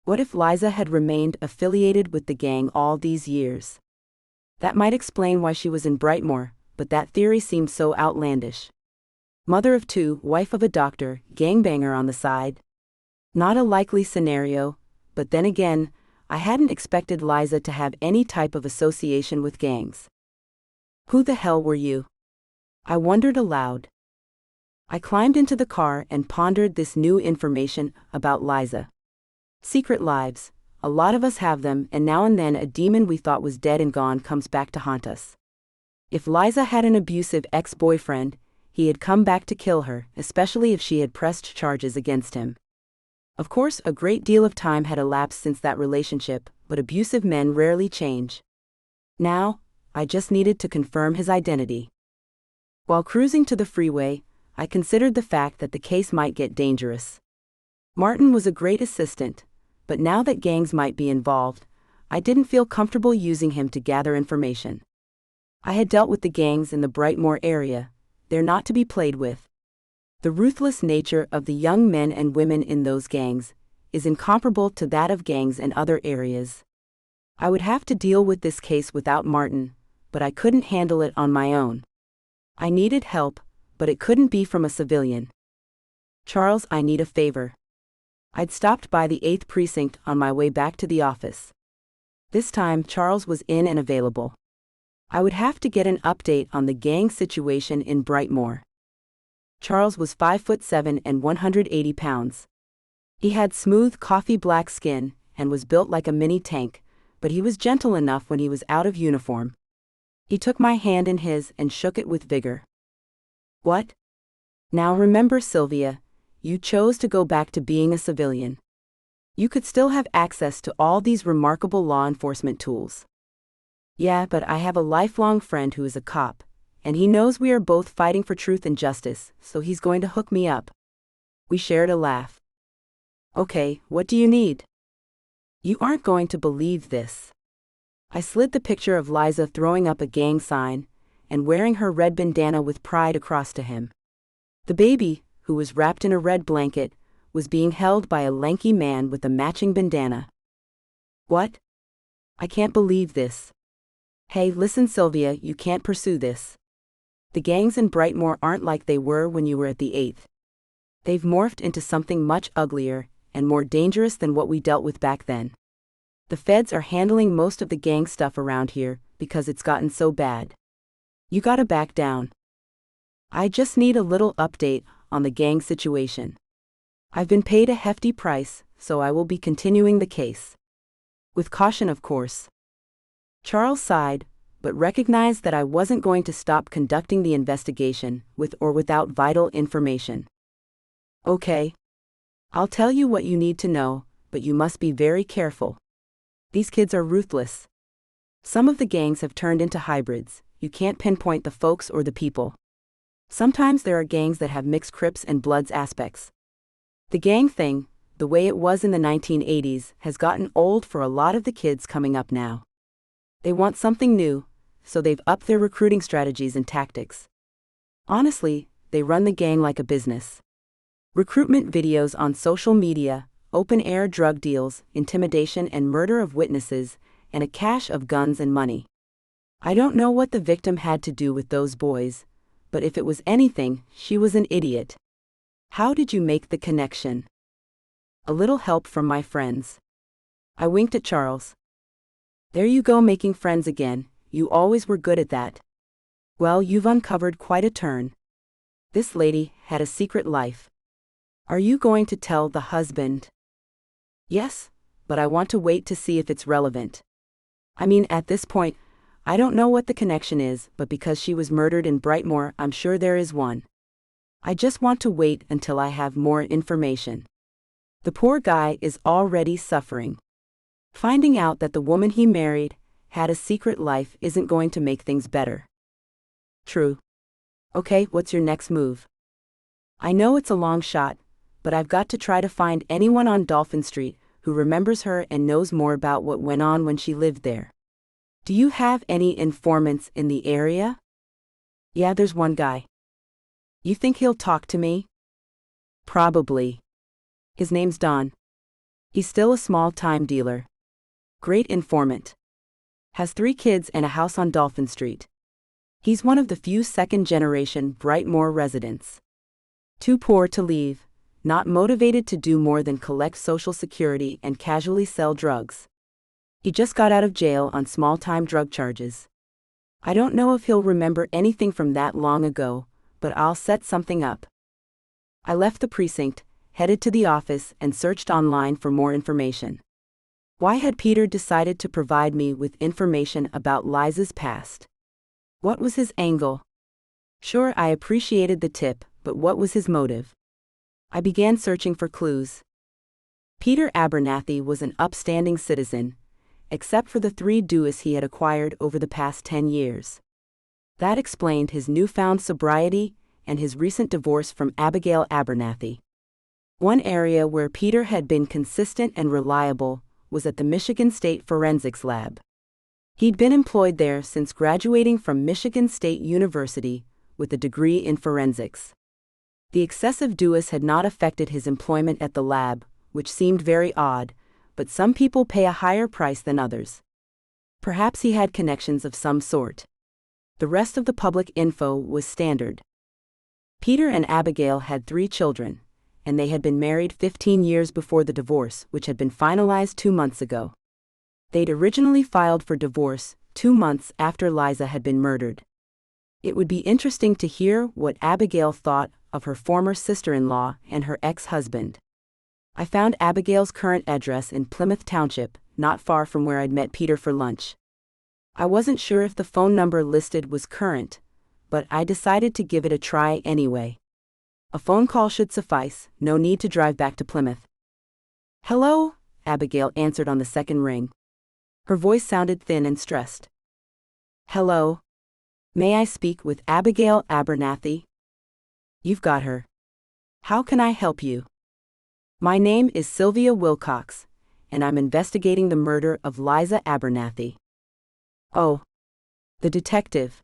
A: What if Liza had remained affiliated with the gang all these years? That might explain why she was in Brightmoor, but that theory seemed so outlandish. Mother of two, wife of a doctor, gangbanger on the side. Not a likely scenario, but then again, I hadn't expected Liza to have any type of association with gangs. Who the hell were you? I wondered aloud. I climbed into the car and pondered this new information about Liza. Secret lives, a lot of us have them, and now and then a demon we thought was dead and gone comes back to haunt us. If Liza had an abusive ex-boyfriend, he had come back to kill her, especially if she had pressed charges against him. Of course, a great deal of time had elapsed since that relationship, but abusive men rarely change. Now, I just needed to confirm his identity. While cruising to the freeway, I considered the fact that the case might get dangerous. Martin was a great assistant, but now that gangs might be involved, I didn't feel comfortable using him to gather information. I had dealt with the gangs in the Brightmoor area. They're not to be played with. The ruthless nature of the young men and women in those gangs is incomparable to that of gangs in other areas. I would have to deal with this case without Martin, but I couldn't handle it on my own. I needed help, but it couldn't be from a civilian. Charles, I need a favor. I'd stopped by the 8th precinct on my way back to the office. This time, Charles was in and available. I would have to get an update on the gang situation in Brightmoor. Charles was 5'7" and 180 pounds. He had smooth coffee black skin and was built like a mini tank, but he was gentle enough when he was out of uniform. He took my hand in his and shook it with vigor. What? Now remember, Sylvia, you chose to go back to being a civilian. You could still have access to all these remarkable law enforcement tools. Yeah, but I have a lifelong friend who is a cop, and he knows we are both fighting for truth and justice, so he's going to hook me up. We shared a laugh. Okay, what do you need? You aren't going to believe this. I slid the picture of Liza throwing up a gang sign and wearing her red bandana with pride across to him. The baby, who was wrapped in a red blanket, was being held by a lanky man with a matching bandana. What? I can't believe this. Hey, listen, Sylvia, you can't pursue this. The gangs in Brightmoor aren't like they were when you were at the 8th. They've morphed into something much uglier and more dangerous than what we dealt with back then. The feds are handling most of the gang stuff around here because it's gotten so bad. You gotta back down. I just need a little update on the gang situation. I've been paid a hefty price, so I will be continuing the case. With caution, of course. Charles sighed, but recognized that I wasn't going to stop conducting the investigation with or without vital information. Okay. I'll tell you what you need to know, but you must be very careful. These kids are ruthless. Some of the gangs have turned into hybrids. You can't pinpoint the folks or the people. Sometimes there are gangs that have mixed Crips and Bloods aspects. The gang thing, the way it was in the 1980s, has gotten old for a lot of the kids coming up now. They want something new, so they've upped their recruiting strategies and tactics. Honestly, they run the gang like a business. Recruitment videos on social media, open-air drug deals, intimidation and murder of witnesses, and a cache of guns and money. I don't know what the victim had to do with those boys, but if it was anything, she was an idiot. How did you make the connection? A little help from my friends. I winked at Charles. There you go, making friends again. You always were good at that. Well, you've uncovered quite a turn. This lady had a secret life. Are you going to tell the husband? Yes, but I want to wait to see if it's relevant. I mean, at this point, I don't know what the connection is, but because she was murdered in Brightmoor, I'm sure there is one. I just want to wait until I have more information. The poor guy is already suffering. Finding out that the woman he married had a secret life isn't going to make things better. True. Okay, what's your next move? I know it's a long shot, but I've got to try to find anyone on Dolphin Street who remembers her and knows more about what went on when she lived there. Do you have any informants in the area? Yeah, there's one guy. You think he'll talk to me? Probably. His name's Don. He's still a small-time dealer. Great informant. Has 3 kids and a house on Dolphin Street. He's one of the few second-generation Brightmoor residents. Too poor to leave, not motivated to do more than collect Social Security and casually sell drugs. He just got out of jail on small-time drug charges. I don't know if he'll remember anything from that long ago, but I'll set something up. I left the precinct, headed to the office, and searched online for more information. Why had Peter decided to provide me with information about Liza's past? What was his angle? Sure, I appreciated the tip, but what was his motive? I began searching for clues. Peter Abernathy was an upstanding citizen, except for the 3 duos he had acquired over the past 10 years. That explained his newfound sobriety and his recent divorce from Abigail Abernathy. One area where Peter had been consistent and reliable was at the Michigan State Forensics Lab. He'd been employed there since graduating from Michigan State University with a degree in forensics. The excessive duos had not affected his employment at the lab, which seemed very odd, but some people pay a higher price than others. Perhaps he had connections of some sort. The rest of the public info was standard. Peter and Abigail had 3 children, and they had been married 15 years before the divorce, which had been finalized 2 months ago. They'd originally filed for divorce 2 months after Liza had been murdered. It would be interesting to hear what Abigail thought of her former sister-in-law and her ex-husband. I found Abigail's current address in Plymouth Township, not far from where I'd met Peter for lunch. I wasn't sure if the phone number listed was current, but I decided to give it a try anyway. A phone call should suffice, no need to drive back to Plymouth. Hello, Abigail answered on the second ring. Her voice sounded thin and stressed. Hello. May I speak with Abigail Abernathy? You've got her. How can I help you? My name is Sylvia Wilcox, and I'm investigating the murder of Liza Abernathy. Oh. The detective.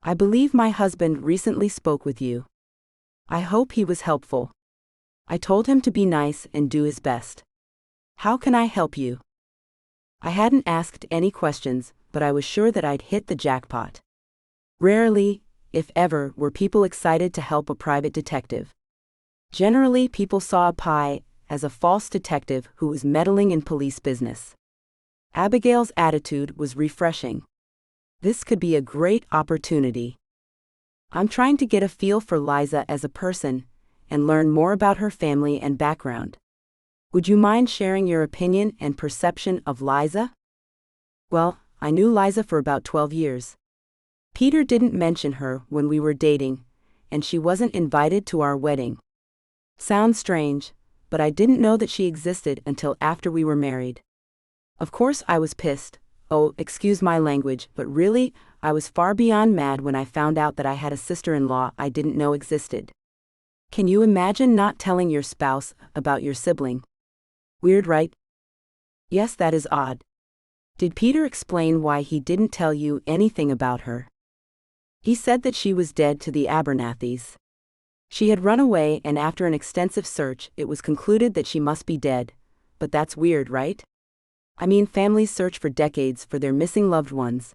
A: I believe my husband recently spoke with you. I hope he was helpful. I told him to be nice and do his best. How can I help you? I hadn't asked any questions, but I was sure that I'd hit the jackpot. Rarely, if ever, were people excited to help a private detective. Generally, people saw a pie as a false detective who was meddling in police business. Abigail's attitude was refreshing. This could be a great opportunity. I'm trying to get a feel for Liza as a person and learn more about her family and background. Would you mind sharing your opinion and perception of Liza? Well, I knew Liza for about 12 years. Peter didn't mention her when we were dating, and she wasn't invited to our wedding. Sounds strange, but I didn't know that she existed until after we were married. Of course I was pissed. Oh, excuse my language, but really, I was far beyond mad when I found out that I had a sister-in-law I didn't know existed. Can you imagine not telling your spouse about your sibling? Weird, right? Yes, that is odd. Did Peter explain why he didn't tell you anything about her? He said that she was dead to the Abernathys. She had run away, and after an extensive search, it was concluded that she must be dead. But that's weird, right? I mean, families search for decades for their missing loved ones.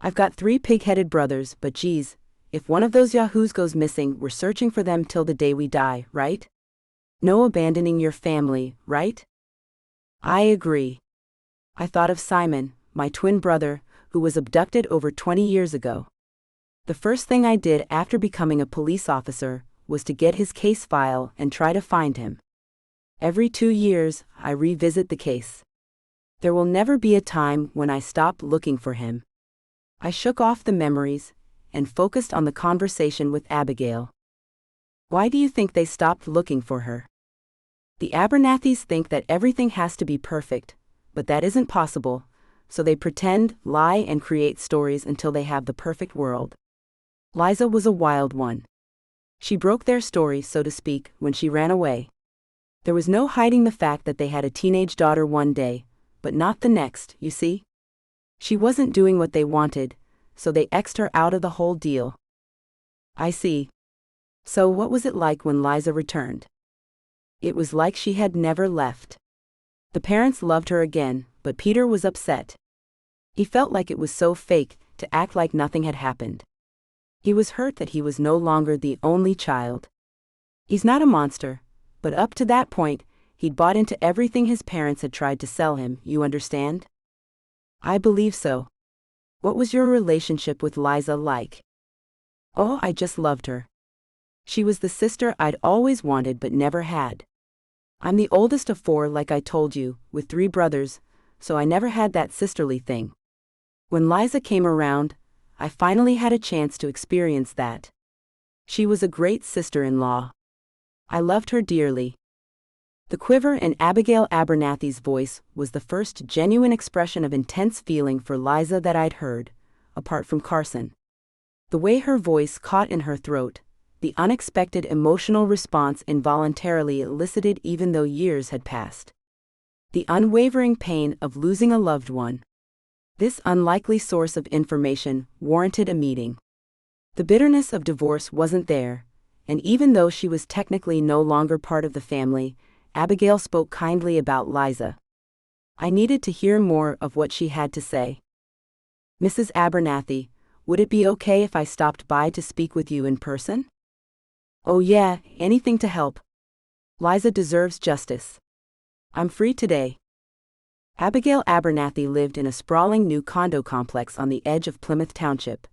A: I've got 3 pig-headed brothers, but geez, if one of those yahoos goes missing, we're searching for them till the day we die, right? No abandoning your family, right? I agree. I thought of Simon, my twin brother, who was abducted over 20 years ago. The first thing I did after becoming a police officer was to get his case file and try to find him. Every 2 years, I revisit the case. There will never be a time when I stop looking for him. I shook off the memories and focused on the conversation with Abigail. Why do you think they stopped looking for her? The Abernathys think that everything has to be perfect, but that isn't possible, so they pretend, lie, and create stories until they have the perfect world. Liza was a wild one. She broke their story, so to speak, when she ran away. There was no hiding the fact that they had a teenage daughter one day, but not the next, you see? She wasn't doing what they wanted, so they X'd her out of the whole deal. I see. So what was it like when Liza returned? It was like she had never left. The parents loved her again, but Peter was upset. He felt like it was so fake to act like nothing had happened. He was hurt that he was no longer the only child. He's not a monster, but up to that point, he'd bought into everything his parents had tried to sell him, you understand? I believe so. What was your relationship with Liza like? Oh, I just loved her. She was the sister I'd always wanted but never had. I'm the oldest of 4, like I told you, with 3 brothers, so I never had that sisterly thing. When Liza came around, I finally had a chance to experience that. She was a great sister-in-law. I loved her dearly. The quiver in Abigail Abernathy's voice was the first genuine expression of intense feeling for Liza that I'd heard, apart from Carson. The way her voice caught in her throat, the unexpected emotional response involuntarily elicited even though years had passed. The unwavering pain of losing a loved one. This unlikely source of information warranted a meeting. The bitterness of divorce wasn't there, and even though she was technically no longer part of the family, Abigail spoke kindly about Liza. I needed to hear more of what she had to say. Mrs. Abernathy, would it be okay if I stopped by to speak with you in person? Oh yeah, anything to help. Liza deserves justice. I'm free today. Abigail Abernathy lived in a sprawling new condo complex on the edge of Plymouth Township.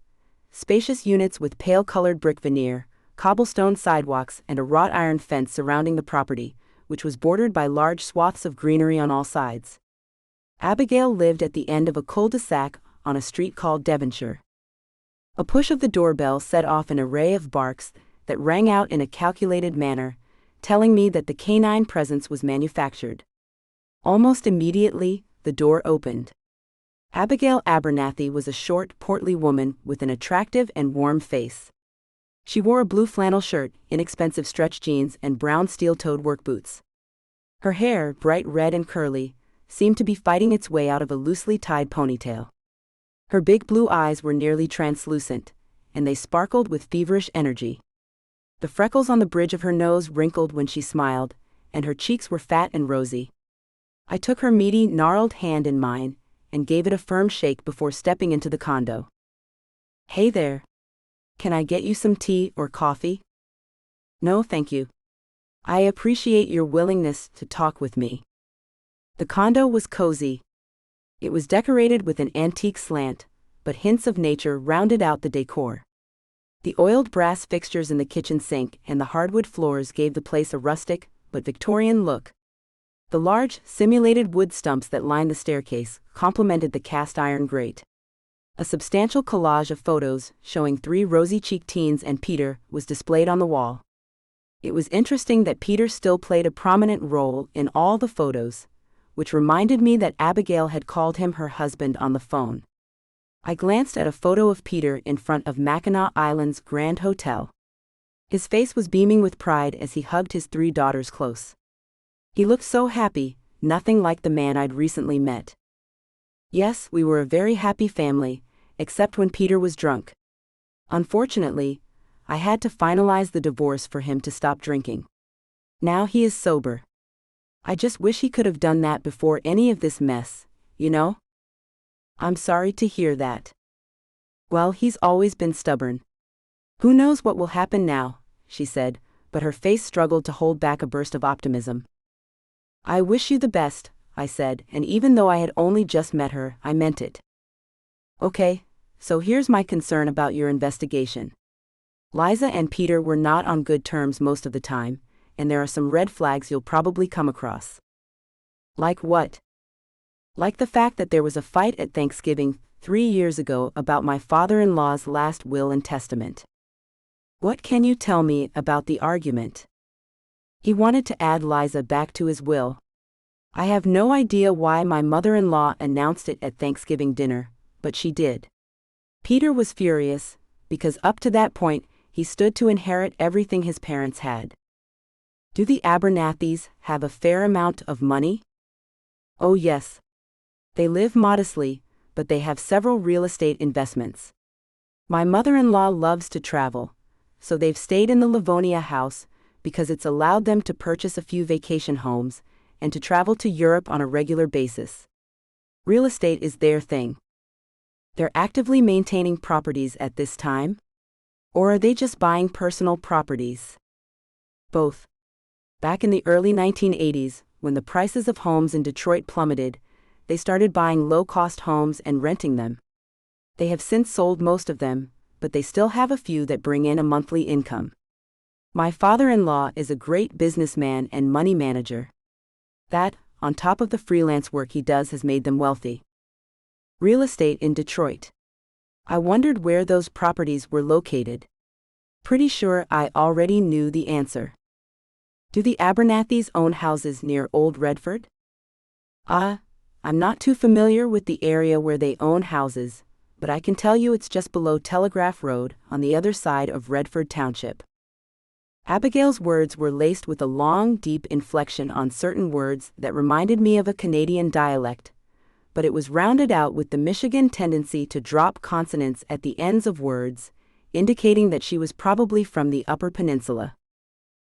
A: Spacious units with pale-colored brick veneer, cobblestone sidewalks, and a wrought iron fence surrounding the property, which was bordered by large swaths of greenery on all sides. Abigail lived at the end of a cul-de-sac on a street called Devonshire. A push of the doorbell set off an array of barks that rang out in a calculated manner, telling me that the canine presence was manufactured. Almost immediately, the door opened. Abigail Abernathy was a short, portly woman with an attractive and warm face. She wore a blue flannel shirt, inexpensive stretch jeans, and brown steel-toed work boots. Her hair, bright red and curly, seemed to be fighting its way out of a loosely tied ponytail. Her big blue eyes were nearly translucent, and they sparkled with feverish energy. The freckles on the bridge of her nose wrinkled when she smiled, and her cheeks were fat and rosy. I took her meaty, gnarled hand in mine, and gave it a firm shake before stepping into the condo. "Hey there. Can I get you some tea or coffee?" "No, thank you. I appreciate your willingness to talk with me." The condo was cozy. It was decorated with an antique slant, but hints of nature rounded out the decor. The oiled brass fixtures in the kitchen sink and the hardwood floors gave the place a rustic, but Victorian look. The large, simulated wood stumps that lined the staircase complemented the cast-iron grate. A substantial collage of photos showing 3 rosy-cheeked teens and Peter was displayed on the wall. It was interesting that Peter still played a prominent role in all the photos, which reminded me that Abigail had called him her husband on the phone. I glanced at a photo of Peter in front of Mackinac Island's Grand Hotel. His face was beaming with pride as he hugged his 3 daughters close. He looked so happy, nothing like the man I'd recently met. Yes, we were a very happy family, except when Peter was drunk. Unfortunately, I had to finalize the divorce for him to stop drinking. Now he is sober. I just wish he could have done that before any of this mess, you know? I'm sorry to hear that. Well, he's always been stubborn. Who knows what will happen now, she said, but her face struggled to hold back a burst of optimism. I wish you the best, I said, and even though I had only just met her, I meant it. Okay, so here's my concern about your investigation. Liza and Peter were not on good terms most of the time, and there are some red flags you'll probably come across. Like what? Like the fact that there was a fight at Thanksgiving 3 years ago about my father-in-law's last will and testament. What can you tell me about the argument? He wanted to add Liza back to his will. I have no idea why my mother-in-law announced it at Thanksgiving dinner, but she did. Peter was furious, because up to that point, he stood to inherit everything his parents had. Do the Abernathys have a fair amount of money? Oh yes. They live modestly, but they have several real estate investments. My mother-in-law loves to travel, so they've stayed in the Livonia house because it's allowed them to purchase a few vacation homes and to travel to Europe on a regular basis. Real estate is their thing. They're actively maintaining properties at this time? Or are they just buying personal properties? Both. Back in the early 1980s, when the prices of homes in Detroit plummeted, they started buying low-cost homes and renting them. They have since sold most of them, but they still have a few that bring in a monthly income. My father-in-law is a great businessman and money manager. That, on top of the freelance work he does, has made them wealthy. Real estate in Detroit. I wondered where those properties were located. Pretty sure I already knew the answer. Do the Abernathys own houses near Old Redford? I'm not too familiar with the area where they own houses, but I can tell you it's just below Telegraph Road, on the other side of Redford Township. Abigail's words were laced with a long, deep inflection on certain words that reminded me of a Canadian dialect, but it was rounded out with the Michigan tendency to drop consonants at the ends of words, indicating that she was probably from the Upper Peninsula.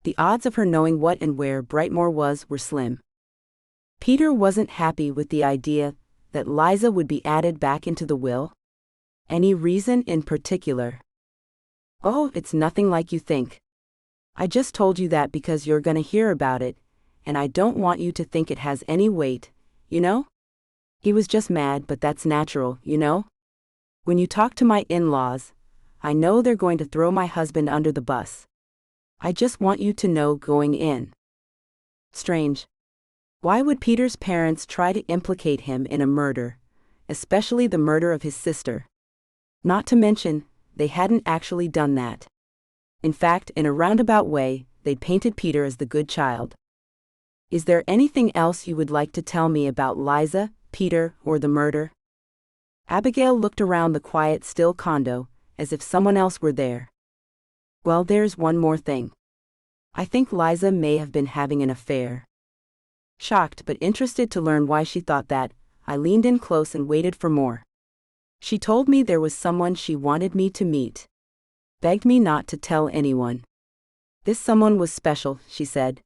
A: The odds of her knowing what and where Brightmoor was were slim. Peter wasn't happy with the idea that Liza would be added back into the will. Any reason in particular? Oh, it's nothing like you think. I just told you that because you're gonna hear about it, and I don't want you to think it has any weight, you know? He was just mad, but that's natural, you know? When you talk to my in-laws, I know they're going to throw my husband under the bus. I just want you to know going in. Strange. Why would Peter's parents try to implicate him in a murder, especially the murder of his sister? Not to mention, they hadn't actually done that. In fact, in a roundabout way, they'd painted Peter as the good child. Is there anything else you would like to tell me about Liza, Peter, or the murder? Abigail looked around the quiet, still condo, as if someone else were there. Well, there's one more thing. I think Liza may have been having an affair. Shocked but interested to learn why she thought that, I leaned in close and waited for more. She told me there was someone she wanted me to meet. Begged me not to tell anyone. This someone was special, she said.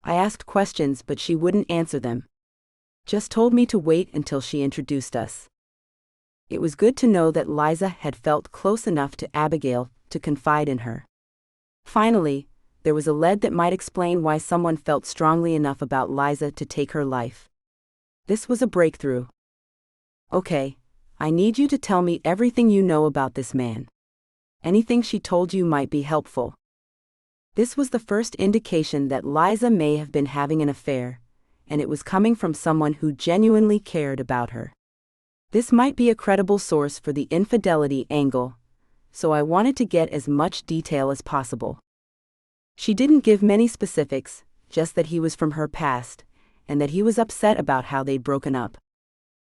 A: I asked questions but she wouldn't answer them. Just told me to wait until she introduced us. It was good to know that Liza had felt close enough to Abigail to confide in her. Finally, there was a lead that might explain why someone felt strongly enough about Liza to take her life. This was a breakthrough. Okay, I need you to tell me everything you know about this man. Anything she told you might be helpful. This was the first indication that Liza may have been having an affair, and it was coming from someone who genuinely cared about her. This might be a credible source for the infidelity angle, so I wanted to get as much detail as possible. She didn't give many specifics, just that he was from her past, and that he was upset about how they'd broken up.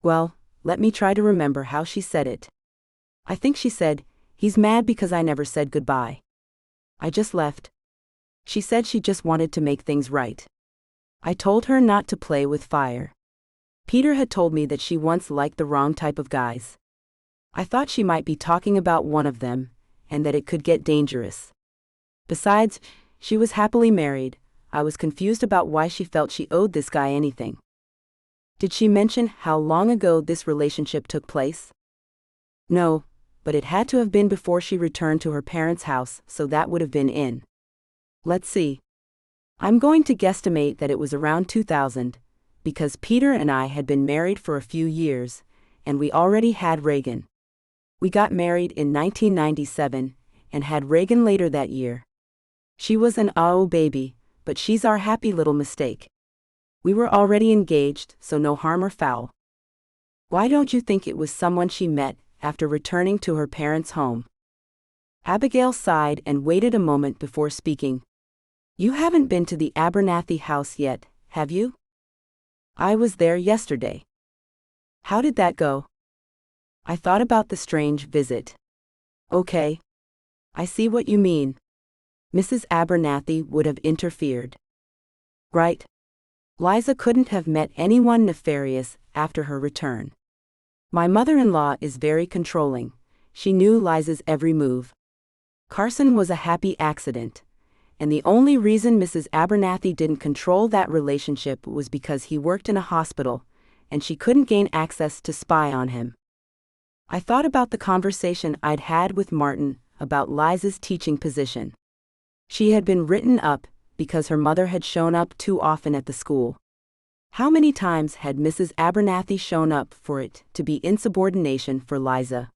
A: Well, let me try to remember how she said it. I think she said, "He's mad because I never said goodbye. I just left." She said she just wanted to make things right. I told her not to play with fire. Peter had told me that she once liked the wrong type of guys. I thought she might be talking about one of them, and that it could get dangerous. Besides, she was happily married. I was confused about why she felt she owed this guy anything. Did she mention how long ago this relationship took place? No, but it had to have been before she returned to her parents' house, so that would have been in. Let's see. I'm going to guesstimate that it was around 2000, because Peter and I had been married for a few years, and we already had Reagan. We got married in 1997, and had Reagan later that year. She was an baby, but she's our happy little mistake. We were already engaged, so no harm or foul. Why don't you think it was someone she met after returning to her parents' home? Abigail sighed and waited a moment before speaking. You haven't been to the Abernathy house yet, have you? I was there yesterday. How did that go? I thought about the strange visit. Okay. I see what you mean. Mrs. Abernathy would have interfered. Right. Liza couldn't have met anyone nefarious after her return. My mother-in-law is very controlling. She knew Liza's every move. Carson was a happy accident, and the only reason Mrs. Abernathy didn't control that relationship was because he worked in a hospital, and she couldn't gain access to spy on him. I thought about the conversation I'd had with Martin about Liza's teaching position. She had been written up because her mother had shown up too often at the school. How many times had Mrs. Abernathy shown up for it to be insubordination for Liza?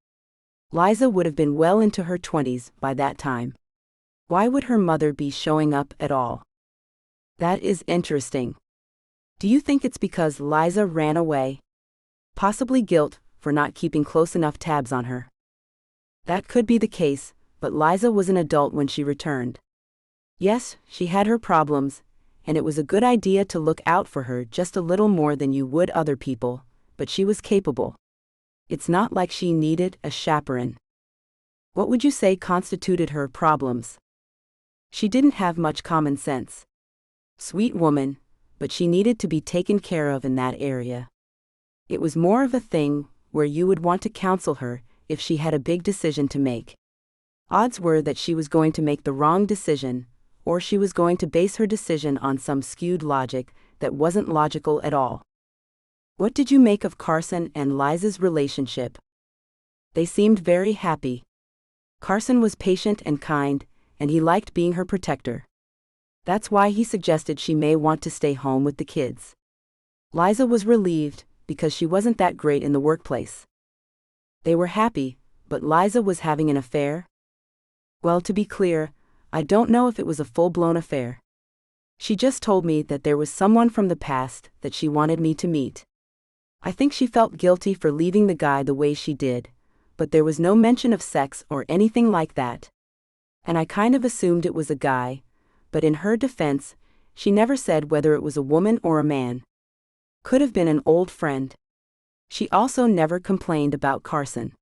A: Liza would have been well into her 20s by that time. Why would her mother be showing up at all? That is interesting. Do you think it's because Liza ran away? Possibly guilt for not keeping close enough tabs on her. That could be the case, but Liza was an adult when she returned. Yes, she had her problems, and it was a good idea to look out for her just a little more than you would other people, but she was capable. It's not like she needed a chaperone. What would you say constituted her problems? She didn't have much common sense. Sweet woman, but she needed to be taken care of in that area. It was more of a thing where you would want to counsel her if she had a big decision to make. Odds were that she was going to make the wrong decision, or she was going to base her decision on some skewed logic that wasn't logical at all. What did you make of Carson and Liza's relationship? They seemed very happy. Carson was patient and kind, and he liked being her protector. That's why he suggested she may want to stay home with the kids. Liza was relieved, because she wasn't that great in the workplace. They were happy, but Liza was having an affair? Well, to be clear, I don't know if it was a full-blown affair. She just told me that there was someone from the past that she wanted me to meet. I think she felt guilty for leaving the guy the way she did, but there was no mention of sex or anything like that. And I kind of assumed it was a guy, but in her defense, she never said whether it was a woman or a man. Could have been an old friend. She also never complained about Carson.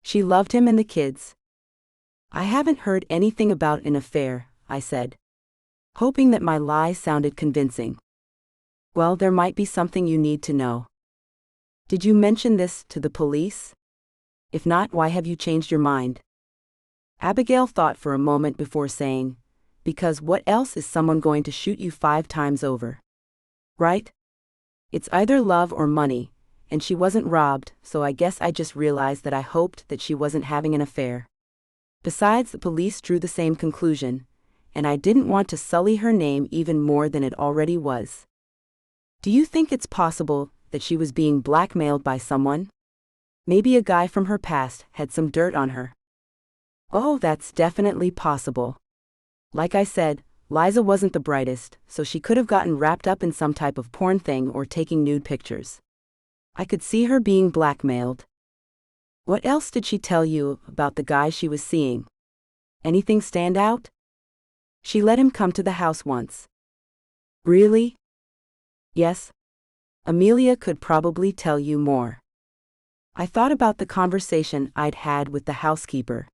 A: She loved him and the kids. I haven't heard anything about an affair, I said, hoping that my lie sounded convincing. Well, there might be something you need to know. Did you mention this to the police? If not, why have you changed your mind? Abigail thought for a moment before saying, because what else is someone going to shoot you 5 times over? Right? It's either love or money, and she wasn't robbed, so I guess I just realized that I hoped that she wasn't having an affair. Besides, the police drew the same conclusion, and I didn't want to sully her name even more than it already was. Do you think it's possible that she was being blackmailed by someone? Maybe a guy from her past had some dirt on her. Oh, that's definitely possible. Like I said, Liza wasn't the brightest, so she could have gotten wrapped up in some type of porn thing or taking nude pictures. I could see her being blackmailed. What else did she tell you about the guy she was seeing? Anything stand out? She let him come to the house once. Really? Yes. Amelia could probably tell you more. I thought about the conversation I'd had with the housekeeper.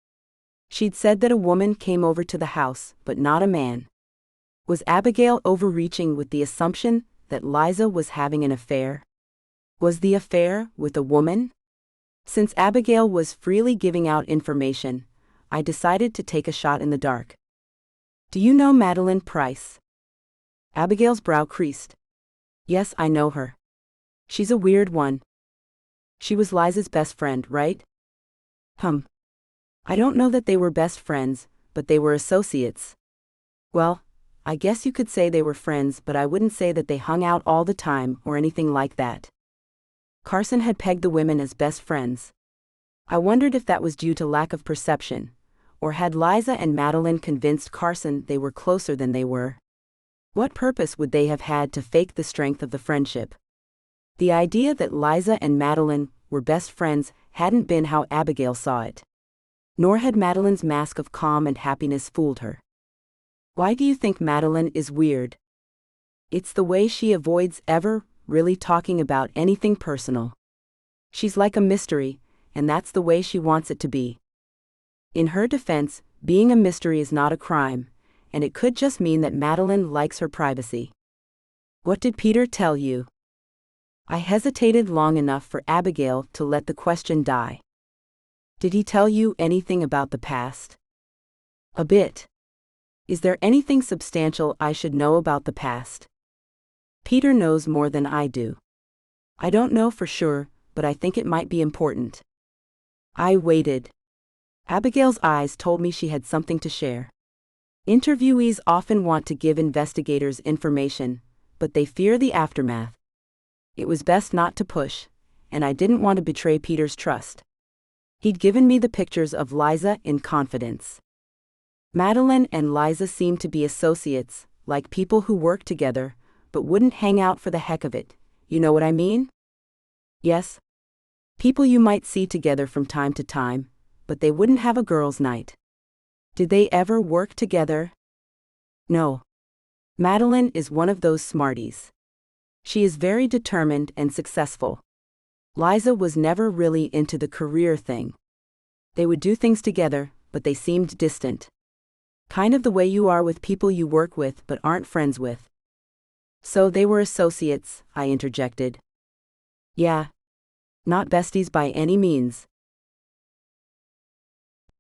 A: She'd said that a woman came over to the house, but not a man. Was Abigail overreaching with the assumption that Liza was having an affair? Was the affair with a woman? Since Abigail was freely giving out information, I decided to take a shot in the dark. Do you know Madeline Price? Abigail's brow creased. Yes, I know her. She's a weird one. She was Liza's best friend, right? I don't know that they were best friends, but they were associates. Well, I guess you could say they were friends, but I wouldn't say that they hung out all the time or anything like that. Carson had pegged the women as best friends. I wondered if that was due to lack of perception, or had Liza and Madeline convinced Carson they were closer than they were? What purpose would they have had to fake the strength of the friendship? The idea that Liza and Madeline were best friends hadn't been how Abigail saw it. Nor had Madeline's mask of calm and happiness fooled her. Why do you think Madeline is weird? It's the way she avoids ever really talking about anything personal. She's like a mystery, and that's the way she wants it to be. In her defense, being a mystery is not a crime, and it could just mean that Madeline likes her privacy. What did Peter tell you? I hesitated long enough for Abigail to let the question die. Did he tell you anything about the past? A bit. Is there anything substantial I should know about the past? Peter knows more than I do. I don't know for sure, but I think it might be important. I waited. Abigail's eyes told me she had something to share. Interviewees often want to give investigators information, but they fear the aftermath. It was best not to push, and I didn't want to betray Peter's trust. He'd given me the pictures of Liza in confidence. Madeline and Liza seemed to be associates, like people who work together, but wouldn't hang out for the heck of it. You know what I mean? Yes. People you might see together from time to time, but they wouldn't have a girls' night. Did they ever work together? No. Madeline is one of those smarties. She is very determined and successful. Liza was never really into the career thing. They would do things together, but they seemed distant. Kind of the way you are with people you work with but aren't friends with. So they were associates, I interjected. Yeah. Not besties by any means.